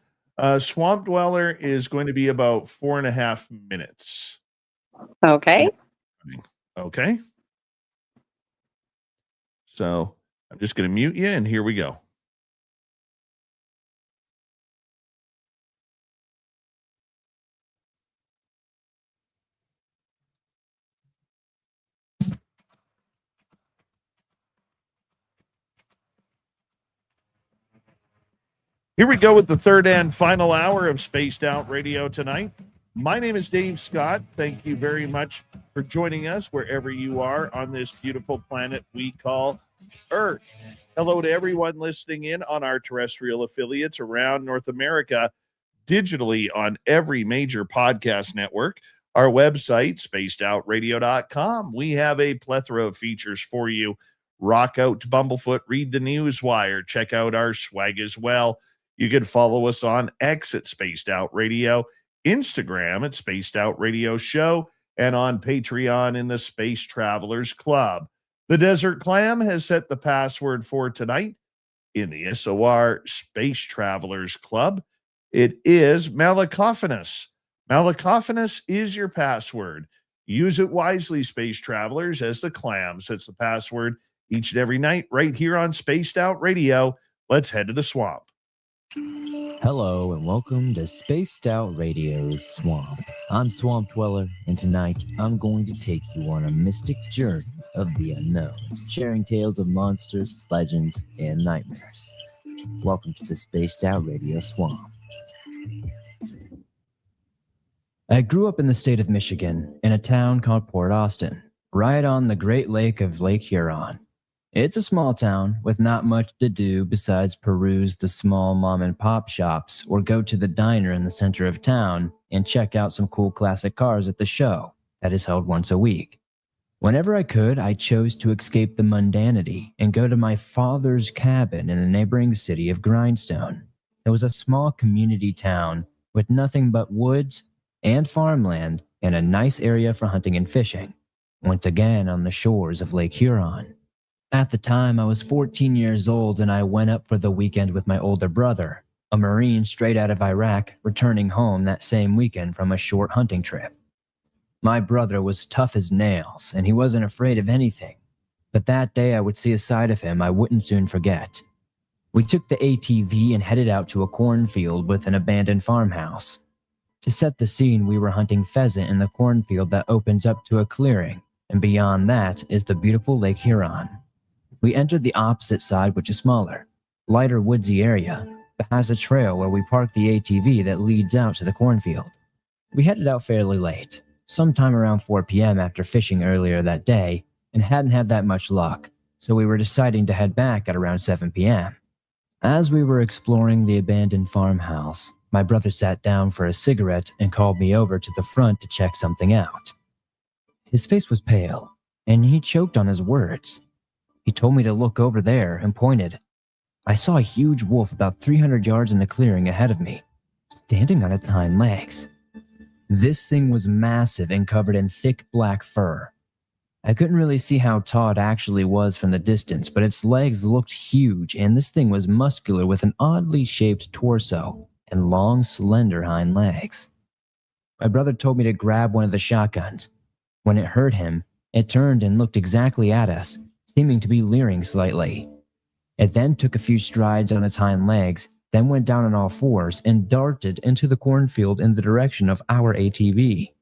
[SPEAKER 2] Swamp Dweller is going to be about 4.5 minutes.
[SPEAKER 14] Okay.
[SPEAKER 2] Okay. So I'm just going to mute you, and here we go. Here we go with the third and final hour of Spaced Out Radio tonight. My name is Dave Scott. Thank you very much for joining us wherever you are on this beautiful planet we call Earth. Hello to everyone listening in on our terrestrial affiliates around North America, digitally on every major podcast network. Our website, spacedoutradio.com. We have a plethora of features for you. Rock out to Bumblefoot, read the Newswire, check out our swag as well. You can follow us on X at Spaced Out Radio, Instagram at Spaced Out Radio Show, and on Patreon in the Space Travelers Club. The Desert Clam has set the password for tonight in the SOR Space Travelers Club. It is Malacophanus. Malacophanus is your password. Use it wisely, Space Travelers, as the Clam sets the password each and every night right here on Spaced Out Radio. Let's head to the swamp.
[SPEAKER 15] Hello and welcome to Spaced Out Radio's Swamp. I'm Swamp Dweller, and tonight I'm going to take you on a mystic journey of the unknown, sharing tales of monsters, legends, and nightmares. Welcome to the Spaced Out Radio Swamp. I grew up in the state of Michigan, in a town called Port Austin, right on the Great Lake of Lake Huron. It's a small town with not much to do besides peruse the small mom and pop shops or go to the diner in the center of town and check out some cool classic cars at the show that is held once a week. Whenever I could, I chose to escape the mundanity and go to my father's cabin in the neighboring city of Grindstone. It was a small community town with nothing but woods and farmland and a nice area for hunting and fishing, once again on the shores of Lake Huron. At the time, I was 14 years old and I went up for the weekend with my older brother, a Marine straight out of Iraq, returning home that same weekend from a short hunting trip. My brother was tough as nails and he wasn't afraid of anything, but that day I would see a side of him I wouldn't soon forget. We took the ATV and headed out to a cornfield with an abandoned farmhouse. To set the scene, we were hunting pheasant in the cornfield that opens up to a clearing, and beyond that is the beautiful Lake Huron. We entered the opposite side, which is smaller, lighter woodsy area, but has a trail where we parked the ATV that leads out to the cornfield. We headed out fairly late, sometime around 4 p.m. after fishing earlier that day, and hadn't had that much luck, so we were deciding to head back at around 7 p.m. As we were exploring the abandoned farmhouse, my brother sat down for a cigarette and called me over to the front to check something out. His face was pale, and he choked on his words. He told me to look over there and pointed. I saw a huge wolf about 300 yards in the clearing ahead of me, standing on its hind legs. This thing was massive and covered in thick black fur. I couldn't really see how tall it actually was from the distance, but its legs looked huge, and this thing was muscular with an oddly shaped torso and long, slender hind legs. My brother told me to grab one of the shotguns. When it heard him, it turned and looked exactly at us, seeming to be leering slightly. It then took a few strides on its hind legs, then went down on all fours and darted into the cornfield in the direction of our ATV.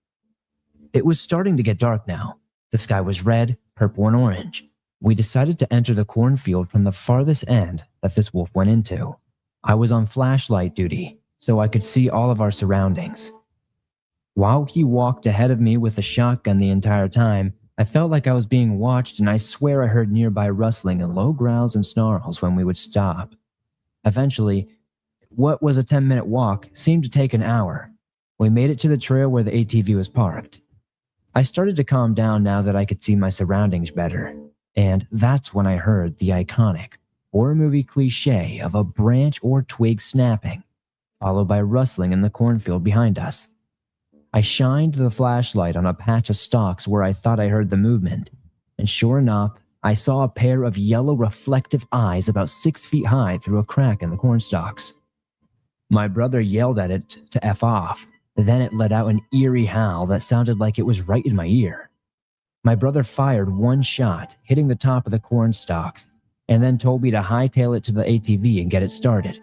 [SPEAKER 15] It was starting to get dark now. The sky was red, purple, and orange. We decided to enter the cornfield from the farthest end that this wolf went into. I was on flashlight duty, so I could see all of our surroundings. While he walked ahead of me with a shotgun the entire time, I felt like I was being watched, and I swear I heard nearby rustling and low growls and snarls when we would stop. Eventually, what was a 10-minute walk seemed to take an hour. We made it to the trail where the ATV was parked. I started to calm down now that I could see my surroundings better, and that's when I heard the iconic horror movie cliche of a branch or twig snapping, followed by rustling in the cornfield behind us. I shined the flashlight on a patch of stalks where I thought I heard the movement, and sure enough, I saw a pair of yellow reflective eyes about 6 feet high through a crack in the corn stalks. My brother yelled at it to F off. Then it let out an eerie howl that sounded like it was right in my ear. My brother fired one shot, hitting the top of the corn stalks, and then told me to hightail it to the ATV and get it started.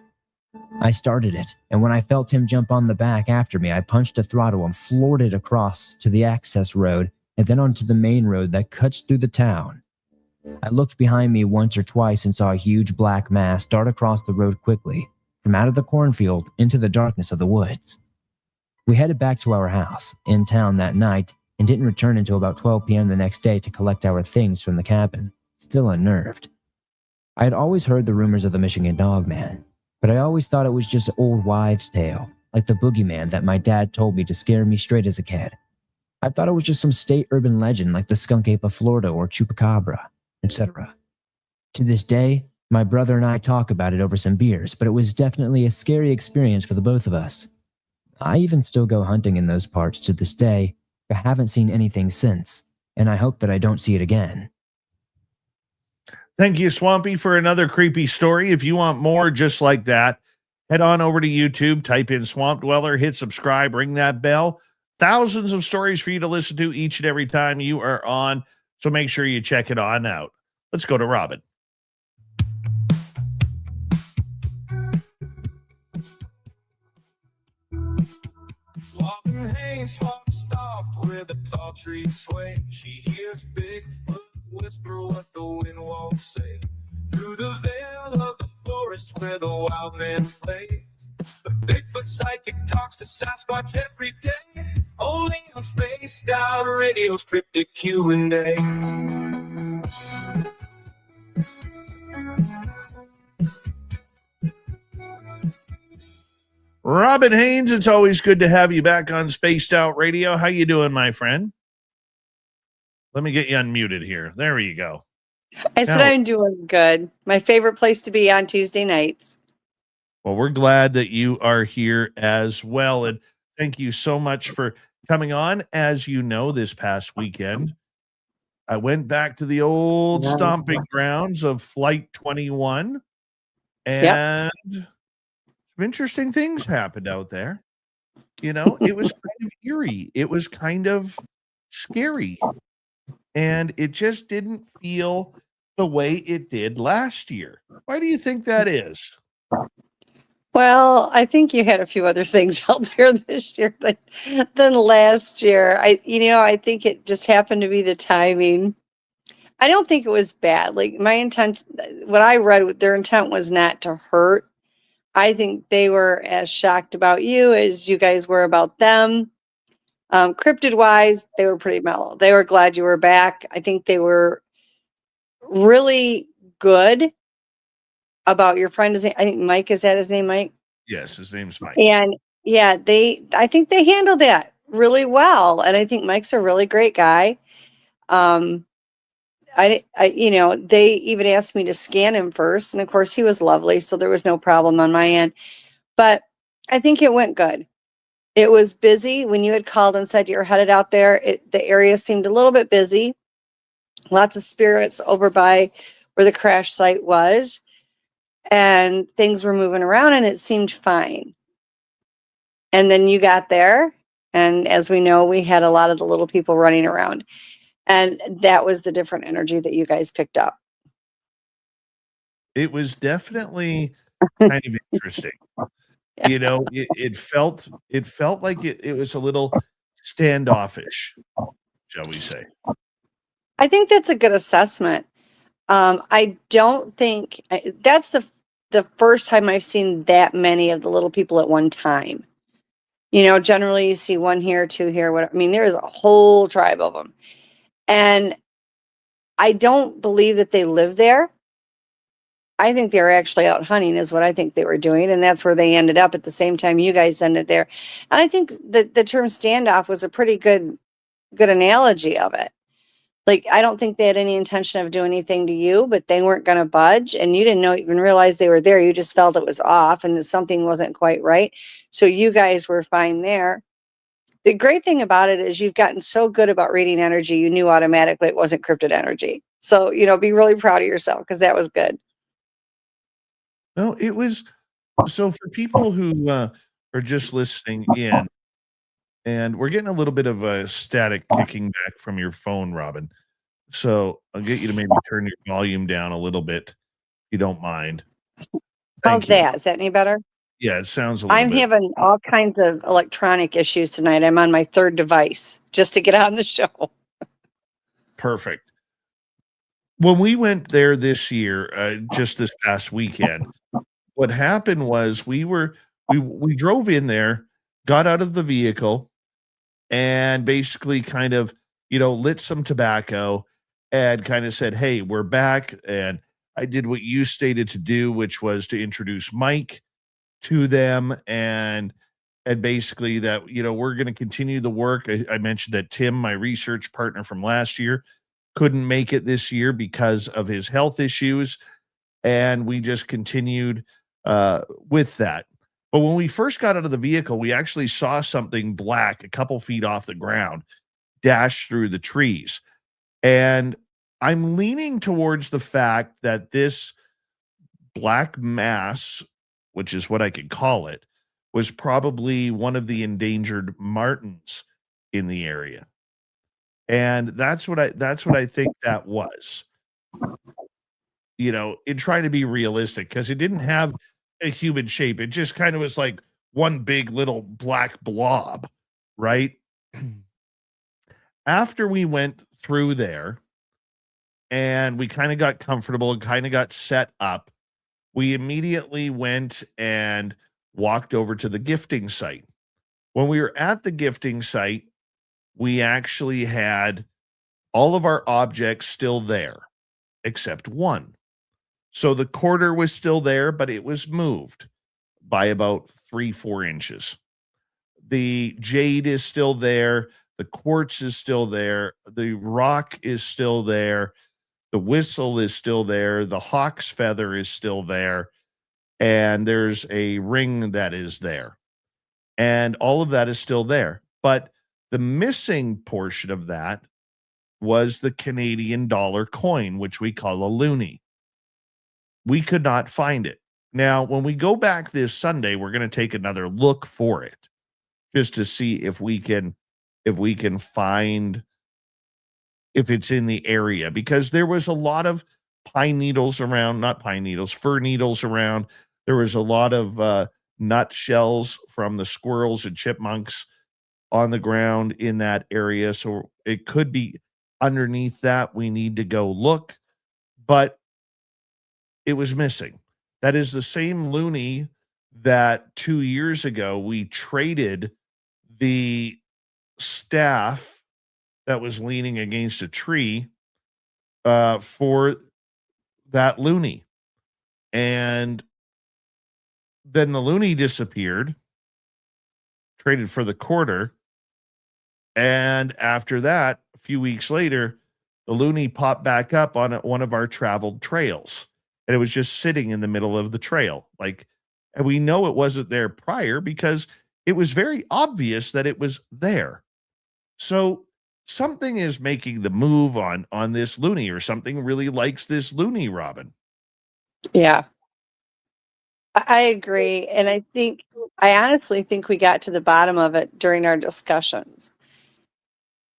[SPEAKER 15] I started it, and when I felt him jump on the back after me, I punched the throttle and floored it across to the access road and then onto the main road that cuts through the town. I looked behind me once or twice and saw a huge black mass dart across the road quickly, from out of the cornfield into the darkness of the woods. We headed back to our house in town that night and didn't return until about 12 p.m. the next day to collect our things from the cabin, still unnerved. I had always heard the rumors of the Michigan Dogman, but I always thought it was just an old wives' tale, like the boogeyman that my dad told me to scare me straight as a kid. I thought it was just some state urban legend like the skunk ape of Florida or chupacabra, etc. To this day, my brother and I talk about it over some beers, but it was definitely a scary experience for the both of us. I even still go hunting in those parts to this day, but haven't seen anything since, and I hope that I don't see it again.
[SPEAKER 2] Thank you, Swampy, for another creepy story. If you want more just like that, head on over to YouTube, type in Swamp Dweller, hit subscribe, ring that bell. Thousands of stories for you to listen to each and every time you are on, so make sure you check it on out. Let's go to Robin.
[SPEAKER 10] Walking Haynes walks stopped where the tall trees sway. She hears Bigfoot whisper what the wind won't say. Through the veil of the forest where the wild man plays, the Bigfoot psychic talks to Sasquatch every day. Only on Spaced Out Radio's Cryptic Q&A.
[SPEAKER 2] Robin Haynes, it's always good to have you back on Spaced Out Radio. How you doing, my friend? Let me get you unmuted here. There you go.
[SPEAKER 14] I said I'm doing good. My favorite place to be on Tuesday nights.
[SPEAKER 2] Well, we're glad that you are here as well. And thank you so much for coming on. As you know, this past weekend, I went back to the old stomping grounds of Flight 21. And some interesting things happened out there. You know, it was kind of eerie. It was kind of scary. And it just didn't feel the way it did last year. Why do you think that is?
[SPEAKER 14] Well, I think you had a few other things out there this year than last year. I think it just happened to be the timing. I don't think it was bad. Like my intent, what I read, their intent was not to hurt. I think they were as shocked about you as you guys were about them. Cryptid wise, they were pretty mellow. They were glad you were back. I think they were really good about your friend. I think Mike, is that his name, Mike?
[SPEAKER 2] Yes, his name's Mike.
[SPEAKER 14] And yeah, I think they handled that really well. And I think Mike's a really great guy. They even asked me to scan him first. And of course he was lovely. So there was no problem on my end, but I think it went good. It was busy when you had called and said you're headed out there. The area seemed a little bit busy. Lots of spirits over by where the crash site was. And things were moving around and it seemed fine. And then you got there. And as we know, we had a lot of the little people running around. And that was the different energy that you guys picked up.
[SPEAKER 2] It was definitely kind of interesting. You know, it felt like it was a little standoffish, shall we say.
[SPEAKER 14] I think that's a good assessment. I don't think that's the first time I've seen that many of the little people at one time. You know, generally you see one here, two here, whatever. I mean, there is a whole tribe of them. And I don't believe that they live there. I think they were actually out hunting is what I think they were doing. And that's where they ended up at the same time you guys ended there. And I think the term standoff was a pretty good analogy of it. Like, I don't think they had any intention of doing anything to you, but they weren't going to budge. And you didn't even realize they were there. You just felt it was off and that something wasn't quite right. So you guys were fine there. The great thing about it is you've gotten so good about reading energy, you knew automatically it wasn't cryptid energy. So, you know, be really proud of yourself because that was good.
[SPEAKER 2] No, it was. So for people who are just listening in, and we're getting a little bit of a static kicking back from your phone, Robin. So I'll get you to maybe turn your volume down a little bit, if you don't mind.
[SPEAKER 14] How's that? Is that any better?
[SPEAKER 2] Yeah, it sounds a little
[SPEAKER 14] I'm
[SPEAKER 2] bit.
[SPEAKER 14] having all kinds of electronic issues tonight. I'm on my third device just to get on the show.
[SPEAKER 2] Perfect. When we went there this year, just this past weekend, what happened was we drove in there, got out of the vehicle, and basically kind of, you know, lit some tobacco and kind of said, hey, we're back. And I did what you stated to do, which was to introduce Mike to them and basically that, you know, we're going to continue the work. I mentioned that Tim, my research partner from last year, couldn't make it this year because of his health issues. And we just continued with that. But when we first got out of the vehicle, we actually saw something black a couple feet off the ground dash through the trees. And I'm leaning towards the fact that this black mass, which is what I could call it, was probably one of the endangered martens in the area. And that's what I think that was. You know, in trying to be realistic, because it didn't have a human shape. It just kind of was like one big little black blob, right? After we went through there and we kind of got comfortable and kind of got set up, we immediately went and walked over to the gifting site. When we were at the gifting site, we actually had all of our objects still there, except one. So the quarter was still there, but it was moved by about 3-4 inches. The jade is still there. The quartz is still there. The rock is still there. The whistle is still there. The hawk's feather is still there. And there's a ring that is there. And all of that is still there. But the missing portion of that was the Canadian dollar coin, which we call a loonie. We could not find it. Now, when we go back this Sunday, we're going to take another look for it just to see if we can find if it's in the area, because there was a lot of fir needles around. There was a lot of nut shells from the squirrels and chipmunks on the ground in that area. So it could be underneath that. We need to go look, but it was missing. That is the same loonie that 2 years ago we traded the staff that was leaning against a tree for that loonie. And then the loonie disappeared, traded for the quarter. And after that, a few weeks later, the loonie popped back up on one of our traveled trails. And it was just sitting in the middle of the trail. And we know it wasn't there prior because it was very obvious that it was there. So something is making the move on this loonie, or something really likes this loonie, Robin.
[SPEAKER 14] Yeah, I agree. And I honestly think we got to the bottom of it during our discussions.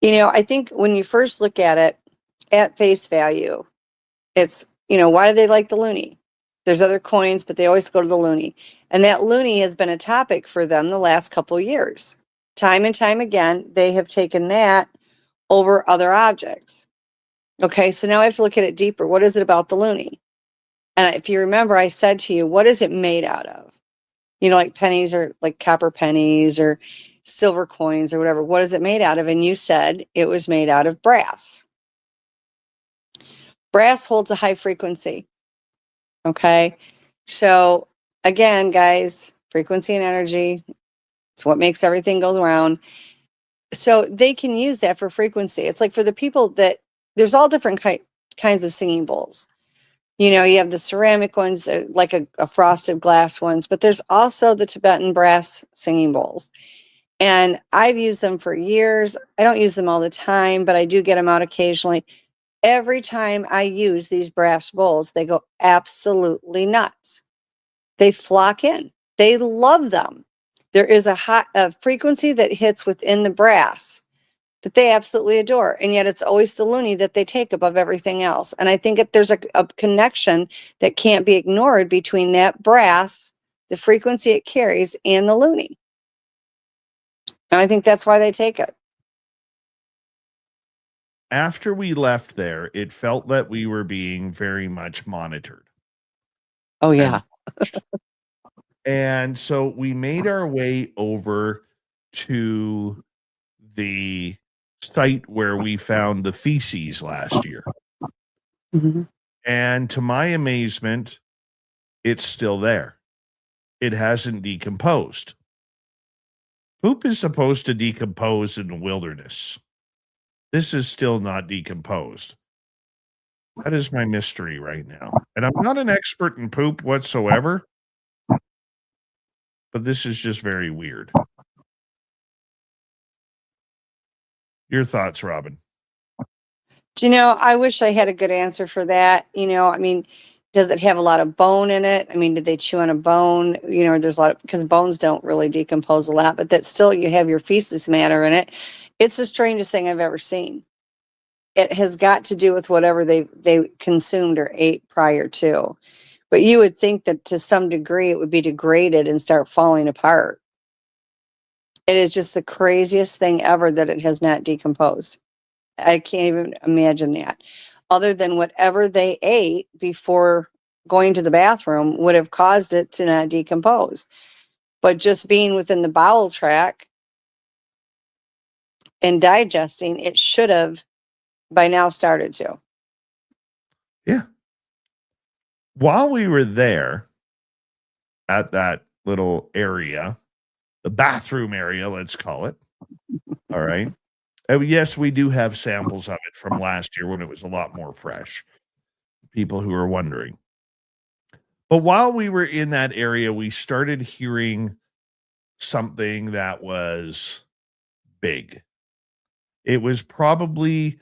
[SPEAKER 14] You know, I think when you first look at it at face value, it's, you know, why do they like the loonie? There's other coins, but they always go to the loonie. And that loonie has been a topic for them the last couple of years. Time and time again, they have taken that over other objects. Okay, so now I have to look at it deeper. What is it about the loonie? And if you remember, I said to you, what is it made out of? You know, like pennies or like copper pennies or silver coins or whatever. What is it made out of? And you said it was made out of brass. Brass holds a high frequency. Okay, so again, guys, frequency and energy, it's what makes everything go around. So they can use that for frequency. It's like for the people that, there's all different kinds of singing bowls. You know, you have the ceramic ones, like a frosted glass ones, but there's also the Tibetan brass singing bowls. And I've used them for years. I don't use them all the time, but I do get them out occasionally. Every time I use these brass bowls, they go absolutely nuts. They flock in. They love them. There is a frequency that hits within the brass that they absolutely adore. And yet it's always the loonie that they take above everything else. And I think there's a connection that can't be ignored between that brass, the frequency it carries, and the loonie. And I think that's why they take it.
[SPEAKER 2] After we left there, it felt that we were being very much monitored.
[SPEAKER 14] Oh, yeah.
[SPEAKER 2] And so we made our way over to the site where we found the feces last year.
[SPEAKER 14] Mm-hmm.
[SPEAKER 2] And to my amazement, it's still there. It hasn't decomposed. Poop is supposed to decompose in the wilderness. This is still not decomposed. That is my mystery right now. And I'm not an expert in poop whatsoever, but this is just very weird. Your thoughts, Robin?
[SPEAKER 14] Do you know, I wish I had a good answer for that. You know, I mean, does it have a lot of bone in it? I mean, did they chew on a bone? You know, there's a lot of, because bones don't really decompose a lot, but that still you have your feces matter in it. It's the strangest thing I've ever seen. It has got to do with whatever they consumed or ate prior to. But you would think that to some degree it would be degraded and start falling apart. It is just the craziest thing ever that it has not decomposed. I can't even imagine that. Other than whatever they ate before going to the bathroom would have caused it to not decompose. But just being within the bowel tract and digesting, it should have by now started to.
[SPEAKER 2] Yeah. While we were there at that little area, the bathroom area, let's call it. All right. Yes, we do have samples of it from last year when it was a lot more fresh. People who are wondering. But while we were in that area, we started hearing something that was big. It was probably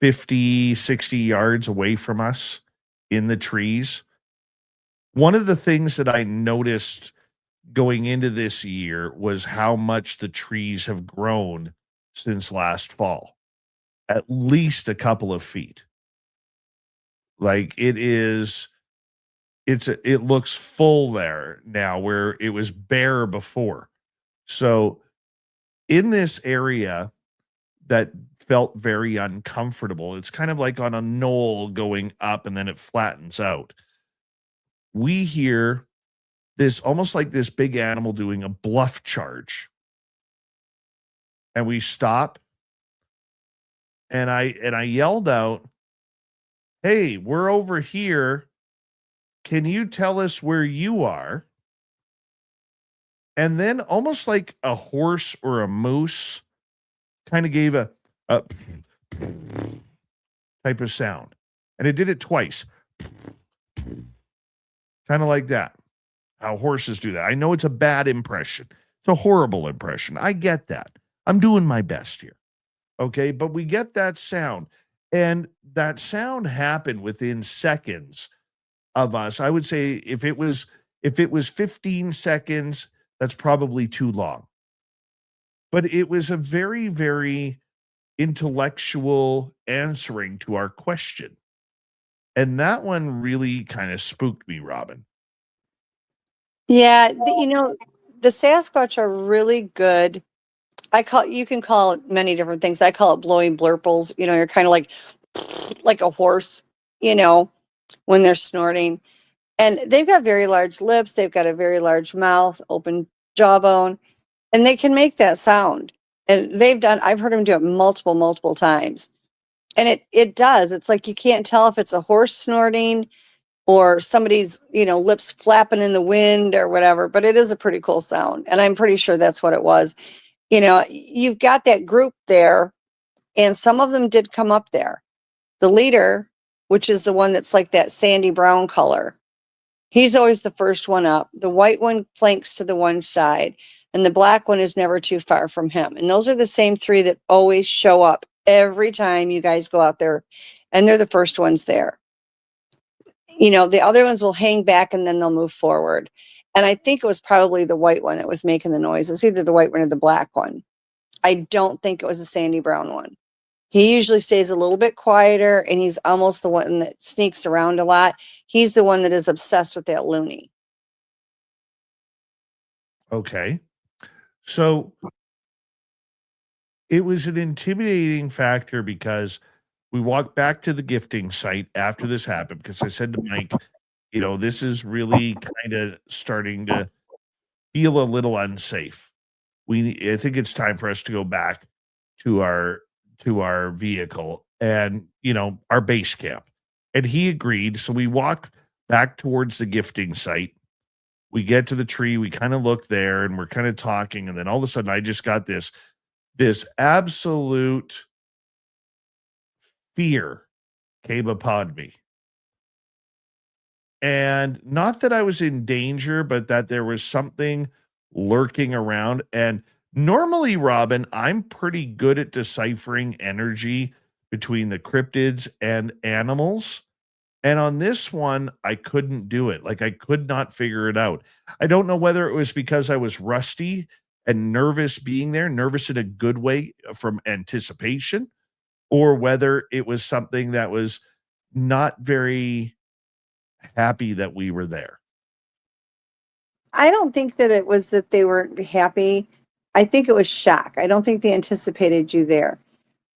[SPEAKER 2] 50, 60 yards away from us in the trees. One of the things that I noticed going into this year was how much the trees have grown since last fall, at least a couple of feet. Like it looks full there now where it was bare before. So in this area that felt very uncomfortable, it's kind of like on a knoll going up and then it flattens out. We hear this almost like this big animal doing a bluff charge. And we stop, and I yelled out, "Hey, we're over here. Can you tell us where you are?" And then almost like a horse or a moose kind of gave a type of sound. And it did it twice. Kind of like that. How horses do that. I know it's a bad impression. It's a horrible impression. I get that. I'm doing my best here. Okay, but we get that sound. And that sound happened within seconds of us. I would say if it was 15 seconds, that's probably too long. But it was a very, very intellectual answering to our question. And that one really kind of spooked me, Robin.
[SPEAKER 14] Yeah, the Sasquatch are really good. You can call it many different things. I call it blowing blurples. You're kind of like a horse, when they're snorting. And they've got very large lips. They've got a very large mouth, open jawbone, and they can make that sound. And I've heard them do it multiple times. And it does. It's like you can't tell if it's a horse snorting or somebody's, lips flapping in the wind or whatever, but it is a pretty cool sound. And I'm pretty sure that's what it was. You've got that group there, and some of them did come up there. The leader, which is the one that's like that sandy brown color, he's always the first one up. The white one flanks to the one side, and the black one is never too far from him. And those are the same three that always show up every time you guys go out there, and they're the first ones there. The other ones will hang back and then they'll move forward. And I think it was probably the white one that was making the noise. It was either the white one or the black one. I don't think it was the sandy brown one. He usually stays a little bit quieter, and he's almost the one that sneaks around a lot. He's the one that is obsessed with that loony.
[SPEAKER 2] Okay. So it was an intimidating factor because we walked back to the gifting site after this happened, because I said to Mike, this is really kind of starting to feel a little unsafe. I think it's time for us to go back to our vehicle and, our base camp. And he agreed. So we walk back towards the gifting site. We get to the tree. We kind of look there and we're kind of talking. And then all of a sudden I just got this absolute fear came upon me. And not that I was in danger, but that there was something lurking around. And normally, Robin, I'm pretty good at deciphering energy between the cryptids and animals. And on this one, I couldn't do it. Like, I could not figure it out. I don't know whether it was because I was rusty and nervous being there, nervous in a good way from anticipation, or whether it was something that was not very happy that we were there.
[SPEAKER 14] I don't think that it was that they weren't happy. I think it was shock. I don't think they anticipated you there.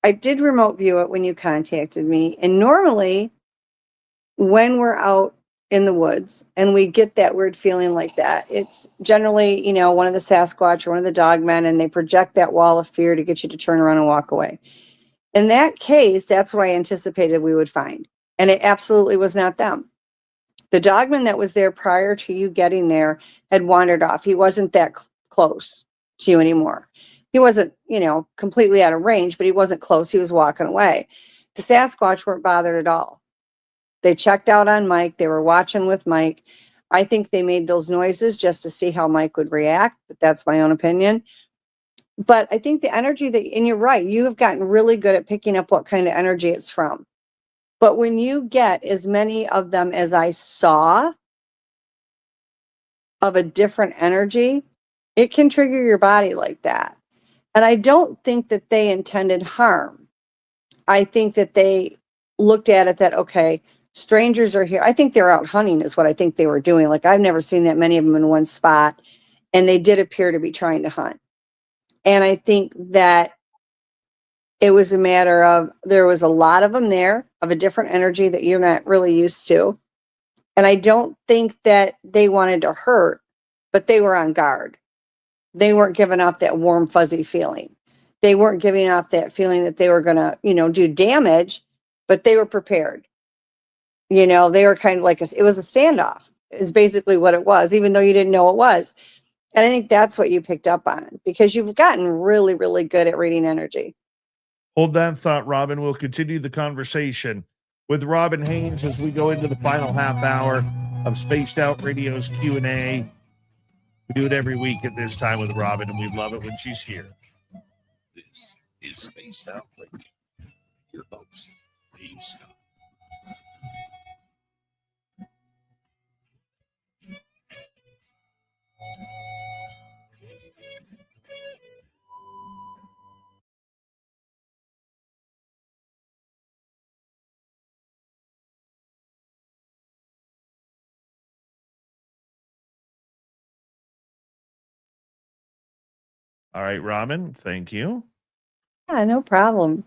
[SPEAKER 14] I did remote view it when you contacted me. And normally, when we're out in the woods and we get that weird feeling like that, it's generally, one of the Sasquatch or one of the dogmen, and they project that wall of fear to get you to turn around and walk away. In that case, that's what I anticipated we would find. And it absolutely was not them. The dogman that was there prior to you getting there had wandered off. He wasn't that close to you anymore. He wasn't, completely out of range, but he wasn't close. He was walking away. The Sasquatch weren't bothered at all. They checked out on Mike. They were watching with Mike. I think they made those noises just to see how Mike would react, but that's my own opinion. But I think the energy and you're right, you have gotten really good at picking up what kind of energy it's from. But when you get as many of them as I saw of a different energy, it can trigger your body like that. And I don't think that they intended harm. I think that they looked at it that, okay, strangers are here. I think they're out hunting is what I think they were doing. Like, I've never seen that many of them in one spot, and they did appear to be trying to hunt. And I think that it was a matter of, there was a lot of them there of a different energy that you're not really used to. And I don't think that they wanted to hurt, but they were on guard. They weren't giving off that warm, fuzzy feeling. They weren't giving off that feeling that they were going to, do damage, but they were prepared. They were kind of like, it was a standoff is basically what it was, even though you didn't know it was. And I think that's what you picked up on, because you've gotten really, really good at reading energy.
[SPEAKER 2] Hold that thought, Robin. We'll continue the conversation with Robin Haynes as we go into the final half hour of Spaced Out Radio's Q&A. We do it every week at this time with Robin, and we love it when she's here. This is Spaced Out Radio. Your host, Dave Scott. All right, Robin, thank you.
[SPEAKER 14] Yeah, no problem.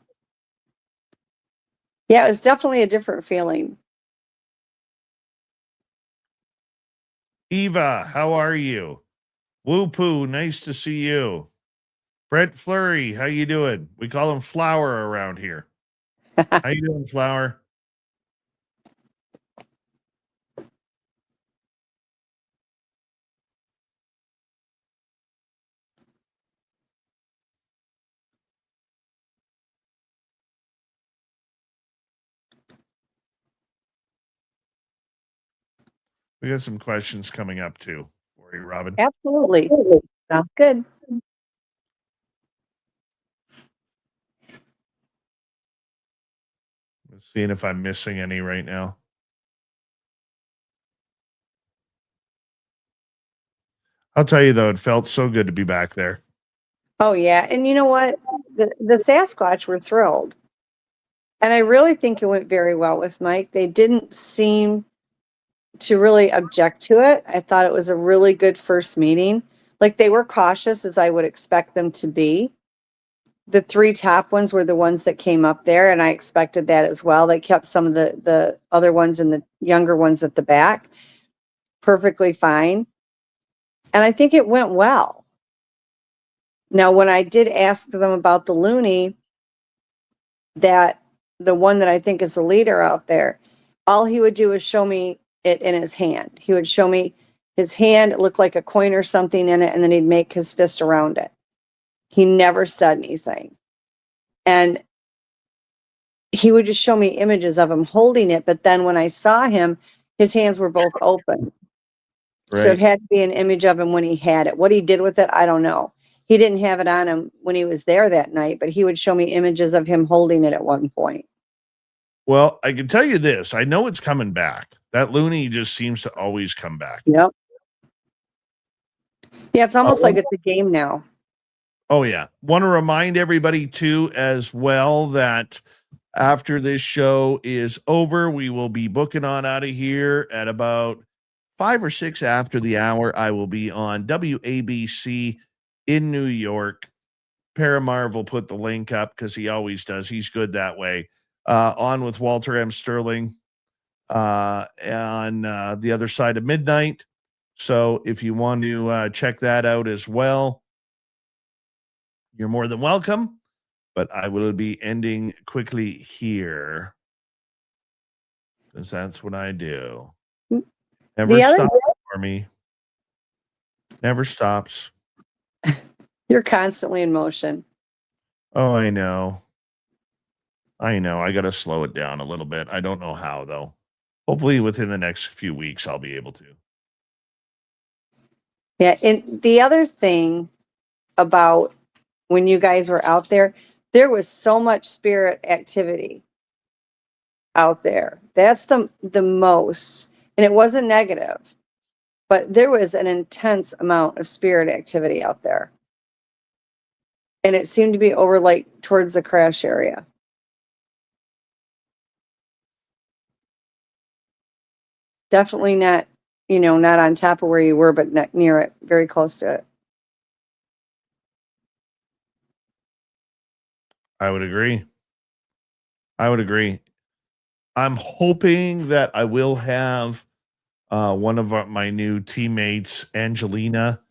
[SPEAKER 14] Yeah, it was definitely a different feeling.
[SPEAKER 2] Eva, how are you? Woo Poo, nice to see you. Brett Flurry, how you doing? We call him Flower around here. How you doing, Flower? We got some questions coming up too for you, Robin.
[SPEAKER 14] Absolutely. Sounds good.
[SPEAKER 2] Seeing if I'm missing any right now. I'll tell you though, it felt so good to be back there.
[SPEAKER 14] Oh, yeah. And you know what? The Sasquatch were thrilled. And I really think it went very well with Mike. They didn't seem to really object to it. I thought it was a really good first meeting. Like, they were cautious, as I would expect them to be. The 3 top ones were the ones that came up there, and I expected that as well. They kept some of the other ones and the younger ones at the back perfectly fine. And I think it went well. Now, when I did ask them about the loony, that the one that I think is the leader out there, all he would do is show me it in his hand. He would show me his hand, it looked like a coin or something in it, and then he'd make his fist around it. He never said anything. And he would just show me images of him holding it, but then when I saw him, his hands were both open. Right. So it had to be an image of him when he had it. What he did with it, I don't know. He didn't have it on him when he was there that night, but he would show me images of him holding it at one point.
[SPEAKER 2] Well, I can tell you this. I know it's coming back. That loony just seems to always come back.
[SPEAKER 14] Yep. Yeah, it's almost like it's a game now.
[SPEAKER 2] Oh, yeah. Want to remind everybody, too, as well, that after this show is over, we will be booking on out of here at about 5 or 6 after the hour. I will be on WABC in New York. Paramar will put the link up because he always does. He's good that way. On with Walter M. Sterling on the other side of midnight. So if you want to check that out as well, you're more than welcome. But I will be ending quickly here because that's what I do. Never stops for me. Never stops.
[SPEAKER 14] You're constantly in motion.
[SPEAKER 2] Oh, I know. I got to slow it down a little bit. I don't know how, though. Hopefully within the next few weeks, I'll be able to.
[SPEAKER 14] Yeah. And the other thing about when you guys were out there, there was so much spirit activity out there. That's the most. And it wasn't negative, but there was an intense amount of spirit activity out there. And it seemed to be over like towards the crash area. Definitely not, not on top of where you were, but near it, very close to it.
[SPEAKER 2] I would agree. I'm hoping that I will have one of my new teammates, Angelina,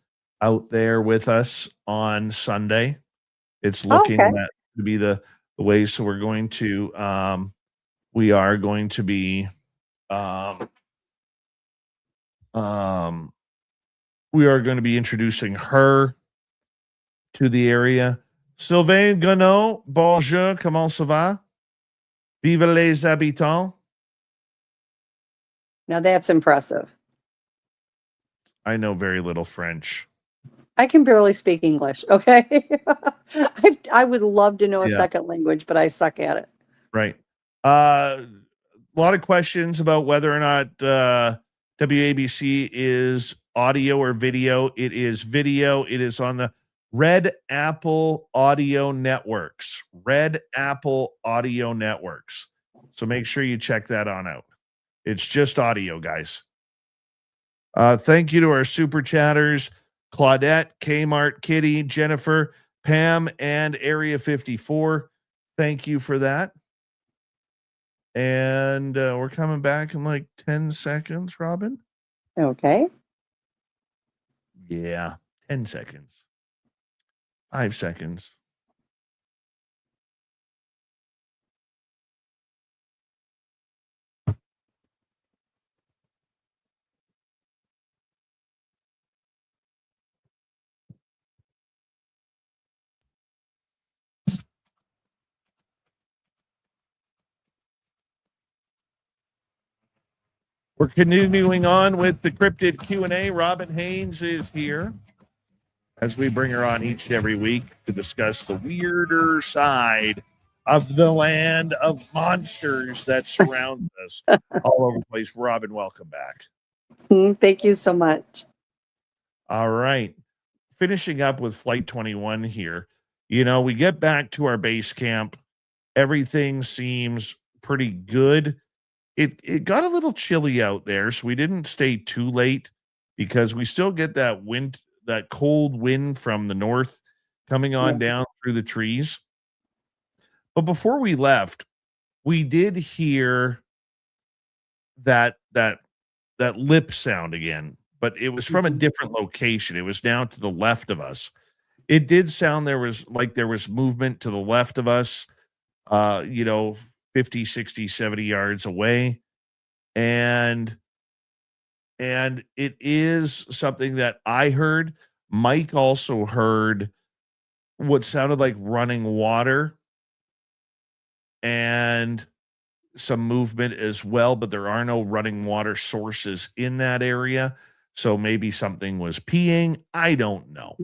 [SPEAKER 2] out there with us on Sunday. It's looking to be the way. So we are going to be introducing her to the area. Sylvain Gonneau, bonjour, comment ça va? Vive les habitants.
[SPEAKER 14] Now that's impressive.
[SPEAKER 2] I know very little French.
[SPEAKER 14] I can barely speak English, okay? I would love to know a second language, but I suck at it.
[SPEAKER 2] Right. A lot of questions about whether or not WABC is audio or video. It is video. It is on the Red Apple Audio Networks. Red Apple Audio Networks. So make sure you check that on out. It's just audio, guys. Thank you to our super chatters. Claudette, Kmart, Kitty, Jennifer, Pam, and Area 54. Thank you for that. And we're coming back in like 10 seconds, Robin.
[SPEAKER 14] Okay.
[SPEAKER 2] Yeah, 10 seconds. 5 seconds. We're continuing on with the cryptid Q&A. Robin Haynes is here as we bring her on each and every week to discuss the weirder side of the land of monsters that surround us all over the place. Robin, welcome back.
[SPEAKER 14] Thank you so much.
[SPEAKER 2] All right. Finishing up with Flight 21 here. You know, we get back to our base camp. Everything seems pretty good. It got a little chilly out there, so we didn't stay too late because we still get that wind, that cold wind from the north coming on down through the trees. But before we left, we did hear that lip sound again, but it was from a different location. It was down to the left of us. It did sound there was movement to the left of us, 50, 60, 70 yards away. And it is something that I heard. Mike also heard what sounded like running water and some movement as well, but there are no running water sources in that area. So maybe something was peeing. I don't know.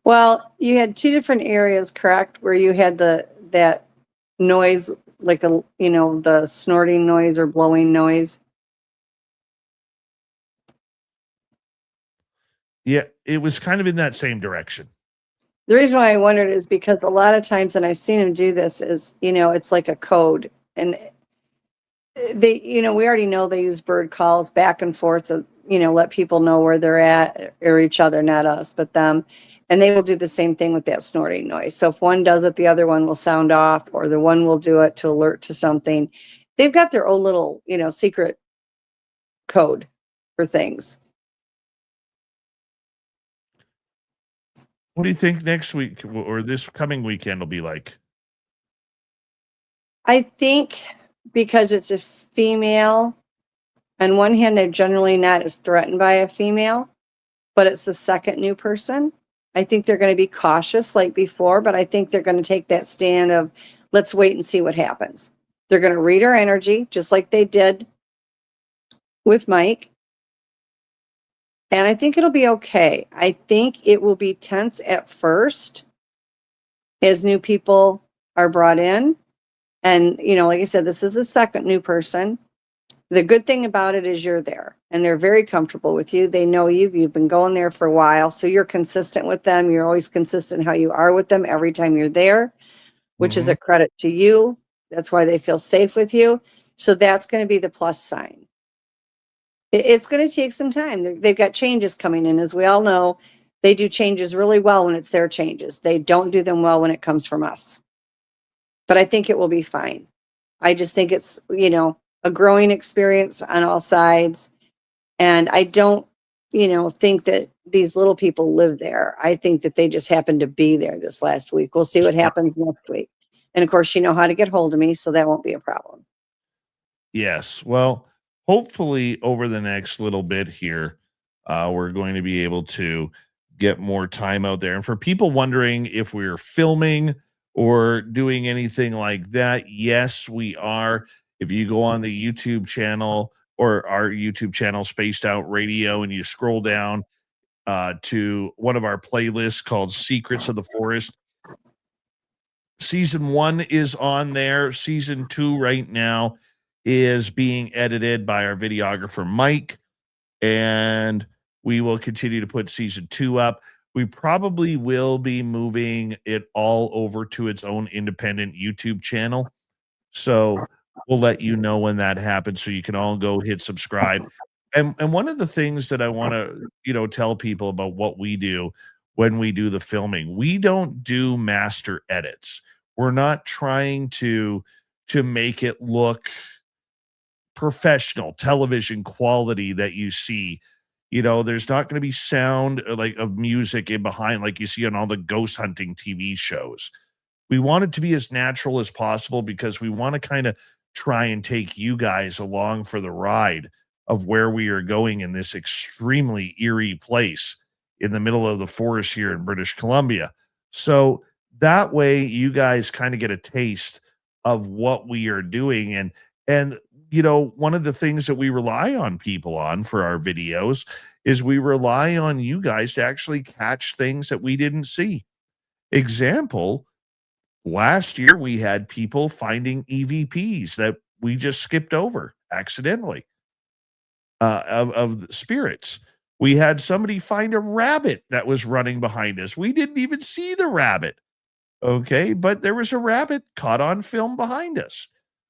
[SPEAKER 14] Well, you had two different areas, correct? Where you had that noise, like the snorting noise or blowing noise.
[SPEAKER 2] Yeah, it was kind of in that same direction.
[SPEAKER 14] The reason why I wondered is because a lot of times, and I've seen him do this, is, it's like a code. And they, we already know they use bird calls back and forth to, let people know where they're at, or each other, not us, but them. And they will do the same thing with that snorting noise. So if one does it, the other one will sound off, or the one will do it to alert to something. They've got their own little, secret code for things.
[SPEAKER 2] What do you think next week or this coming weekend will be like?
[SPEAKER 14] I think because it's a female, on one hand, they're generally not as threatened by a female, but it's the second new person. I think they're going to be cautious like before, but I think they're going to take that stand of let's wait and see what happens. They're going to read our energy just like they did with Mike. And I think it'll be okay. I think it will be tense at first as new people are brought in. And, like I said, this is the second new person. The good thing about it is you're there and they're very comfortable with you. They know you. You've been going there for a while. So you're consistent with them. You're always consistent how you are with them every time you're there, which is a credit to you. That's why they feel safe with you. So that's going to be the plus sign. It's going to take some time. They've got changes coming in. As we all know, they do changes really well when it's their changes. They don't do them well when it comes from us. But I think it will be fine. I just think it's, a growing experience on all sides. And I don't, think that these little people live there. I think that they just happened to be there this last week. We'll see what happens next week. And of course, you know how to get hold of me, so that won't be a problem.
[SPEAKER 2] Yes. Well, hopefully over the next little bit here, we're going to be able to get more time out there. And for people wondering if we're filming or doing anything like that, yes, we are. If you go on the YouTube channel or our YouTube channel, Spaced Out Radio, and you scroll down to one of our playlists called Secrets of the Forest, Season 1 is on there. Season 2 right now is being edited by our videographer, Mike, and we will continue to put Season 2 up. We probably will be moving it all over to its own independent YouTube channel. So we'll let you know when that happens so you can all go hit subscribe. And one of the things that I want to, tell people about what we do when we do the filming, we don't do master edits. We're not trying to make it look professional television quality that you see. There's not going to be sound like of music in behind like you see on all the ghost hunting TV shows. We want it to be as natural as possible because we want to kind of try and take you guys along for the ride of where we are going in this extremely eerie place in the middle of the forest here in British Columbia. So that way you guys kind of get a taste of what we are doing. And one of the things that we rely on people on for our videos is we rely on you guys to actually catch things that we didn't see. Example, last year we had people finding EVPs that we just skipped over accidentally of spirits. We had somebody find a rabbit that was running behind us. We didn't even see the rabbit. Okay, but there was a rabbit caught on film behind us.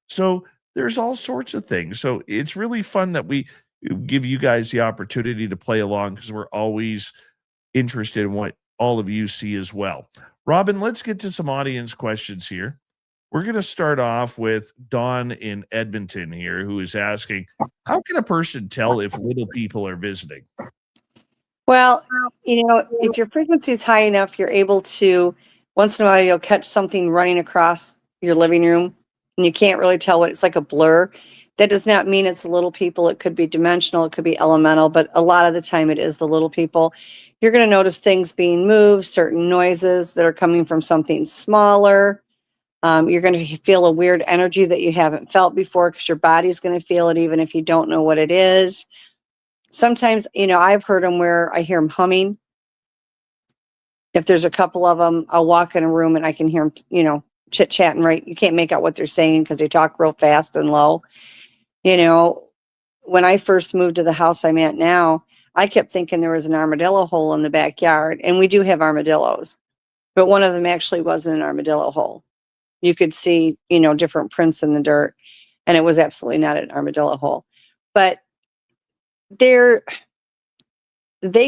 [SPEAKER 2] So there's all sorts of things. So it's really fun that we give you guys the opportunity to play along because we're always interested in what all of you see as well. Robin, let's get to some audience questions here. We're going to start off with Dawn in Edmonton here, who is asking, how can a person tell if little people are visiting?
[SPEAKER 14] Well, if your frequency is high enough, you're able to, once in a while, you'll catch something running across your living room and you can't really tell what it's like a blur. That does not mean it's little people. It could be dimensional, it could be elemental, but a lot of the time it is the little people. You're going to notice things being moved, certain noises that are coming from something smaller. You're going to feel a weird energy that you haven't felt before because your body's going to feel it even if you don't know what it is. Sometimes, I've heard them where I hear them humming. If there's a couple of them, I'll walk in a room and I can hear them, chit-chatting, right? You can't make out what they're saying because they talk real fast and low. When I first moved to the house I'm at now, I kept thinking there was an armadillo hole in the backyard, and we do have armadillos, but one of them actually wasn't an armadillo hole. You could see, different prints in the dirt, and it was absolutely not an armadillo hole. But they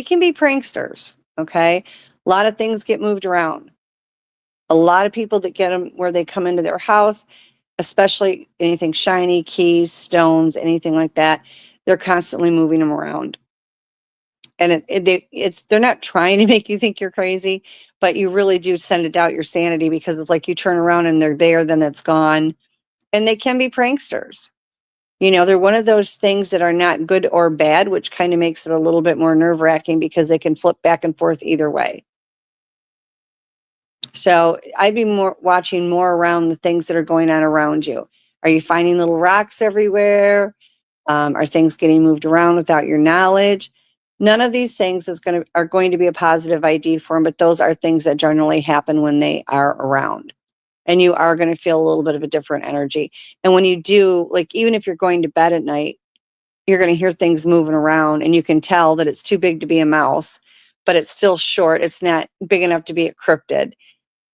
[SPEAKER 14] can be pranksters, okay? A lot of things get moved around. A lot of people that get them where they come into their house, especially anything shiny, keys, stones, anything like that, they're constantly moving them around. And they're not trying to make you think you're crazy, but you really do send to doubt your sanity because it's like you turn around and they're there, then it's gone. And they can be pranksters. They're one of those things that are not good or bad, which kind of makes it a little bit more nerve-wracking because they can flip back and forth either way. So I'd be watching more around the things that are going on around you. Are you finding little rocks everywhere? Are things getting moved around without your knowledge? None of these things are going to be a positive ID for them, but those are things that generally happen when they are around. And you are going to feel a little bit of a different energy. And when you do, like even if you're going to bed at night, you're going to hear things moving around and you can tell that it's too big to be a mouse, but it's still short. It's not big enough to be a cryptid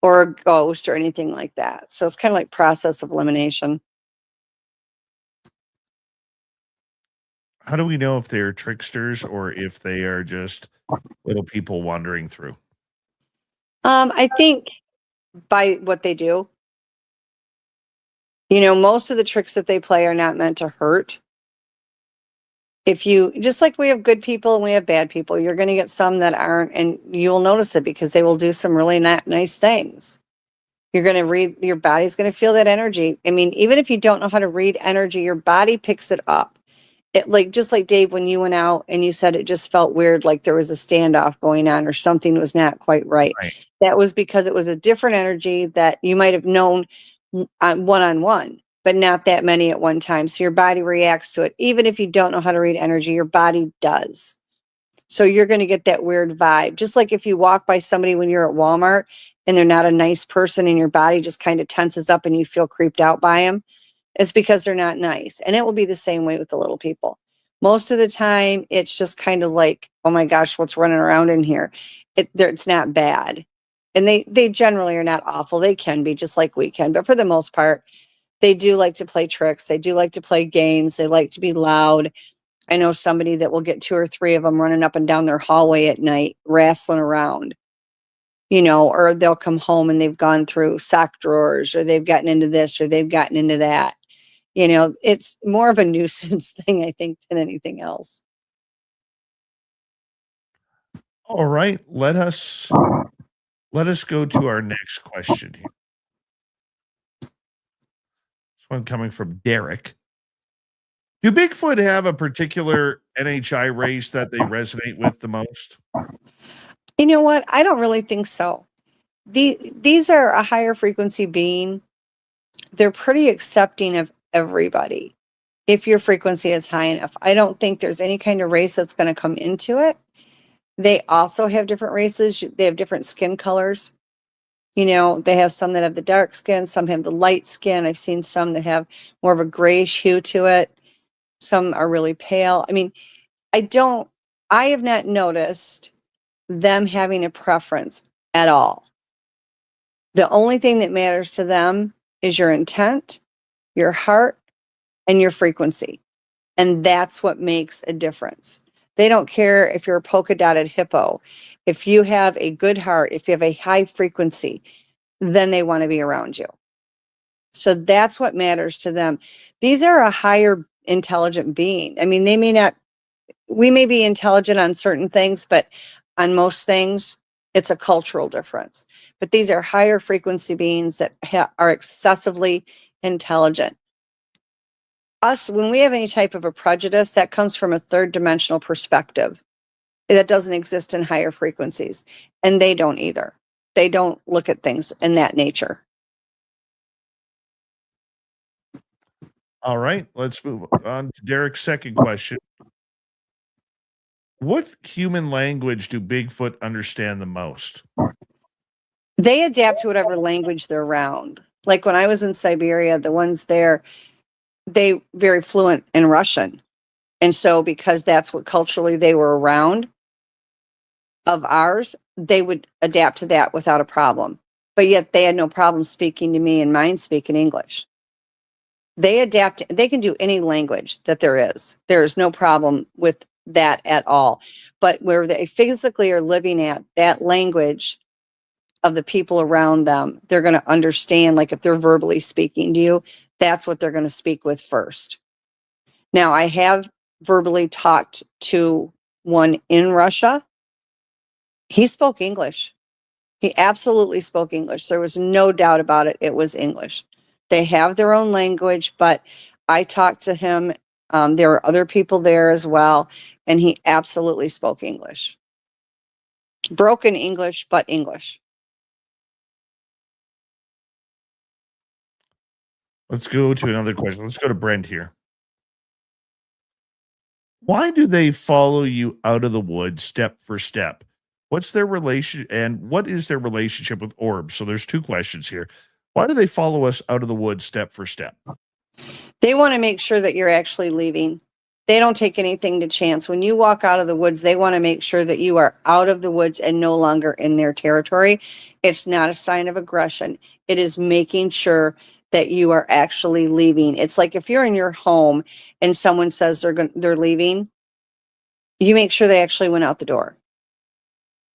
[SPEAKER 14] or a ghost or anything like that. So it's kind of like process of elimination.
[SPEAKER 2] How do we know if they're tricksters or if they are just little people wandering through?
[SPEAKER 14] I think by what they do. Most of the tricks that they play are not meant to hurt. Just like we have good people and we have bad people, you're going to get some that aren't, and you'll notice it because they will do some really nice things. You're going to read, your body's going to feel that energy. I mean, even if you don't know how to read energy, your body picks it up. Just like Dave, when you went out and you said it just felt weird, like there was a standoff going on or something was not quite right. That was because it was a different energy that you might have known one-on-one, but not that many at one time. So your body reacts to it. Even if you don't know how to read energy, your body does. So you're going to get that weird vibe. Just like if you walk by somebody when you're at Walmart and they're not a nice person and your body just kind of tenses up and you feel creeped out by them, it's because they're not nice. And it will be the same way with the little people. Most of the time, it's just kind of like, oh my gosh, what's running around in here? It's not bad. And they generally are not awful. They can be just like we can. But for the most part, they do like to play tricks. They do like to play games. They like to be loud. I know somebody that will get 2 or 3 of them running up and down their hallway at night, wrestling around, or they'll come home and they've gone through sock drawers, or they've gotten into this, or they've gotten into that. It's more of a nuisance thing, I think, than anything else.
[SPEAKER 2] All right, let us go to our next question here. This one coming from Derek. Do Bigfoot have a particular NHI race that they resonate with the most?
[SPEAKER 14] You know what? I don't really think so. These are a higher frequency being. They're pretty accepting of everybody if your frequency is high enough. I don't think there's any kind of race that's going to come into it. They also have different races. They have different skin colors. They have some that have the dark skin, some have the light skin. I've seen some that have more of a grayish hue to it. Some are really pale. I mean, I have not noticed them having a preference at all. The only thing that matters to them is your intent, your heart, and your frequency. And that's what makes a difference. They don't care if you're a polka dotted hippo. If you have a good heart, if you have a high frequency, then they want to be around you. So that's what matters to them. These are a higher intelligent being. I mean, we may be intelligent on certain things, but on most things, it's a cultural difference. But these are higher frequency beings that are excessively intelligent. Us, when we have any type of a prejudice, that comes from a third dimensional perspective that doesn't exist in higher frequencies. And they don't either. They don't look at things in that nature.
[SPEAKER 2] All right, let's move on to Derek's second question. What human language do Bigfoot understand the most?
[SPEAKER 14] They adapt to whatever language they're around. Like when I was in Siberia, the ones there, they very fluent in Russian. And so because that's what culturally they were around of ours, they would adapt to that without a problem. But yet they had no problem speaking to me and mine speaking English. They adapt. They can do any language that there is. There is no problem with that at all. But where they physically are living at, that language of the people around them, they're going to understand. Like if they're verbally speaking to you, that's what they're going to speak with first. Now, I have verbally talked to one in Russia. He spoke English. He absolutely spoke English. There was no doubt about it. It was English. They have their own language, but I talked to him. There were other people there as well, and he absolutely spoke English. Broken English, but English.
[SPEAKER 2] Let's go to another question. Let's go to Brent here. Why do they follow you out of the woods step for step? What's their relation and what is their relationship with orbs? So there's 2 questions here. Why do they follow us out of the woods step for step?
[SPEAKER 14] They want to make sure that you're actually leaving. They don't take anything to chance. When you walk out of the woods, they want to make sure that you are out of the woods and no longer in their territory. It's not a sign of aggression. It is making sure that you are actually leaving. It's like if you're in your home and someone says they're leaving, you make sure they actually went out the door.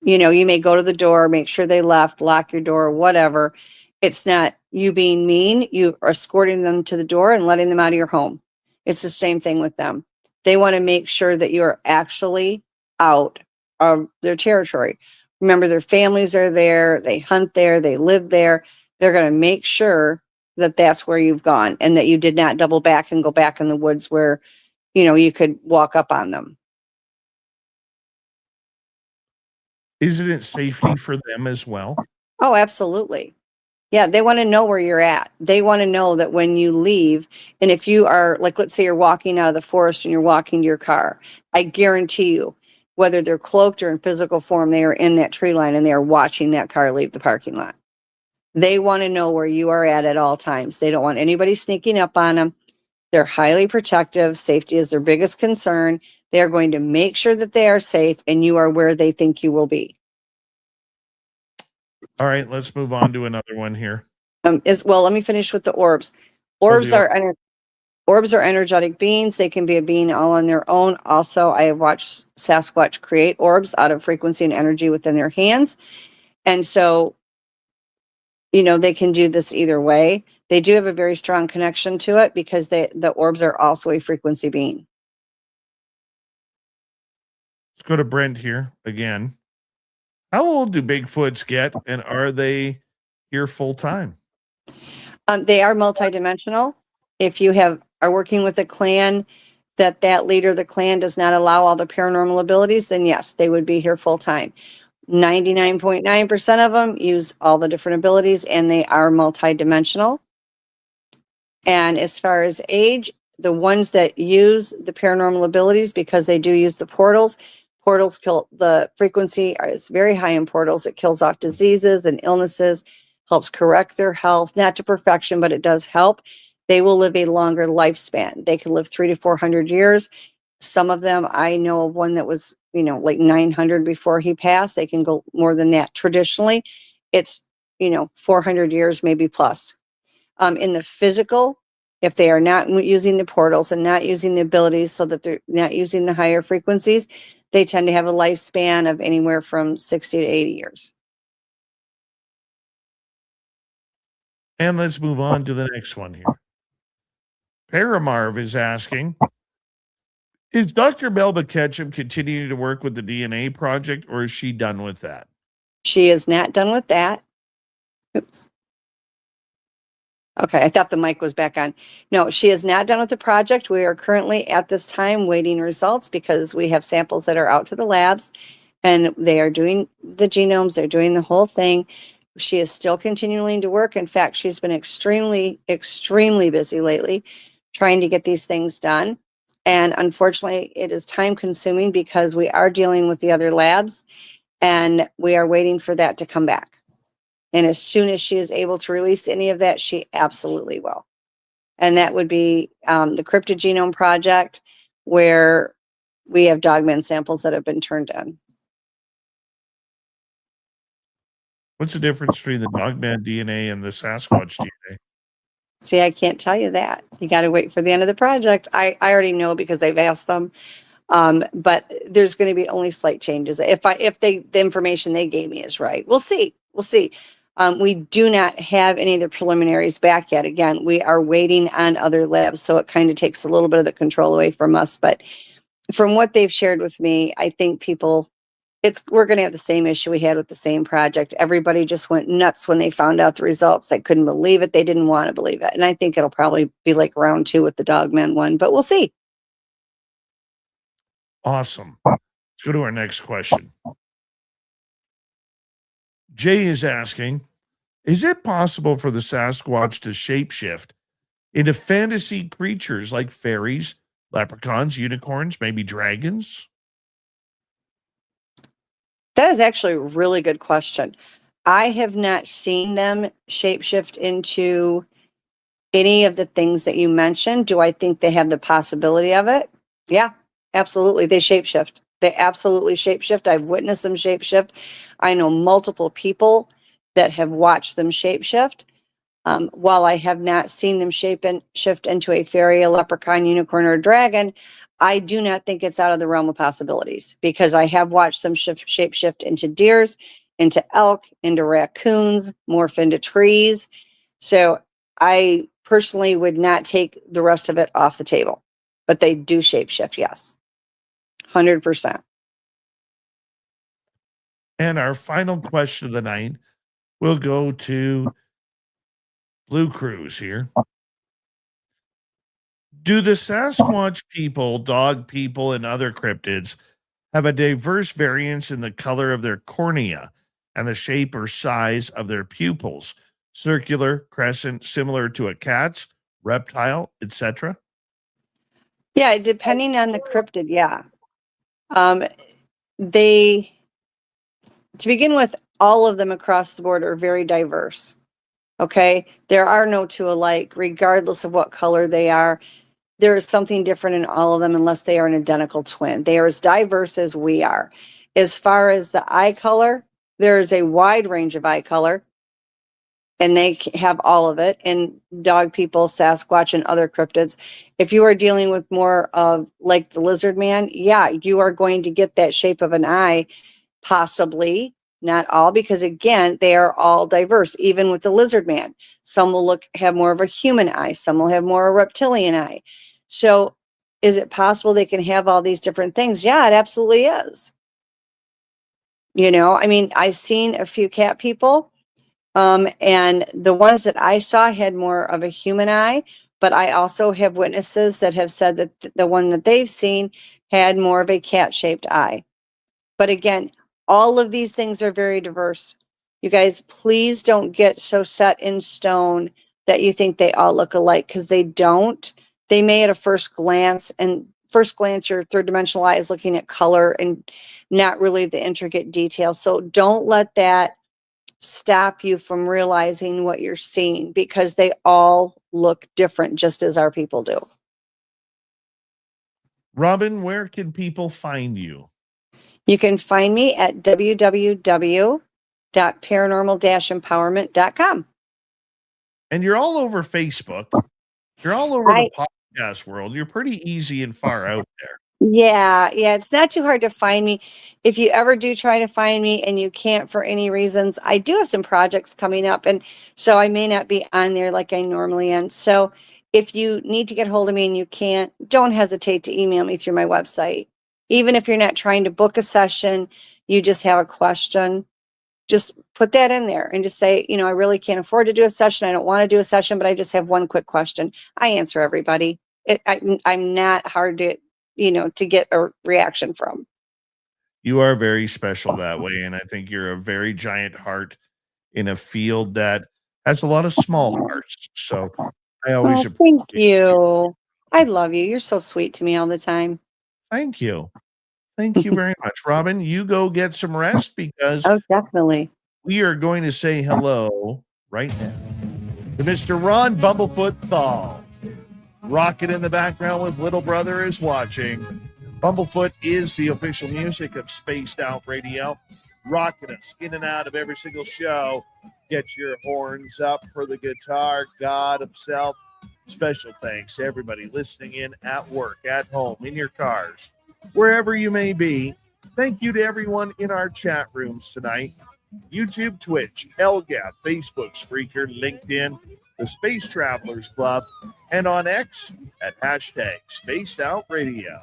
[SPEAKER 14] You may go to the door, make sure they left, lock your door, whatever. It's not you being mean. You are escorting them to the door and letting them out of your home. It's the same thing with them. They want to make sure that you're actually out of their territory. Remember, their families are there. They hunt there. They live there. They're going to make sure that that's where you've gone and that you did not double back and go back in the woods where, you could walk up on them.
[SPEAKER 2] Isn't it safety for them as well?
[SPEAKER 14] Oh, absolutely. Yeah, they want to know where you're at. They want to know that when you leave, and if you are, like, let's say you're walking out of the forest and you're walking to your car, I guarantee you, whether they're cloaked or in physical form, they are in that tree line and they are watching that car leave the parking lot. They want to know where you are at all times. They don't want anybody sneaking up on them. They're highly protective. Safety is their biggest concern. They are going to make sure that they are safe and you are where they think you will be.
[SPEAKER 2] All right, let's move on to another one here.
[SPEAKER 14] Let me finish with the orbs. Orbs are Orbs are energetic beings. They can be a being all on their own. Also, I have watched Sasquatch create orbs out of frequency and energy within their hands. And so, they can do this either way. They do have a very strong connection to it because the orbs are also a frequency being.
[SPEAKER 2] Let's go to Brent here again. How old do Bigfoots get, and are they here full time?
[SPEAKER 14] They are multidimensional. If you are working with a clan that leader of the clan does not allow all the paranormal abilities, then yes, they would be here full time. 99.9% of them use all the different abilities, and they are multidimensional. And as far as age, the ones that use the paranormal abilities, because they do use the portals kill, the frequency is very high in portals. It kills off diseases and illnesses, helps correct their health, not to perfection, but it does help. They will live a longer lifespan. They can live 300 to 400 years. Some of them, I know of one that was, like 900 before he passed. They can go more than that. Traditionally, it's, 400 years, maybe plus. In the physical, if they are not using the portals and not using the abilities, so that they're not using the higher frequencies, they tend to have a lifespan of anywhere from 60 to 80 years.
[SPEAKER 2] And let's move on to the next one here. Paramarv is asking, is Dr. Melba Ketchum continuing to work with the DNA project, or is she done with that?
[SPEAKER 14] She is not done with that. Oops. Okay, I thought the mic was back on. No, she is not done with the project. We are currently at this time waiting results because we have samples that are out to the labs and they are doing the genomes. They're doing the whole thing. She is still continuing to work. In fact, she's been extremely, extremely busy lately trying to get these things done. And unfortunately, it is time consuming because we are dealing with the other labs and we are waiting for that to come back. And as soon as she is able to release any of that, she absolutely will. And that would be the Cryptid Genome Project, where we have dogman samples that have been turned in.
[SPEAKER 2] What's the difference between the dogman DNA and the Sasquatch DNA?
[SPEAKER 14] See, I can't tell you that. You got to wait for the end of the project. I already know because I've asked them. But there's going to be only slight changes. If the information they gave me is right, we'll see. We'll see. We do not have any of the preliminaries back yet. Again, we are waiting on other labs, so it kind of takes a little bit of the control away from us. But from what they've shared with me, I think we're going to have the same issue we had with the same project. Everybody just went nuts when they found out the results. They couldn't believe it. They didn't want to believe it. And I think it'll probably be like round 2 with the Dogman one, but we'll see.
[SPEAKER 2] Awesome. Let's go to our next question. Jay is asking, is it possible for the Sasquatch to shapeshift into fantasy creatures like fairies, leprechauns, unicorns, maybe dragons?
[SPEAKER 14] That is actually a really good question. I have not seen them shapeshift into any of the things that you mentioned. Do I think they have the possibility of it? Yeah, absolutely. They shapeshift. They absolutely shapeshift. I've witnessed them shapeshift. I know multiple people that have watched them shapeshift. While I have not seen them shift into a fairy, a leprechaun, unicorn, or a dragon, I do not think it's out of the realm of possibilities because I have watched them shapeshift into deers, into elk, into raccoons, morph into trees. So I personally would not take the rest of it off the table, but they do shapeshift, yes. 100%.
[SPEAKER 2] And our final question of the night will go to Blue Cruise here. Do the Sasquatch people, dog people, and other cryptids have a diverse variance in the color of their cornea and the shape or size of their pupils? Circular, crescent, similar to a cat's, reptile, etc.?
[SPEAKER 14] Yeah, depending on the cryptid, yeah. To begin with, all of them across the board are very diverse. Okay, there are no two alike, regardless of what color they are. There is something different in all of them, unless they are an identical twin. They are as diverse as we are. As far as the eye color, there is a wide range of eye color. and they have all of it, and dog people, Sasquatch, and other cryptids. If you are dealing with more of like the lizard man, yeah, you are going to get that shape of an eye, possibly. Not all, because again, they are all diverse. Even with the lizard man, some will have more of a human eye, some will have more of a reptilian eye. So is it possible they can have all these different things? Yeah, it absolutely is. You know, I mean, I've seen a few cat people, and the ones that I saw had more of a human eye, but I also have witnesses that have said that the one that they've seen had more of a cat-shaped eye. But again, all of these things are very diverse. You guys, please don't get so set in stone that you think they all look alike, because they don't. They may at a first glance, and first glance, your third dimensional eye is looking at color and not really the intricate details. So don't let that stop you from realizing what you're seeing, because they all look different, just as our people do.
[SPEAKER 2] Robin, where can people find you?
[SPEAKER 14] You can find me at www.paranormal-empowerment.com.
[SPEAKER 2] And you're all over Facebook. You're all over the podcast world. You're pretty easy and far out there.
[SPEAKER 14] Yeah, it's not too hard to find me. If you ever do try to find me and you can't for any reasons, I do have some projects coming up, and so I may not be on there like I normally am. So if you need to get hold of me and you can't, don't hesitate to email me through my website. Even if you're not trying to book a session, you just have a question, just put that in there and just say, I really can't afford to do a session. I don't want to do a session, but I just have one quick question. I answer everybody. I'm not hard to get a reaction from.
[SPEAKER 2] You are very special that way, and I think you're a very giant heart in a field that has a lot of small hearts. So I always
[SPEAKER 14] thank you. I love you. You're so sweet to me all the time.
[SPEAKER 2] Thank you. Thank you very much. Robin, you go get some rest, because
[SPEAKER 14] definitely.
[SPEAKER 2] We are going to say hello right now to Mr. Ron Bumblefoot Thal. Rocket in the background with Little Brother is watching. Bumblefoot is the official music of Spaced Out Radio. Rocking us in and out of every single show. Get your horns up for the guitar god himself. Special thanks to everybody listening in at work, at home, in your cars, wherever you may be. Thank you to everyone in our chat rooms tonight. YouTube, Twitch, LGAP, Facebook, Spreaker, LinkedIn, the Space Travelers Club, and on X at hashtag Spaced Out Radio.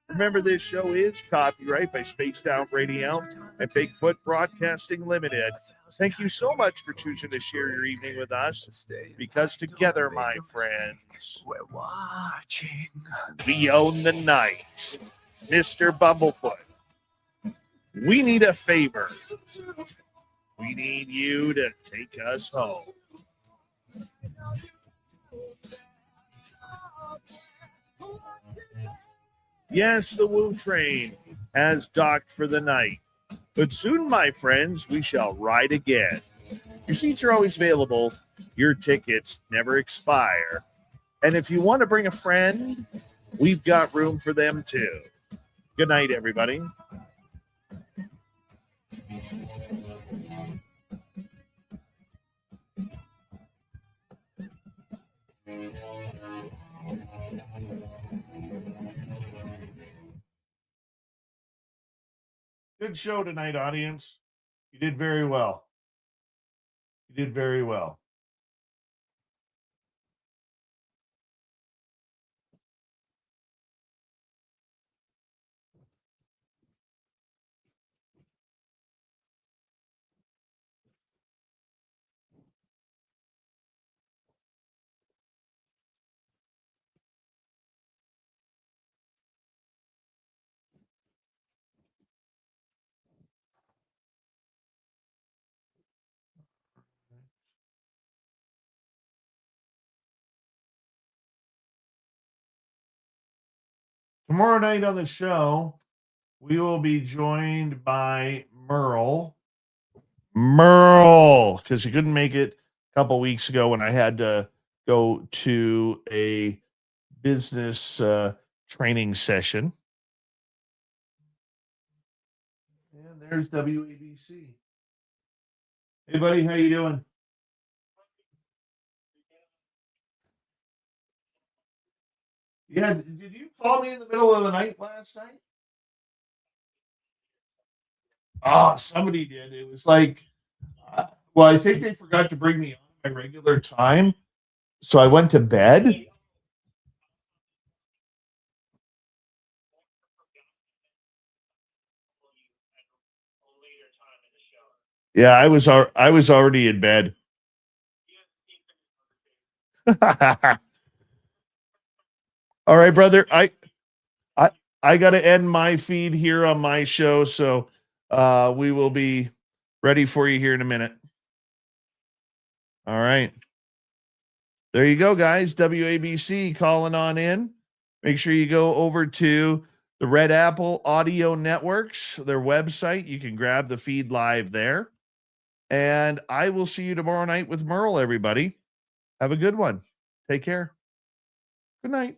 [SPEAKER 2] Remember, this show is copyright by Spaced Out Radio and Bigfoot Broadcasting Limited. Thank you so much for choosing to share your evening with us, because together, my friends, we're watching. We own the night. Mr. Bumblefoot, we need a favor. We need you to take us home. Yes, the Woo train has docked for the night, but soon, my friends, we shall ride again. Your seats are always available. Your tickets never expire. And if you want to bring a friend, we've got room for them too. Good night, everybody. Good show tonight, audience. You did very well. You did very well. Tomorrow night on the show, we will be joined by Merle, because he couldn't make it a couple weeks ago when I had to go to a business training session. there's WABC. Hey, buddy, how you doing? Yeah, did you call me in the middle of the night last night? Oh, somebody did. It was like, well, I think they forgot to bring me on my regular time, so I went to bed. Yeah, I was already in bed. All right, brother. I got to end my feed here on my show, so we will be ready for you here in a minute. All right. There you go, guys. WABC calling on in. Make sure you go over to the Red Apple Audio Networks, their website. You can grab the feed live there. And I will see you tomorrow night with Merle, everybody. Have a good one. Take care. Good night.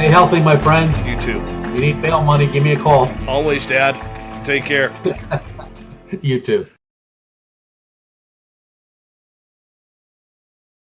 [SPEAKER 16] Stay healthy, my friend.
[SPEAKER 2] You too.
[SPEAKER 16] If you need bail money, give me a call.
[SPEAKER 2] Always, Dad. Take care.
[SPEAKER 16] You too.